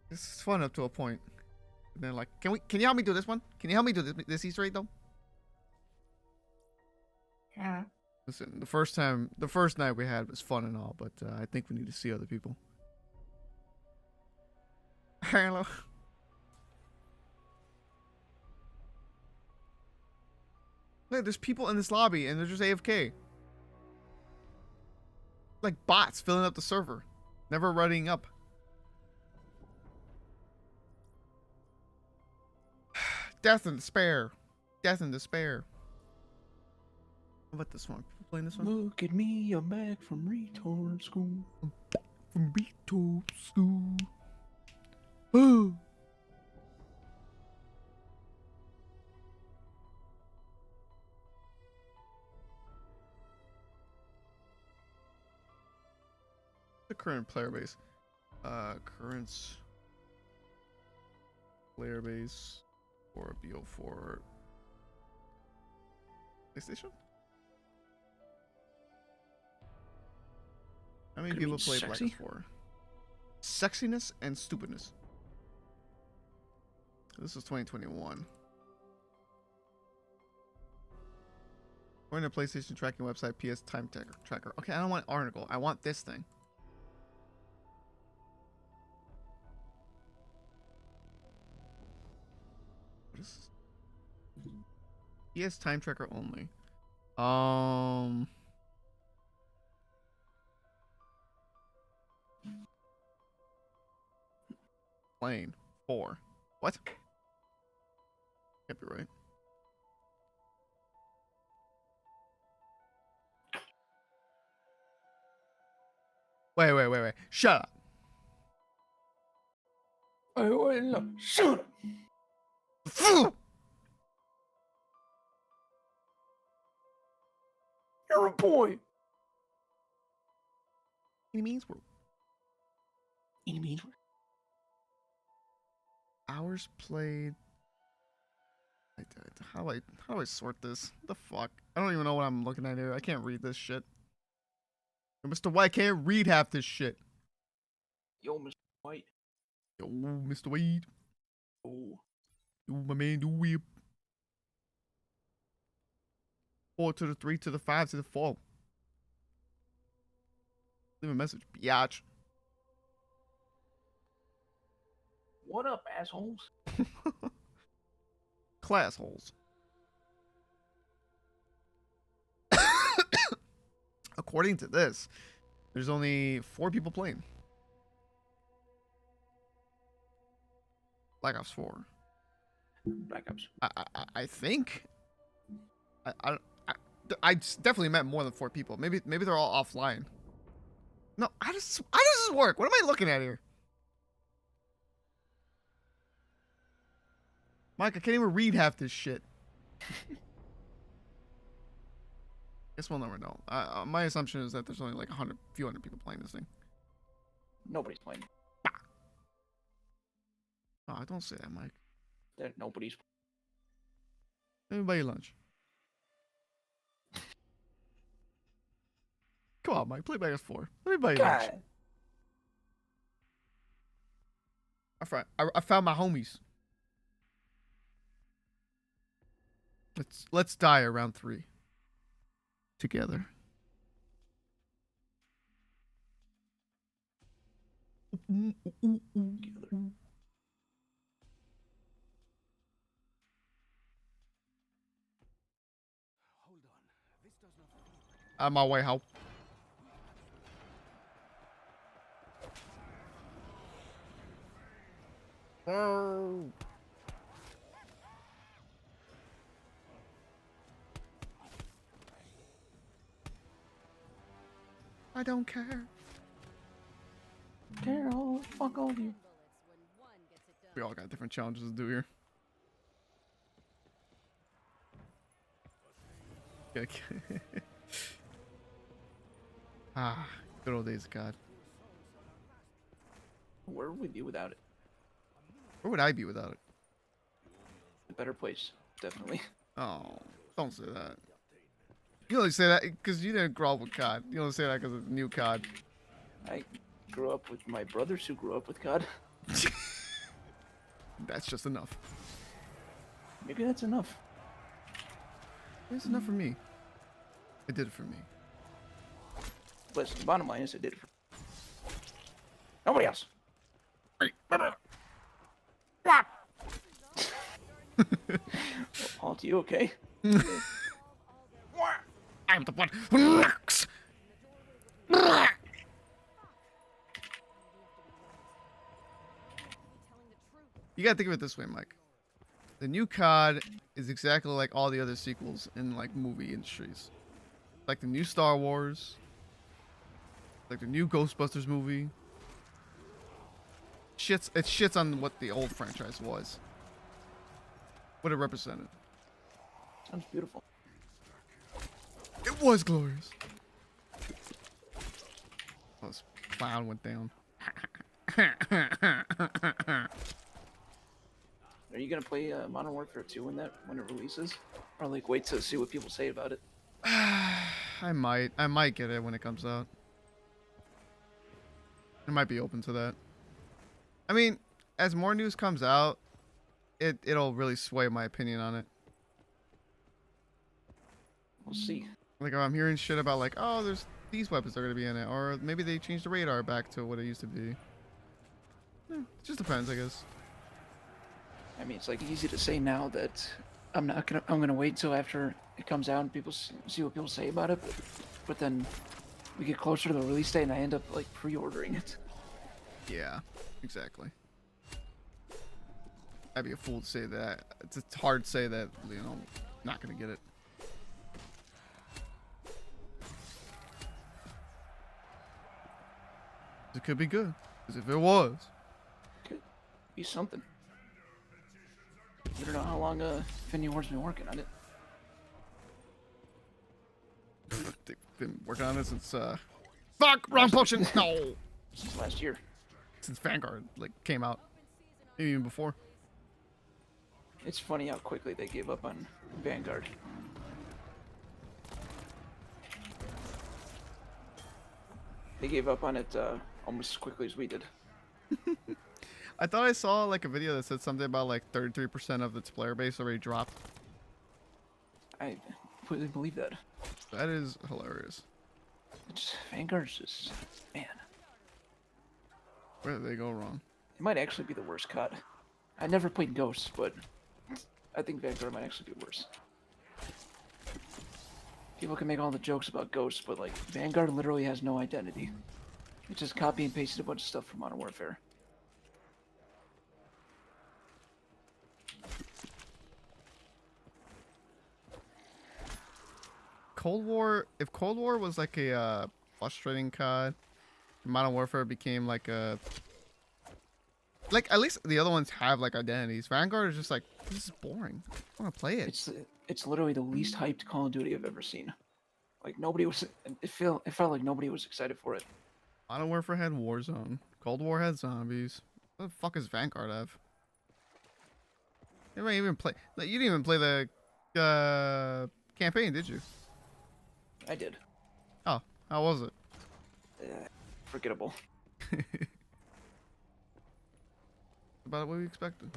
This is fun up to a point. And then like, can you help me do this one? Can you help me do this Easter egg though? Yeah. Listen, the first night we had was fun and all, but I think we need to see other people. Hello. Look, there's people in this lobby and they're just AFK. Like bots filling up the server, never running up. Death and despair. Death and despair. How about this one? People playing this one? Look at me, I'm back from retard school. From retard school. Boo. The current player base. Current player base for BO4 PlayStation. How many Could people mean play Black sexy? Ops 4? Sexiness and stupidness. This is 2021. According to PlayStation tracking website, PS time tracker. Okay, I don't want article. I want this thing. What is this? PS time tracker only. Plane 4. What? Can't be right. Wait. Shut up. Wait, no, shut up. You're a boy. He means we're You mean hours played. How do I sort this? The fuck? I don't even know what I'm looking at here. I can't read this shit. Mr. White can't read half this shit. Yo, Mr. White. Yo, Mr. Wade. Oh. Yo, my man, do we 4 to the 3 to the 5 to the 4. Leave a message, biatch. What up, assholes? Class holes. According to this, there's only 4 people playing Black Ops 4. Black Ops. I think. I definitely met more than 4 people. Maybe they're all offline. No, how does this work? What am I looking at here? Mike, I can't even read half this shit. Guess we'll never know. My assumption is that there's only like a few hundred people playing this thing. Nobody's playing. Oh, don't say that, Mike. Nobody's. Let me buy you lunch. Come on, Mike. Play Black Ops 4. Let me buy you lunch. God. I found my homies. Let's die around 3. Together. On my way home. I don't care. Carol, fuck all of you. We all got different challenges to do here. Okay. Ah, good old days of God. Where would we be without it? Where would I be without it? A better place, definitely. Oh, don't say that. You only say that because you didn't grow up with COD. You only say that because of the new COD. I grew up with my brothers who grew up with COD. That's just enough. Maybe that's enough. It's enough for me. It did it for me. Listen, the bottom line is I did it for nobody else. All to you, okay? I'm the one who knocks. You gotta think of it this way, Mike. The new COD is exactly like all the other sequels in like movie industries. Like the new Star Wars, like the new Ghostbusters movie. It shits on what the old franchise was. What it represented. Sounds beautiful. It was glorious. Oh, this clown went down. Are you gonna play Modern Warfare 2 when it releases, or like wait to see what people say about it? I might get it when it comes out. I might be open to that. I mean, as more news comes out, it'll really sway my opinion on it. We'll see. Like if I'm hearing shit about like, oh, there's these weapons that are gonna be in it, or maybe they changed the radar back to what it used to be. It just depends, I guess. I mean, it's like easy to say now that I'm gonna wait till after it comes out and people see what people say about it, but then we get closer to the release date and I end up like pre-ordering it. Yeah, exactly. I'd be a fool to say that. It's hard to say that, you know, not gonna get it. It could be good, because if it was, Could be something. I don't know how long Infinity Ward's been working on it. they've been working on it since fuck, wrong potion. No, Since last year. since Vanguard like came out, maybe even before. It's funny how quickly they gave up on Vanguard. They gave up on it almost as quickly as we did. I thought I saw like a video that said something about like 33% of its player base already dropped. I completely believe that. That is hilarious. Vanguard's just, man, Where did they go wrong? it might actually be the worst cut. I never played Ghosts, but I think Vanguard might actually be worse. People can make all the jokes about Ghosts, but like Vanguard literally has no identity. It just copy and pasted a bunch of stuff from Modern Warfare. Cold War, if Cold War was like a frustrating COD, Modern Warfare became like a, like at least the other ones have like identities. Vanguard is just like, this is boring. I want to play it. It's literally the least hyped Call of Duty I've ever seen. Like nobody was. It felt like nobody was excited for it. Modern Warfare had Warzone. Cold War had zombies. What the fuck does Vanguard have? You didn't even play. You didn't even play the campaign, did you? I did. Oh, how was it? Forgettable. About what we expected.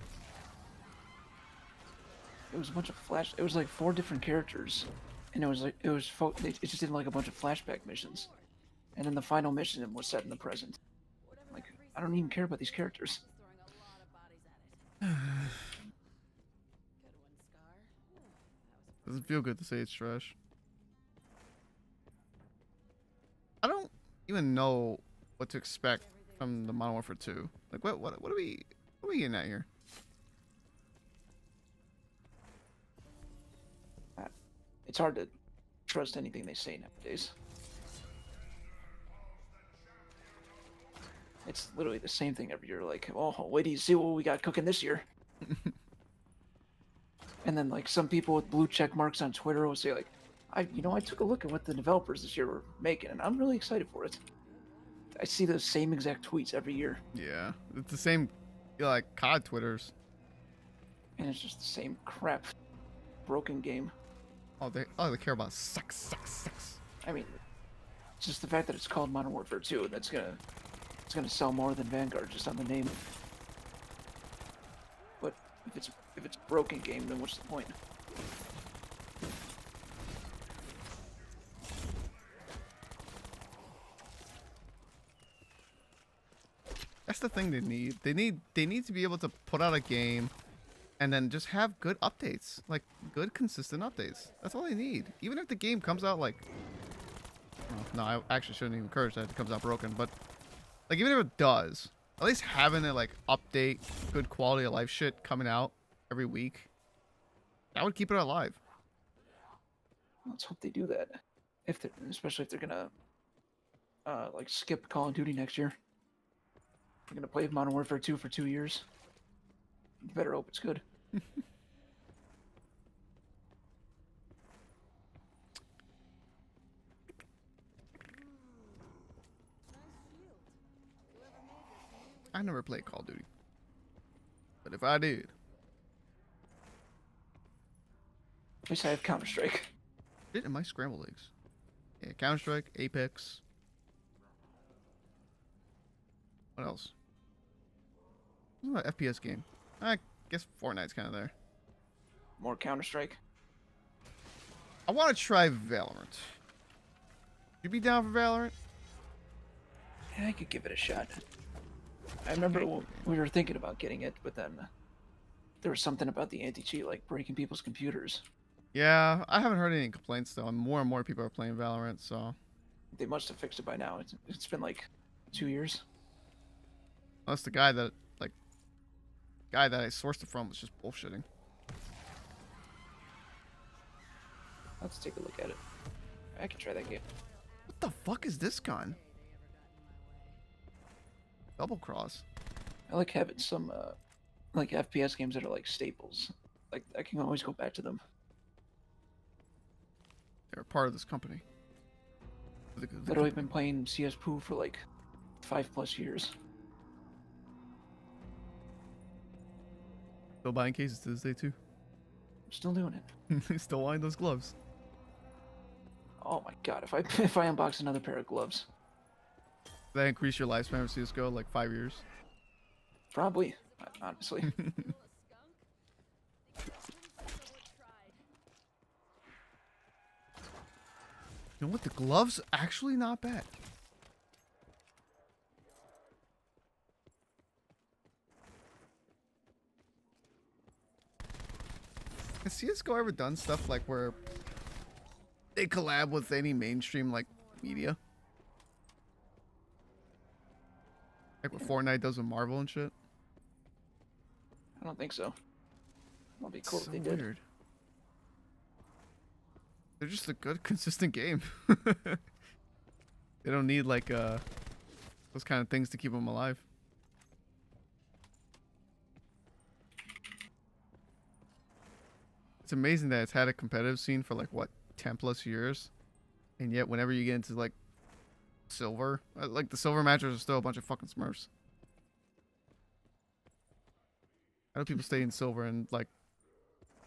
It was a bunch of flash. It was like 4 different characters, and it just did like a bunch of flashback missions, and then the final mission was set in the present. Like I don't even care about these characters. Doesn't feel good to say it's trash. I don't even know what to expect from the Modern Warfare 2. Like, what are we getting at here? It's hard to trust anything they say nowadays. It's literally the same thing every year. Like, oh, wait till you see what we got cooking this year. And then like some people with blue check marks on Twitter will say like, I took a look at what the developers this year were making, and I'm really excited for it. I see those same exact tweets every year, Yeah, it's the same, like COD Twitters. and it's just the same crap, broken game. All they care about sucks. I mean, just the fact that it's called Modern Warfare 2, it's gonna sell more than Vanguard just on the name. But if it's a broken game, then what's the point? That's the thing they need. They need to be able to put out a game and then just have good updates. Like good consistent updates. That's all they need. Even if the game comes out like no, I actually shouldn't even encourage that it comes out broken, but like even if it does, at least having it like update good quality of life shit coming out every week, that would keep it alive. Let's hope they do that. Especially if they're gonna like skip Call of Duty next year. They're gonna play Modern Warfare 2 for 2 years. You better hope it's good. I never played Call of Duty, but if I did, At least I have Counter Strike. it in my scrambled eggs. Yeah, Counter Strike, Apex. What else? What's an FPS game? I guess Fortnite's kind of there. More Counter Strike. I want to try Valorant. You be down for Valorant? Yeah, I could give it a shot. I remember we were thinking about getting it, but then there was something about the anti-cheat, like breaking people's computers. Yeah, I haven't heard any complaints though, and more people are playing Valorant, so They must have fixed it by now. It's been like 2 years. unless the guy that I sourced it from was just bullshitting. Let's take a look at it. I can try that game. What the fuck is this gun? Double cross. I like having some like FPS games that are like staples. Like I can always go back to them. They're a part of this company. Literally been playing CS Poo for like 5+ years. Still buying cases to this day too. I'm still doing it. Still buying those gloves. Oh my god, if I unbox another pair of gloves, That increase your lifespan of CS:GO like 5 years. probably, honestly. You know what? The gloves actually not bad. Has CS:GO ever done stuff like where they collab with any mainstream like media? Like what Fortnite does with Marvel and shit? I don't think so. That'd be cool So if they did. weird. They're just a good, consistent game. They don't need like those kind of things to keep them alive. It's amazing that it's had a competitive scene for like what 10+ years, and yet whenever you get into like silver, like the silver matches are still a bunch of fucking Smurfs. How do people stay in silver and like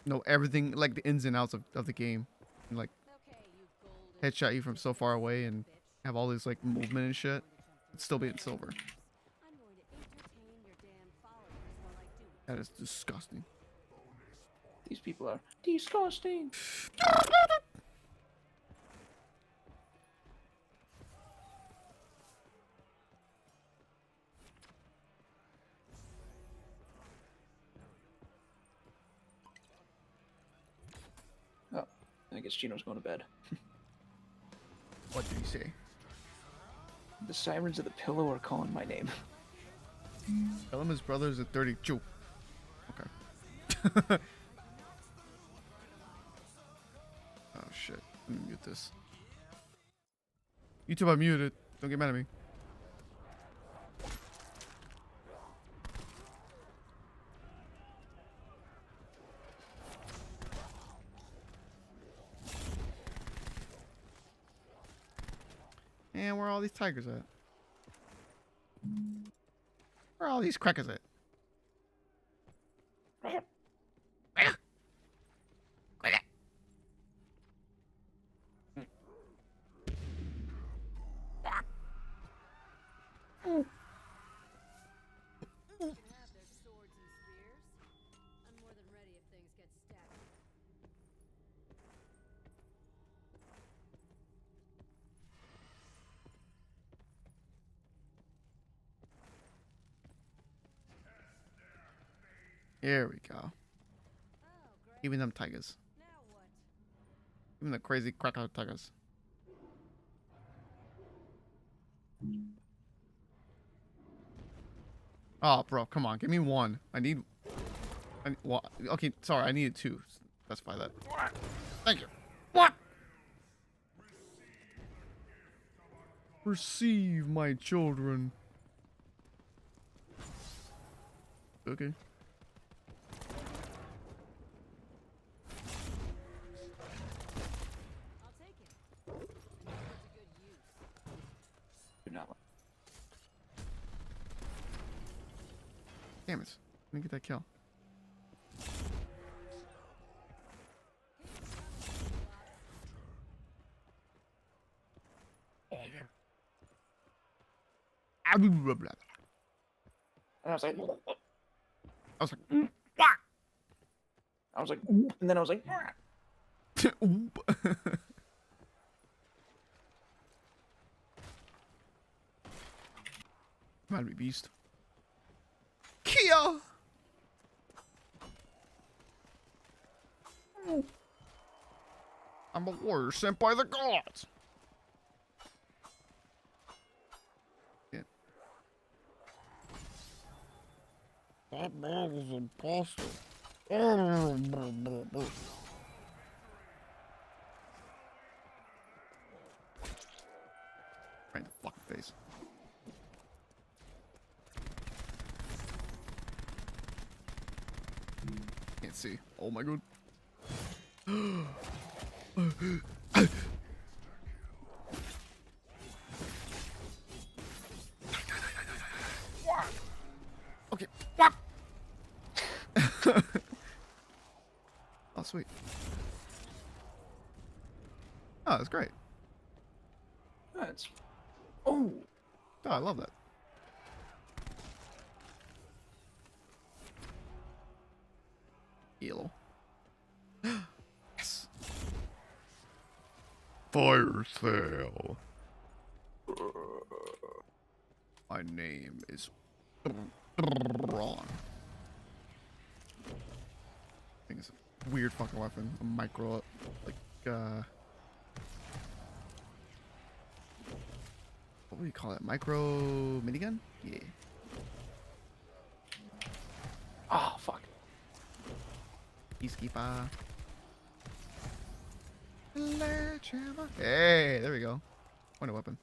know everything, like the ins and outs of the game, and like headshot you from so far away and have all this like movement and shit, and still be in silver? That is disgusting. These people are disgusting. Oh, I guess Gino's going to bed. What did he say? The sirens of the pillow are calling my name. Tell him his brother's at 32. Okay. Oh shit. Let me mute this. YouTube, I muted. Don't get mad at me. And where are all these tigers at? Where are all these crackers at? Have their swords and spears. I'm more than ready if things get stacked. Here we go. Oh, great. Even them tigers. Now what? Even the crazy cracker tigers. Oh, bro, come on. Give me one. Well, okay, sorry. I needed two. Specify that. Thank you. What? Receive my children. Okay. I'll take it. Put to good use. Do not. Damn it. Let me get that kill. I And I was like, was like, I was like, and then I was like, oop. Might be beast. Kia. I'm a warrior sent by the gods. Yeah. That man is impossible. Right in the fucking face. Can't see. Oh my god. Okay. What? Oh, sweet. Oh, that's great. that's, oh, Oh, I love that. Heal. Yes. Fire sale. My name is Ron. I think it's a weird fucking weapon. A micro, like, what do you call it? Micro minigun? Yeah. oh, fuck. Peacekeeper. Hey, there we go. Point a weapon.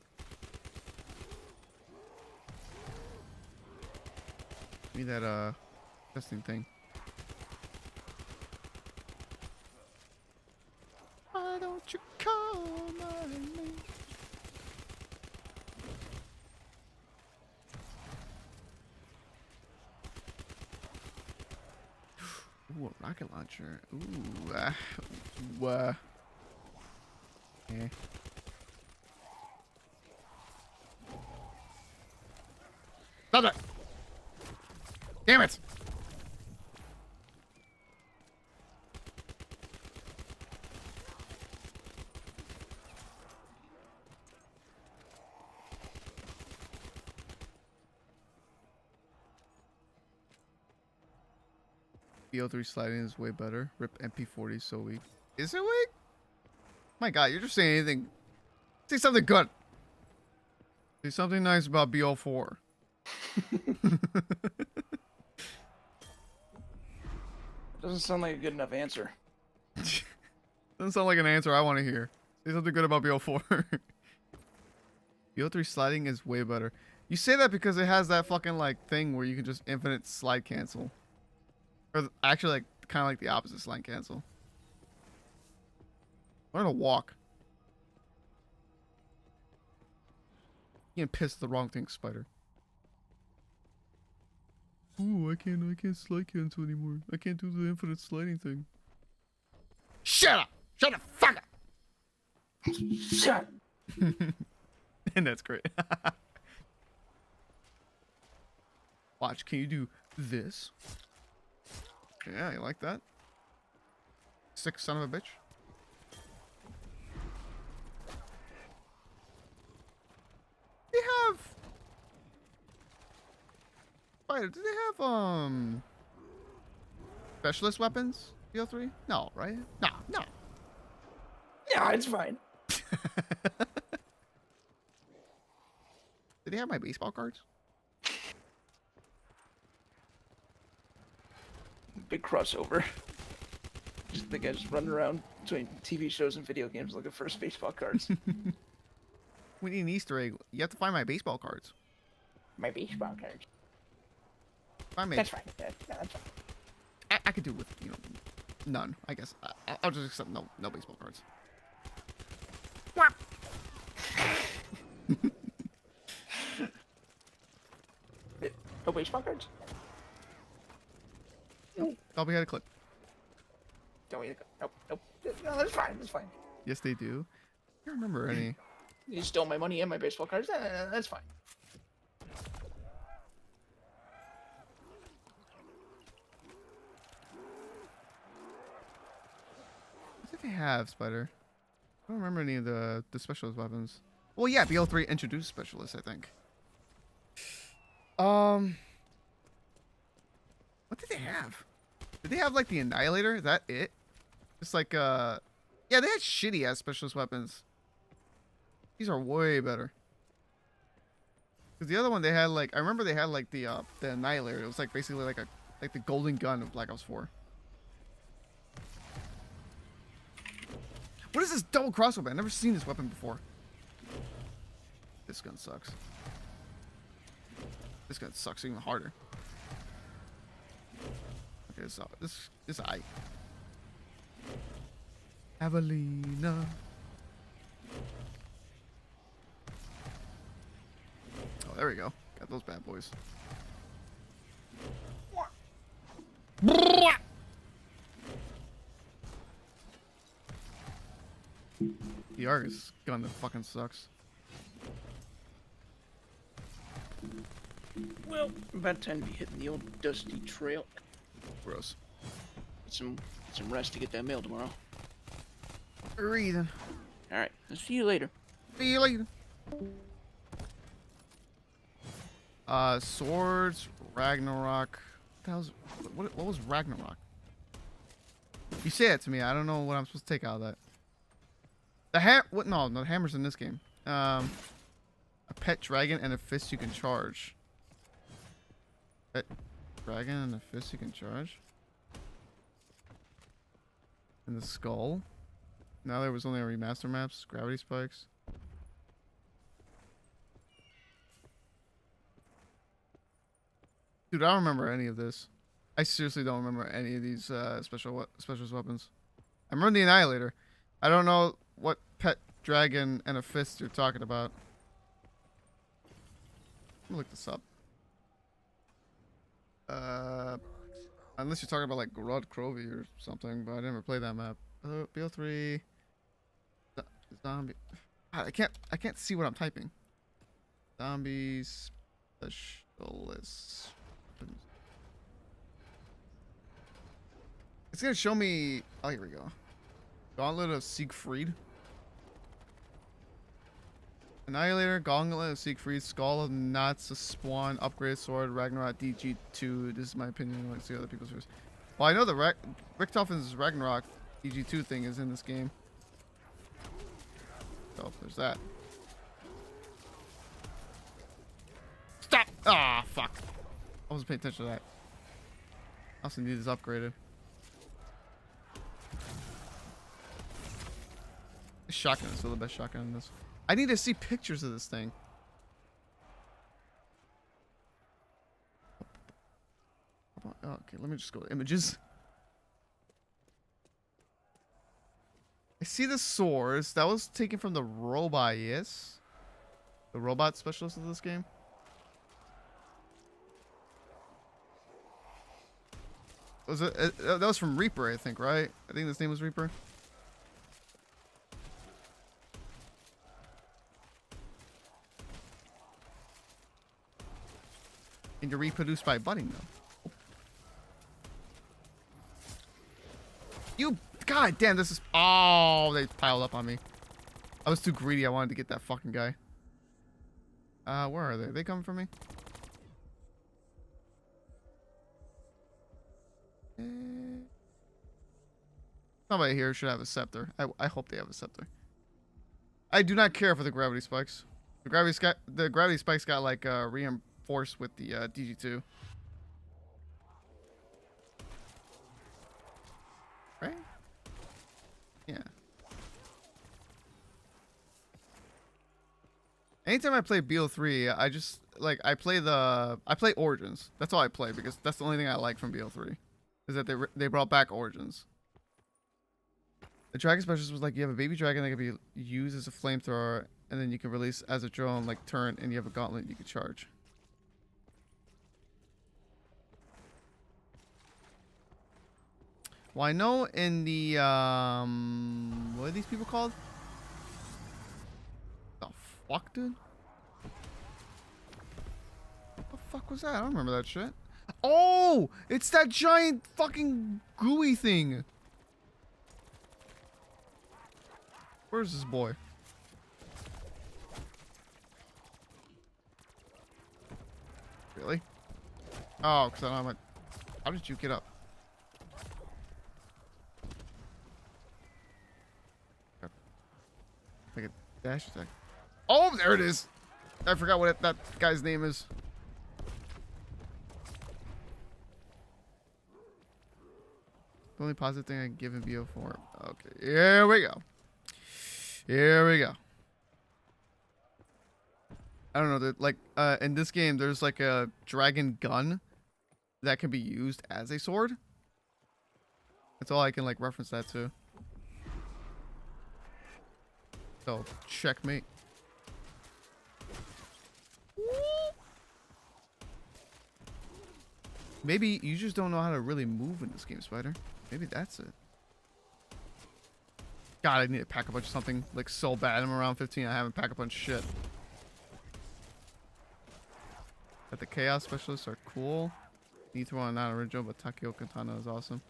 Give me that testing thing. Why don't you call my name? Ooh, a rocket launcher. Ooh, okay. Stop that! Damn it! BO3 sliding is way better. Rip MP40 is so weak. Is it weak? My god, you're just saying anything. Say something good. Say something nice about BO4. Doesn't sound like a good enough answer. Doesn't sound like an answer I want to hear. Say something good about BO4. BO3 sliding is way better. You say that because it has that fucking like thing where you can just infinite slide cancel. Or actually like kind of like the opposite slide cancel. Learn to walk. Getting pissed at the wrong thing, Spider. Ooh, I can't slide cancel anymore. I can't do the infinite sliding thing. Shut up! Shut the fuck up! Shut. And that's great. Watch, can you do this? Yeah, you like that? Sick son of a bitch. They have... Spider, do they have, specialist weapons? BO3? No, right? No, no. Yeah, it's fine. Did they have my baseball cards? Big crossover. Just the guy just running around between TV shows and video games looking for his baseball cards. We need an Easter egg. You have to find my baseball cards. My baseball cards. Find me. That's fine. That's fine. I could do with, you know, none, I guess. I'll just accept no baseball cards. No baseball cards? Oh, we had a clip. Don't we? Nope. Nope. No, that's fine. That's fine. Yes, they do. I don't remember any. You stole my money and my baseball cards. That's fine. What did they have, Spider? I don't remember any of the specialist weapons. Well, yeah, BO3 introduced specialists, I think. What did they have? Did they have, like, the Annihilator? Is that it? Just like, yeah, they had shitty-ass specialist weapons. These are way better. Because the other one, they had, like, I remember they had, like, the Annihilator. It was, like, basically like the golden gun of Black Ops 4. What is this double crossover? I've never seen this weapon before. This gun sucks. This gun sucks even harder. Okay, so this is I. Avelina. Oh, there we go. Got those bad boys. The Argus gun that fucking sucks. Well, about time to be hitting the old dusty trail. Gross. Get some rest to get that mail tomorrow. Reason. All right. I'll see you later. See you later. Swords, Ragnarok. What was Ragnarok? You say it to me. I don't know what I'm supposed to take out of that. What? No, the hammer's in this game. A pet dragon and a fist you can charge. Pet dragon and a fist you can charge. And the skull. Now there was only a remaster maps, gravity spikes. Dude, I don't remember any of this. I seriously don't remember any of these specialist weapons. I remember the Annihilator. I don't know what pet dragon and a fist you're talking about. Let me look this up. Unless you're talking about like Rod Crovey or something, but I never played that map. BO3 zombie. God, I can't see what I'm typing. Zombies specialists. It's gonna show me. Oh, here we go. Gauntlet of Siegfried. Annihilator, Gauntlet of Siegfried, Skull of Knots, a Spawn, Upgrade Sword, Ragnarok DG2. This is my opinion. Let's see other people's views. Well, I know the Richthofen's Ragnarok DG2 thing is in this game. So there's that. Stop! Ah, fuck. I wasn't paying attention to that. I also need this upgraded. Shotgun is still the best shotgun in this. I need to see pictures of this thing. Oh, okay, let me just go to images. I see the swords. That was taken from the robot, yes? The the robot specialist of this game. Was it? That was from Reaper, I think, right? I think his name was Reaper. And you're reproduced by budding, though. You, god damn, this is. Oh, they piled up on me. I was too greedy. I wanted to get that fucking guy. Where are they? Are they coming for me? Somebody here should have a scepter. I hope they have a scepter. I do not care for the gravity spikes. The gravity spikes got like reinforced with the DG2. Right? Yeah. Anytime I play BO3, I just like I play Origins. That's all I play because that's the only thing I like from BO3 is that they brought back Origins. The dragon specialist was like you have a baby dragon that can be used as a flamethrower, and then you can release as a drone like turn, and you have a gauntlet you can charge. Well, I know in the what are these people called? The fuck, dude? What the fuck was that? I don't remember that shit. Oh, it's that giant fucking gooey thing. Where's this boy? Really? Oh, because I don't have my... How did you get up? Like a dash attack. Oh, there it is! I forgot what that guy's name is. The only positive thing I can give in BO4. Okay, here we go. Here we go. I don't know, like in this game there's like a dragon gun that can be used as a sword. That's all I can like reference that to. So checkmate. Maybe you just don't know how to really move in this game, Spider. Maybe that's it. God, I need to pack a bunch of something like so bad. I'm around 15. I haven't packed a bunch of shit. But the chaos specialists are cool. Neither one not original, but Takeo Katana is awesome.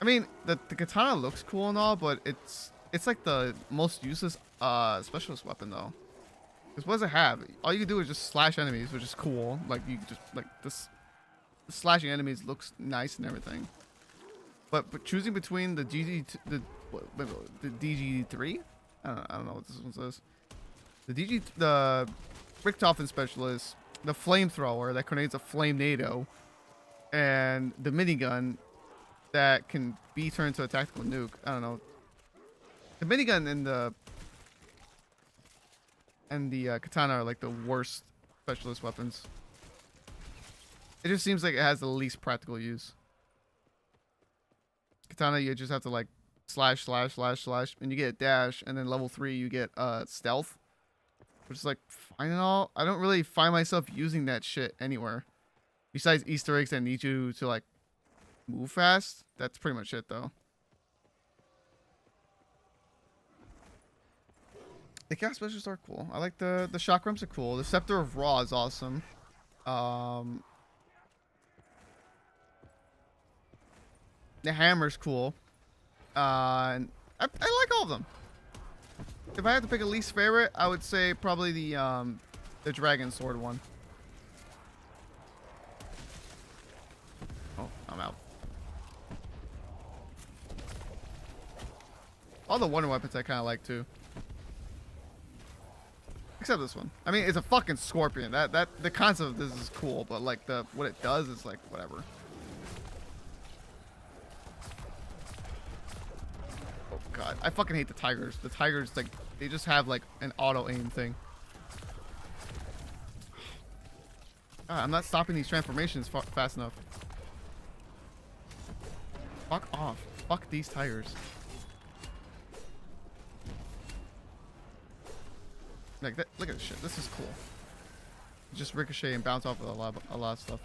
I mean, the katana looks cool and all, but it's like the most useless specialist weapon though. Because what does it have? All you can do is just slash enemies, which is cool. Like you just like this, slashing enemies looks nice and everything. But choosing between the the DG3, I don't know what this one says. The Richtofen specialist, the flamethrower that grenades a flame NATO, and the minigun that can be turned into a tactical nuke. I don't know. The minigun and the katana are like the worst specialist weapons. It just seems like it has the least practical use. Katana, you just have to like slash, and you get a dash, and then level 3 you get stealth, which is like fine and all. I don't really find myself using that shit anywhere besides Easter eggs that need you to like move fast. That's pretty much it though. The chaos specialists are cool. I like the chakrams are cool. The scepter of Ra is awesome. The hammer's cool. And I like all of them. If I had to pick a least favorite, I would say probably the dragon sword one. Oh, I'm out. All the wonder weapons I kind of like too. Except this one. I mean, it's a fucking scorpion. The concept of this is cool, but like what it does is like whatever. Oh god, I fucking hate the tigers. The tigers, like, they just have like an auto aim thing. God, I'm not stopping these transformations fast enough. Fuck off. Fuck these tigers. Like that. Look at this shit. This is cool. Just ricochet and bounce off of a lot of stuff.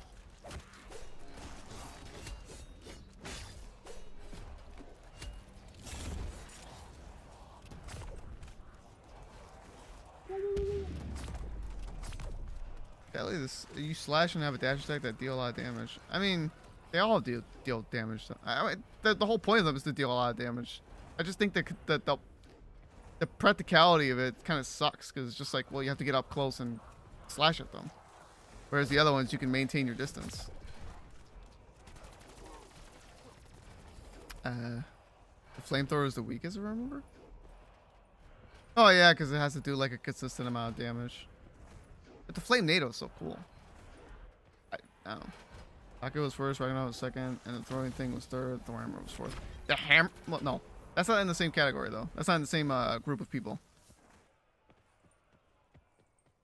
Yeah, look at this. You slash and have a dash attack that deal a lot of damage. I mean, they all deal damage. I mean, the whole point of them is to deal a lot of damage. I just think the practicality of it kind of sucks because it's just like, well, you have to get up close and slash at them. Whereas the other ones, you can maintain your distance. The flamethrower is the weakest, I remember. Oh yeah, because it has to do like a consistent amount of damage. But the flame NATO is so cool. I don't know. Taco was first, Ragnarok was second, and the throwing thing was third. The hammer was fourth. The hammer? Well, no, that's not in the same category though. That's not in the same group of people.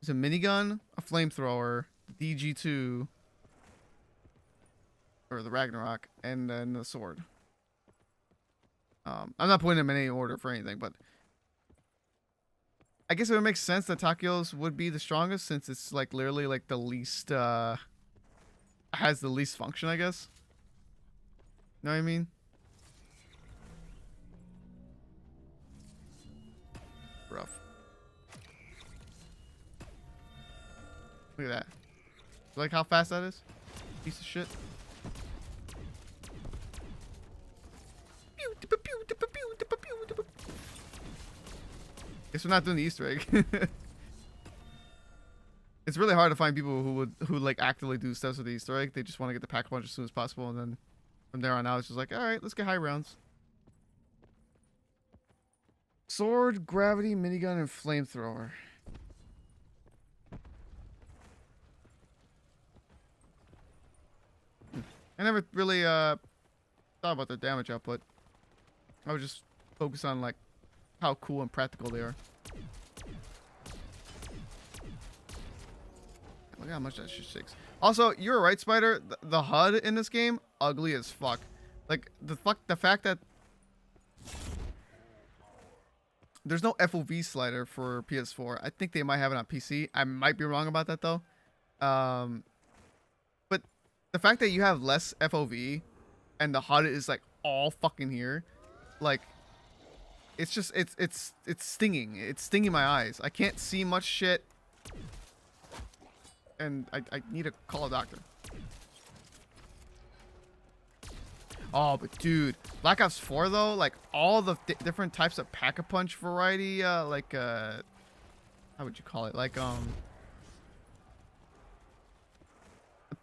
There's a minigun, a flamethrower, DG2, or the Ragnarok, and then the sword. I'm not putting them in any order for anything, but I guess it would make sense that Takeo's would be the strongest since it's like literally like the least has the least function, I guess. Know what I mean? Rough. Look at that. You like how fast that is? Piece of shit. Guess we're not doing the Easter egg. It's really hard to find people who like actively do steps with the Easter egg. They just want to get the pack punch as soon as possible, and then from there on out, it's just like, all right, let's get high rounds. Sword, gravity, minigun, and flamethrower. I never really thought about their damage output. I would just focus on like how cool and practical they are. Look how much that shit shakes. Also, you're right, Spider. The HUD in this game, ugly as fuck. Like the fact that there's no FOV slider for PS4. I think they might have it on PC. I might be wrong about that though. But the fact that you have less FOV and the HUD is like all fucking here, like it's just it's stinging. It's stinging my eyes. I can't see much shit. And I need to call a doctor. Oh, but dude, Black Ops 4 though, like all the different types of pack-a-punch variety, like how would you call it? Like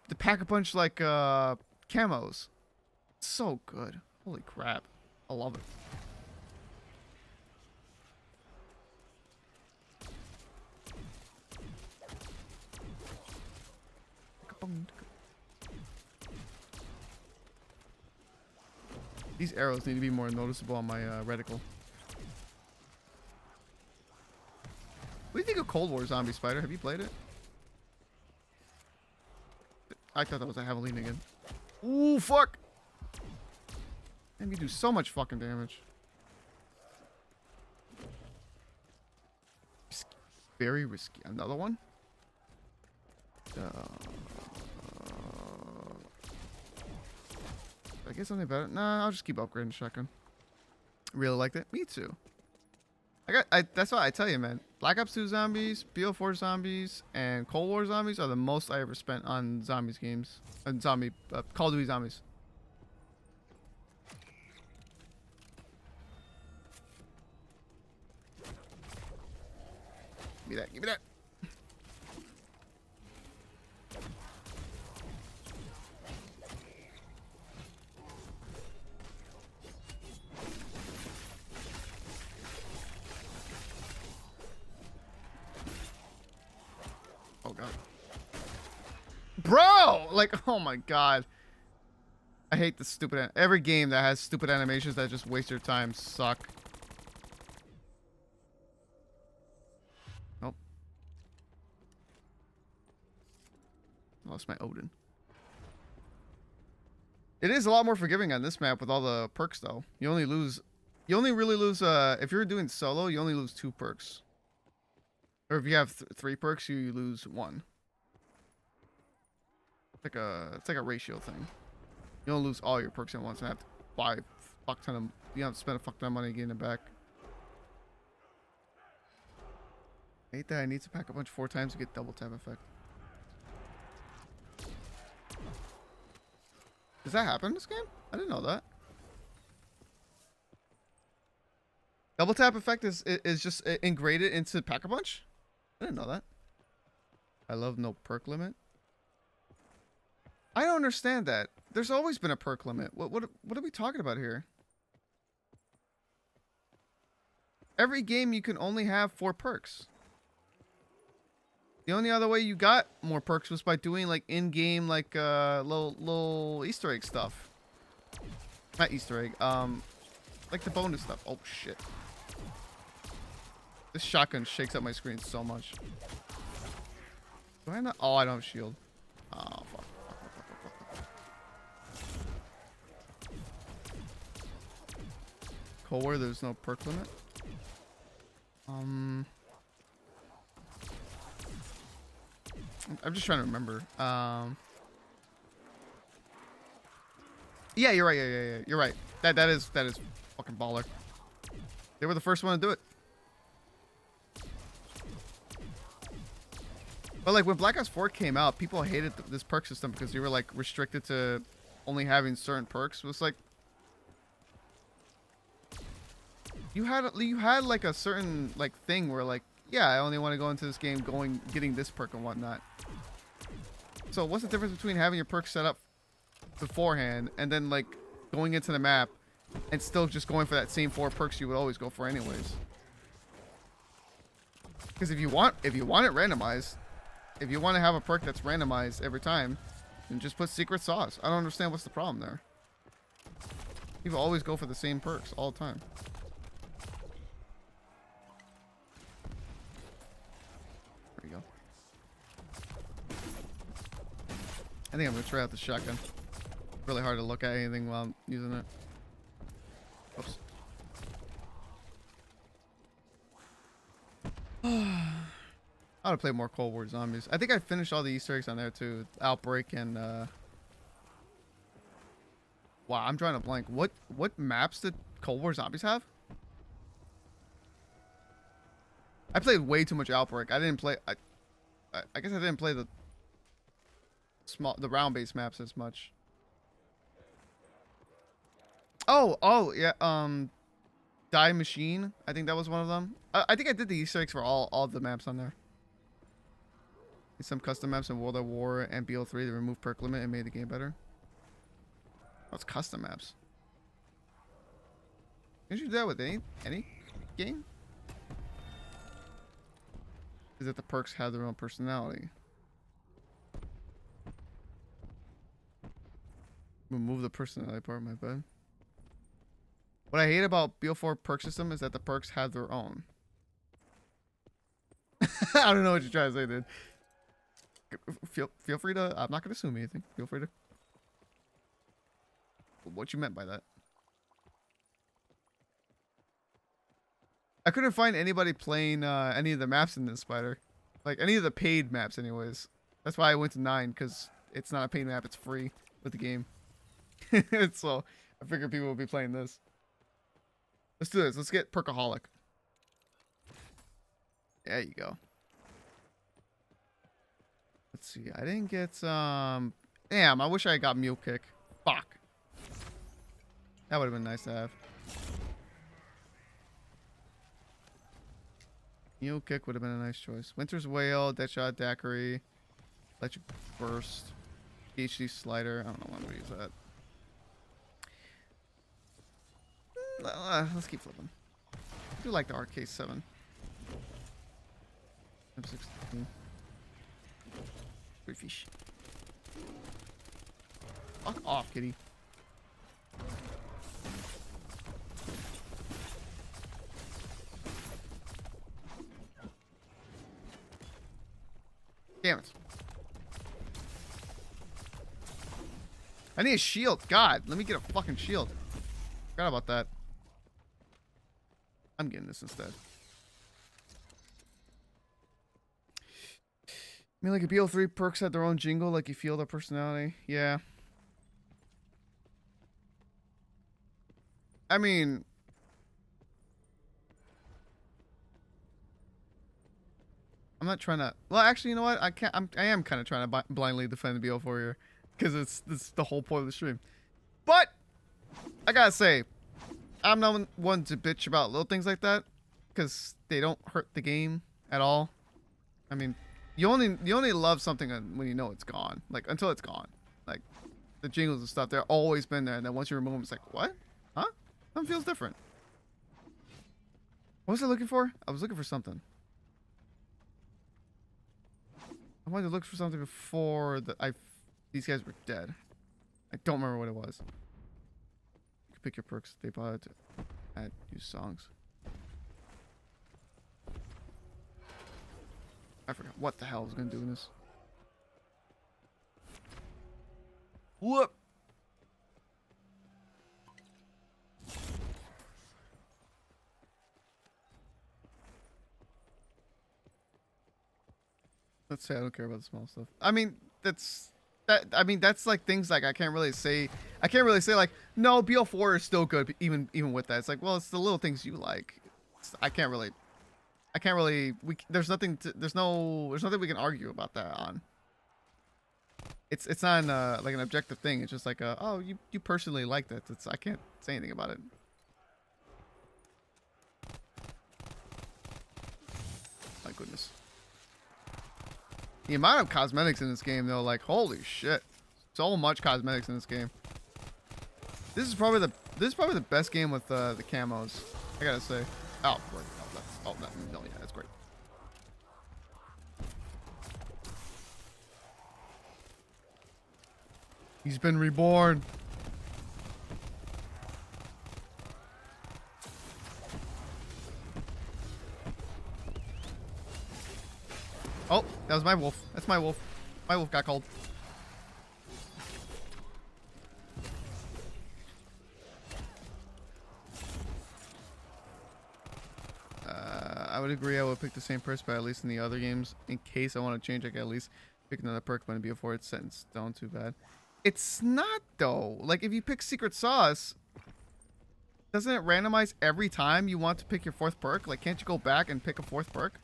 the pack-a-punch like camos. So good. Holy crap. I love it. These arrows need to be more noticeable on my reticle. What do you think of Cold War Zombie, Spider? Have you played it? I thought that was a Javelin again. Ooh, fuck! And you do so much fucking damage. Risky. Very risky. Another one? I guess something better. Nah, I'll just keep upgrading shotgun. Really liked it. Me too. That's why I tell you, man. Black Ops 2 zombies, BO4 zombies, and Cold War zombies are the most I ever spent on zombies games. On Call of Duty zombies. Give me that. Give me that. Oh god. Bro! Like, oh my god. I hate the stupid... Every game that has stupid animations that just waste your time suck. Nope. Lost my Odin. It is a lot more forgiving on this map with all the perks though. You only really lose if you're doing solo, you only lose 2 perks. Or if you have 3 perks, you lose 1. It's like a ratio thing. You don't lose all your perks at once and have to buy you have to spend a fuck ton of money getting it back. I hate that I need to pack a bunch 4 times to get double tap effect. Does that happen in this game? I didn't know that. Double tap effect is just ingraded into pack a punch? I didn't know that. I love no perk limit. I don't understand that. There's always been a perk limit. What are we talking about here? Every game you can only have 4 perks. The only other way you got more perks was by doing like in-game like little Easter egg stuff. Not Easter egg. Like the bonus stuff. Oh shit. This shotgun shakes up my screen so much. Do I not? Oh, I don't have shield. Oh fuck. Cold War, there's no perk limit. I'm just trying to remember. Yeah, you're right. Yeah. You're right. That is fucking baller. They were the first one to do it. But like when Black Ops 4 came out, people hated this perk system because you were like restricted to only having certain perks. It was like you had like a certain like thing where like, yeah, I only want to go into this game getting this perk and whatnot. So what's the difference between having your perks set up beforehand and then like going into the map and still just going for that same 4 perks you would always go for anyways? Because if you want it randomized, if you want to have a perk that's randomized every time, then just put secret sauce. I don't understand what's the problem there. People always go for the same perks all the time. There you go. I think I'm gonna try out the shotgun. Really hard to look at anything while I'm using it. Oops. I want to play more Cold War Zombies. I think I finished all the Easter eggs on there too. Outbreak and wow, I'm drawing a blank. What maps did Cold War Zombies have? I played way too much Outbreak. I didn't play. I guess I didn't play the round-based maps as much. Oh yeah. Die Machine. I think that was one of them. I think I did the Easter eggs for all of the maps on there. Some custom maps in World at War and BO3 to remove perk limit and made the game better. What's custom maps? Can't you do that with any game? Is that the perks have their own personality? Remove the personality part, my bad. What I hate about BO4 perk system is that the perks have their own. I don't know what you're trying to say, dude. Feel free to. I'm not gonna assume anything. Feel free to. What you meant by that? I couldn't find anybody playing any of the maps in this spider, like any of the paid maps, anyways. That's why I went to 9 because it's not a paid map; it's free with the game. So I figured people would be playing this. Let's do this. Let's get Perkaholic. There you go. Let's see. I didn't get Damn, I wish I got Mule Kick. Fuck. That would have been nice to have. Mule Kick would have been a nice choice. Winter's Wail, Deadshot, Daiquiri, Electric Burst, PhD Slider. I don't know why I'm going to use that. Let's keep flipping. I do like the RK7. M16. Free fish. Fuck off, kitty. Damn it. I need a shield. God, let me get a fucking shield. Forgot about that. I'm getting this instead. I mean, like, if BO3 perks had their own jingle, like, you feel their personality. Yeah. I mean... I'm not trying to... Well, actually, you know what? I am kind of trying to blindly defend the BO4 here. Because it's the whole point of the stream. But! I gotta say, I'm not one to bitch about little things like that. Because they don't hurt the game at all. I mean... You only love something when you know it's gone. Like, until it's gone. Like, the jingles and stuff, they're always been there. And then once you remove them, it's like, what? Huh? Something feels different. What was I looking for? I was looking for something. I wanted to look for something before these guys were dead. I don't remember what it was. You can pick your perks. They bought it to add new songs. I forgot what the hell I was gonna do in this. Whoop! Let's say I don't care about the small stuff. I mean, that's like things like I can't really say like no, BO4 is still good even with that. It's like, well, it's the little things you like. I can't really there's nothing we can argue about that on. It's not like an objective thing. It's just like oh, you personally like that. I can't say anything about it. My goodness. The amount of cosmetics in this game though, like holy shit. So much cosmetics in this game. This is probably the best game with the camos. I gotta say. Oh, wait, no, yeah, that's great. He's been reborn. Oh, that was my wolf. That's my wolf. My wolf got called. I would agree. I would pick the same perks, but at least in the other games, in case I want to change, I can at least pick another perk. But before it's set in stone, too bad. It's not though. Like if you pick Secret Sauce, doesn't it randomize every time you want to pick your fourth perk? Like, can't you go back and pick a fourth perk?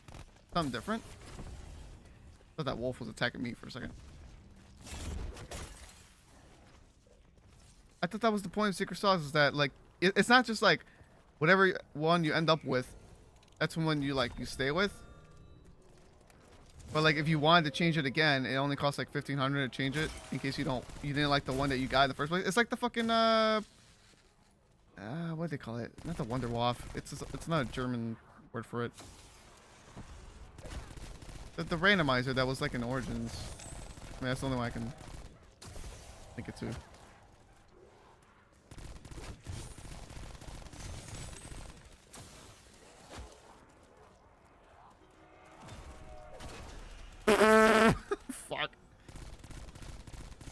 Something different. I thought that wolf was attacking me for a second. I thought that was the point of Secret Sauce, is that like it's not just like whatever one you end up with. That's one you stay with. But like if you wanted to change it again, it only costs like 1,500 to change it in case you didn't like the one that you got in the first place. It's like the fucking what do they call it? Not the Wonderwaff. It's not a German word for it. The randomizer that was like in Origins. I mean, that's the only way I can think it too. Fuck.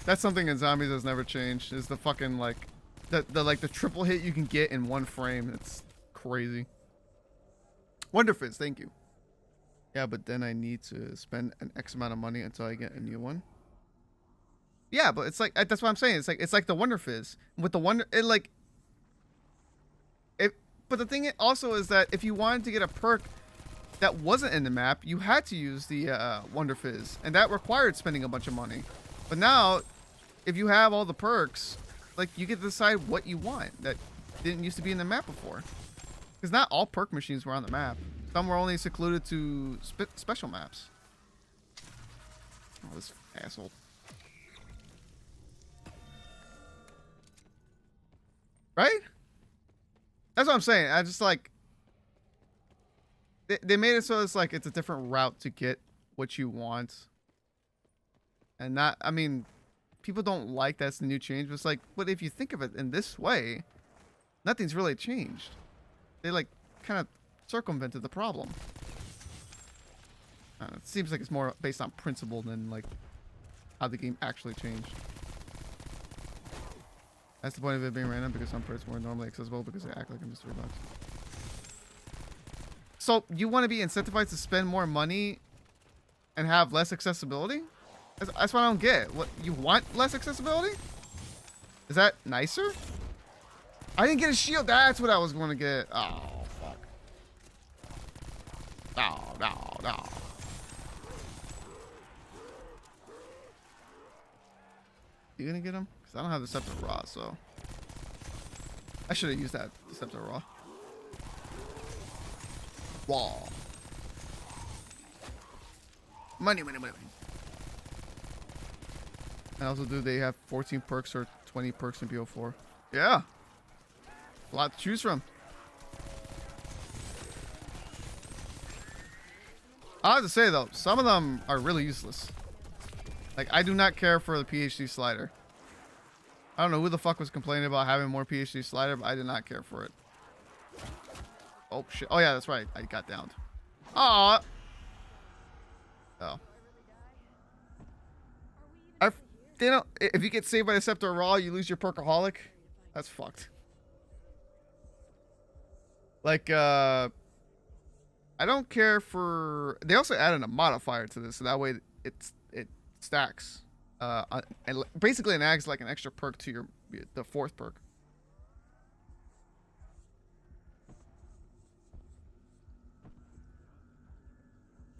That's something in zombies that's never changed. Is the fucking like the triple hit you can get in one frame. It's crazy. Wonderfizz, thank you. Yeah, but then I need to spend an X amount of money until I get a new one. Yeah, but it's like that's what I'm saying. It's like the Wonderfizz with the wonder. But the thing also is that if you wanted to get a perk that wasn't in the map, you had to use the Wonderfizz, and that required spending a bunch of money. But now, if you have all the perks, like you get to decide what you want that didn't used to be in the map before. Because not all perk machines were on the map. Some were only secluded to special maps. Oh, this asshole. Right? That's what I'm saying. I just like... They made it so it's like it's a different route to get what you want. And not... I mean, people don't like that's the new change. But it's like, but if you think of it in this way, nothing's really changed. They like kind of circumvented the problem. I don't know, it seems like it's more based on principle than like how the game actually changed. That's the point of it being random, because some perks weren't normally accessible because they act like a mystery box. So you want to be incentivized to spend more money and have less accessibility? That's what I don't get. What, you want less accessibility? Is that nicer? I didn't get a shield. That's what I was going to get. Oh, fuck. No. You gonna get him? Because I don't have the Scepter Raw, so. I should have used that Scepter Raw. Wall. Money. I also do they have 14 perks or 20 perks in BO4? Yeah. A lot to choose from. I have to say though, some of them are really useless. Like, I do not care for the PhD slider. I don't know who the fuck was complaining about having more PhD slider, but I did not care for it. Oh shit. Oh yeah, that's right. I got downed. Aw. Oh. They don't. If you get saved by the Scepter Raw, you lose your perkaholic. That's fucked. Like, I don't care for. They also added a modifier to this, so that way it stacks. And basically it adds like an extra perk to the fourth perk.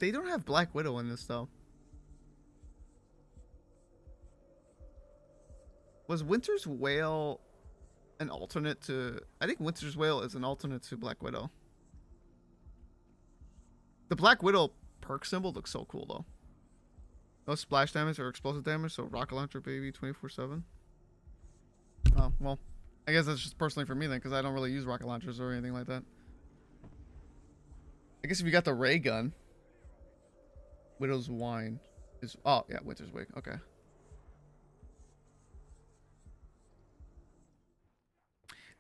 They don't have Black Widow in this though. Was Winter's Wail an alternate to... I think Winter's Wail is an alternate to Black Widow. The Black Widow perk symbol looks so cool though. No splash damage or explosive damage, so rocket launcher baby 24/7. Oh, well. I guess that's just personally for me then, because I don't really use rocket launchers or anything like that. I guess if you got the ray gun... Widow's Wine is... Oh, yeah, Winter's Wig. Okay.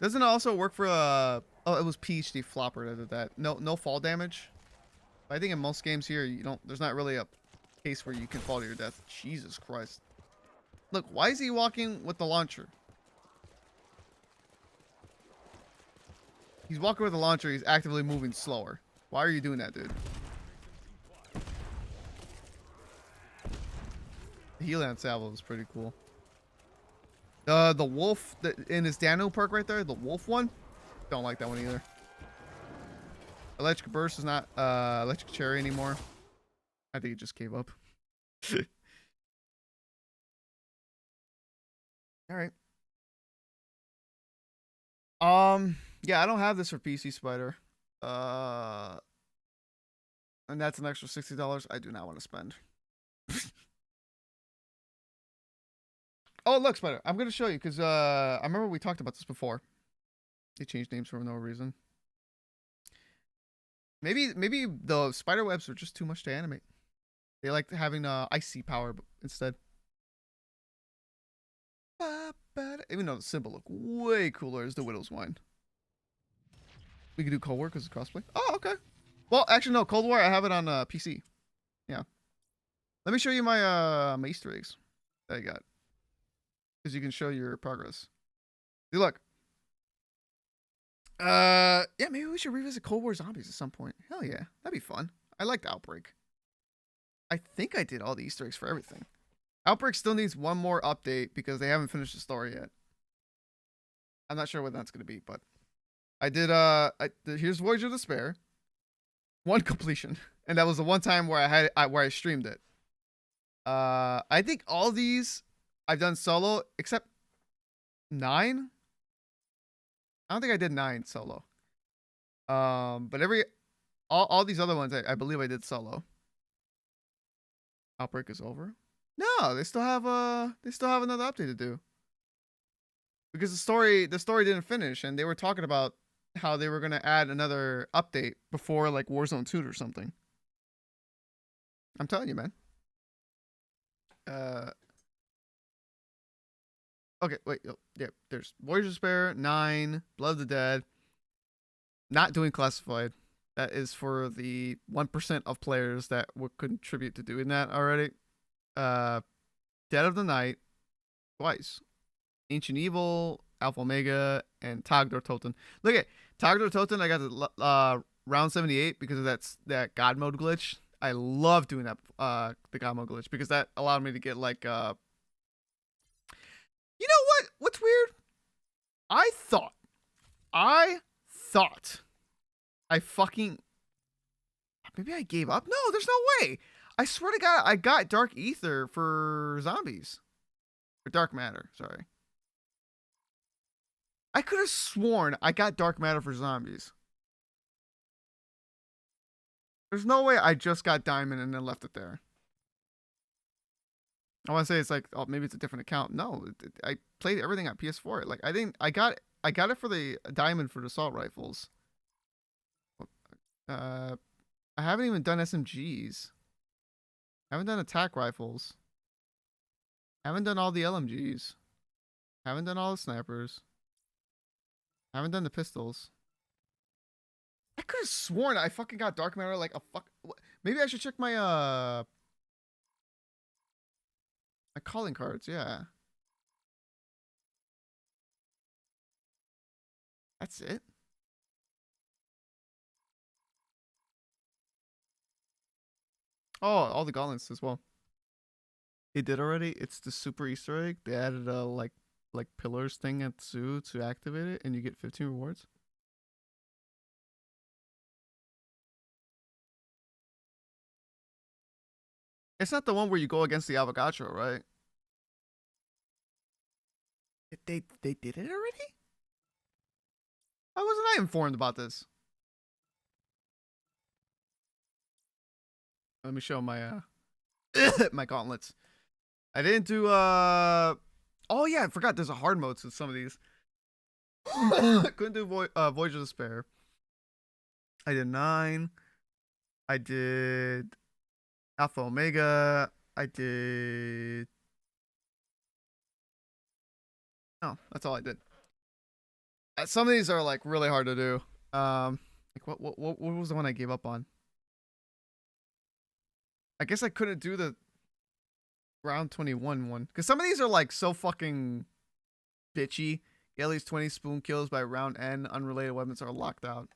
Doesn't it also work for oh, it was PhD Flopper that did that. No fall damage. But I think in most games here, you don't... There's not really a case where you can fall to your death. Jesus Christ. Look, why is he walking with the launcher? He's walking with the launcher. He's actively moving slower. Why are you doing that, dude? The Helion Salvo is pretty cool. The wolf in his Dano perk right there, the wolf one, don't like that one either. Electric Burst is not Electric Cherry anymore. I think it just gave up. All right. Yeah, I don't have this for PC Spider. And that's an extra $60 I do not want to spend. Oh, look, Spider. I'm going to show you because I remember we talked about this before. They changed names for no reason. Maybe the spider webs are just too much to animate. They like having icy power instead. Even though the symbol look way cooler as the Widow's Wine. We can do Cold War because it's crossplay. Oh, okay. Well, actually, no. Cold War, I have it on PC. Yeah. Let me show you my my Easter eggs that I got. Because you can show your progress. See, look. Yeah, maybe we should revisit Cold War Zombies at some point. Hell yeah. That'd be fun. I liked Outbreak. I think I did all the Easter eggs for everything. Outbreak still needs one more update because they haven't finished the story yet. I'm not sure what that's going to be, but I did, here's Voyage of Despair. One completion. And that was the one time where I streamed it. I think all these I've done solo except 9. I don't think I did 9 solo. But all these other ones I believe I did solo. Outbreak is over. No, they still have another update to do. Because the story didn't finish, and they were talking about how they were gonna add another update before like Warzone 2 or something. I'm telling you, man. Okay, wait, yeah, there's Voyage of Despair, 9, Blood of the Dead. Not doing classified. That is for the 1% of players that would contribute to doing that already. Dead of the Night, twice. Ancient Evil, Alpha Omega, and Tagdor Toten. Look at Tagdor Toten. I got the round 78 because of that God mode glitch. I love doing that, the God mode glitch, because that allowed me to get like, you know what? What's weird? I thought I fucking, maybe I gave up. No, there's no way. I swear to God, I got Dark Ether for zombies, or Dark Matter. Sorry. I could have sworn I got Dark Matter for zombies. There's no way I just got Diamond and then left it there. I want to say it's like, oh, maybe it's a different account. No, I played everything on PS4. Like I got it for the Diamond for the assault rifles. I haven't even done SMGs. I haven't done attack rifles. I haven't done all the LMGs. I haven't done all the snipers. I haven't done the pistols. I could have sworn I fucking got Dark Matter like a fuck. Maybe I should check my my calling cards. Yeah. That's it. Oh, all the gauntlets as well. They did already. It's the super Easter egg. They added a like pillars thing at the zoo to activate it, and you get 15 rewards. It's not the one where you go against the Avogadro, right? They did it already? Why wasn't I informed about this? Let me show my my gauntlets. I didn't do oh yeah, I forgot there's a hard mode to some of these. Couldn't do Voyage of Despair. I did 9. I did Alpha Omega. I did. No, that's all I did. Some of these are like really hard to do. Like what was the one I gave up on? I guess I couldn't do the round 21 one because some of these are like so fucking bitchy. Get at least 20 spoon kills by round N. Unrelated weapons are locked out.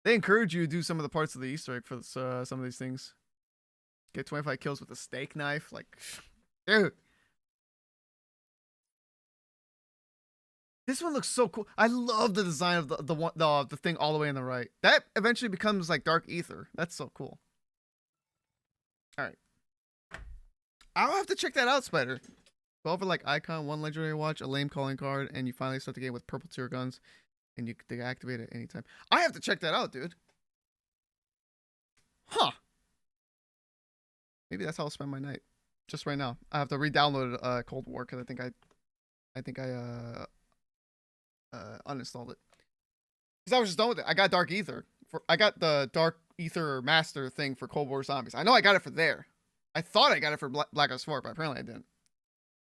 They encourage you to do some of the parts of the Easter egg for some of these things. Get 25 kills with a steak knife. Like, dude. This one looks so cool. I love the design of the thing all the way on the right. That eventually becomes like Dark Ether. That's so cool. All right. I'll have to check that out, Spider. 12 for like icon, 1 legendary watch, a lame calling card, and you finally start the game with purple tier guns, and you can deactivate it anytime. I have to check that out, dude. Huh. Maybe that's how I'll spend my night. Just right now. I have to re-download Cold War because I think I uninstalled it. Because I was just done with it. I got Dark Ether. I got the Dark Ether Master thing for Cold War Zombies. I know I got it for there. I thought I got it for Black Ops 4, but apparently I didn't.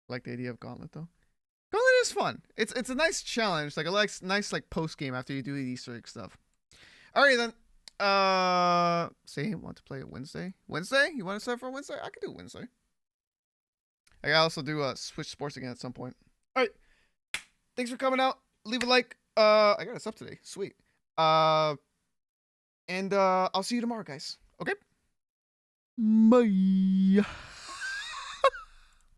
I like the idea of Gauntlet though. Gauntlet is fun. It's a nice challenge, like a nice like post game after you do the Easter egg stuff. Alright then. Say you want to play it Wednesday? Wednesday? You want to set for Wednesday? I could do Wednesday. I gotta also do Switch Sports again at some point. Alright. Thanks for coming out. Leave a like. I got us up today. Sweet. And I'll see you tomorrow, guys. Okay? Bye.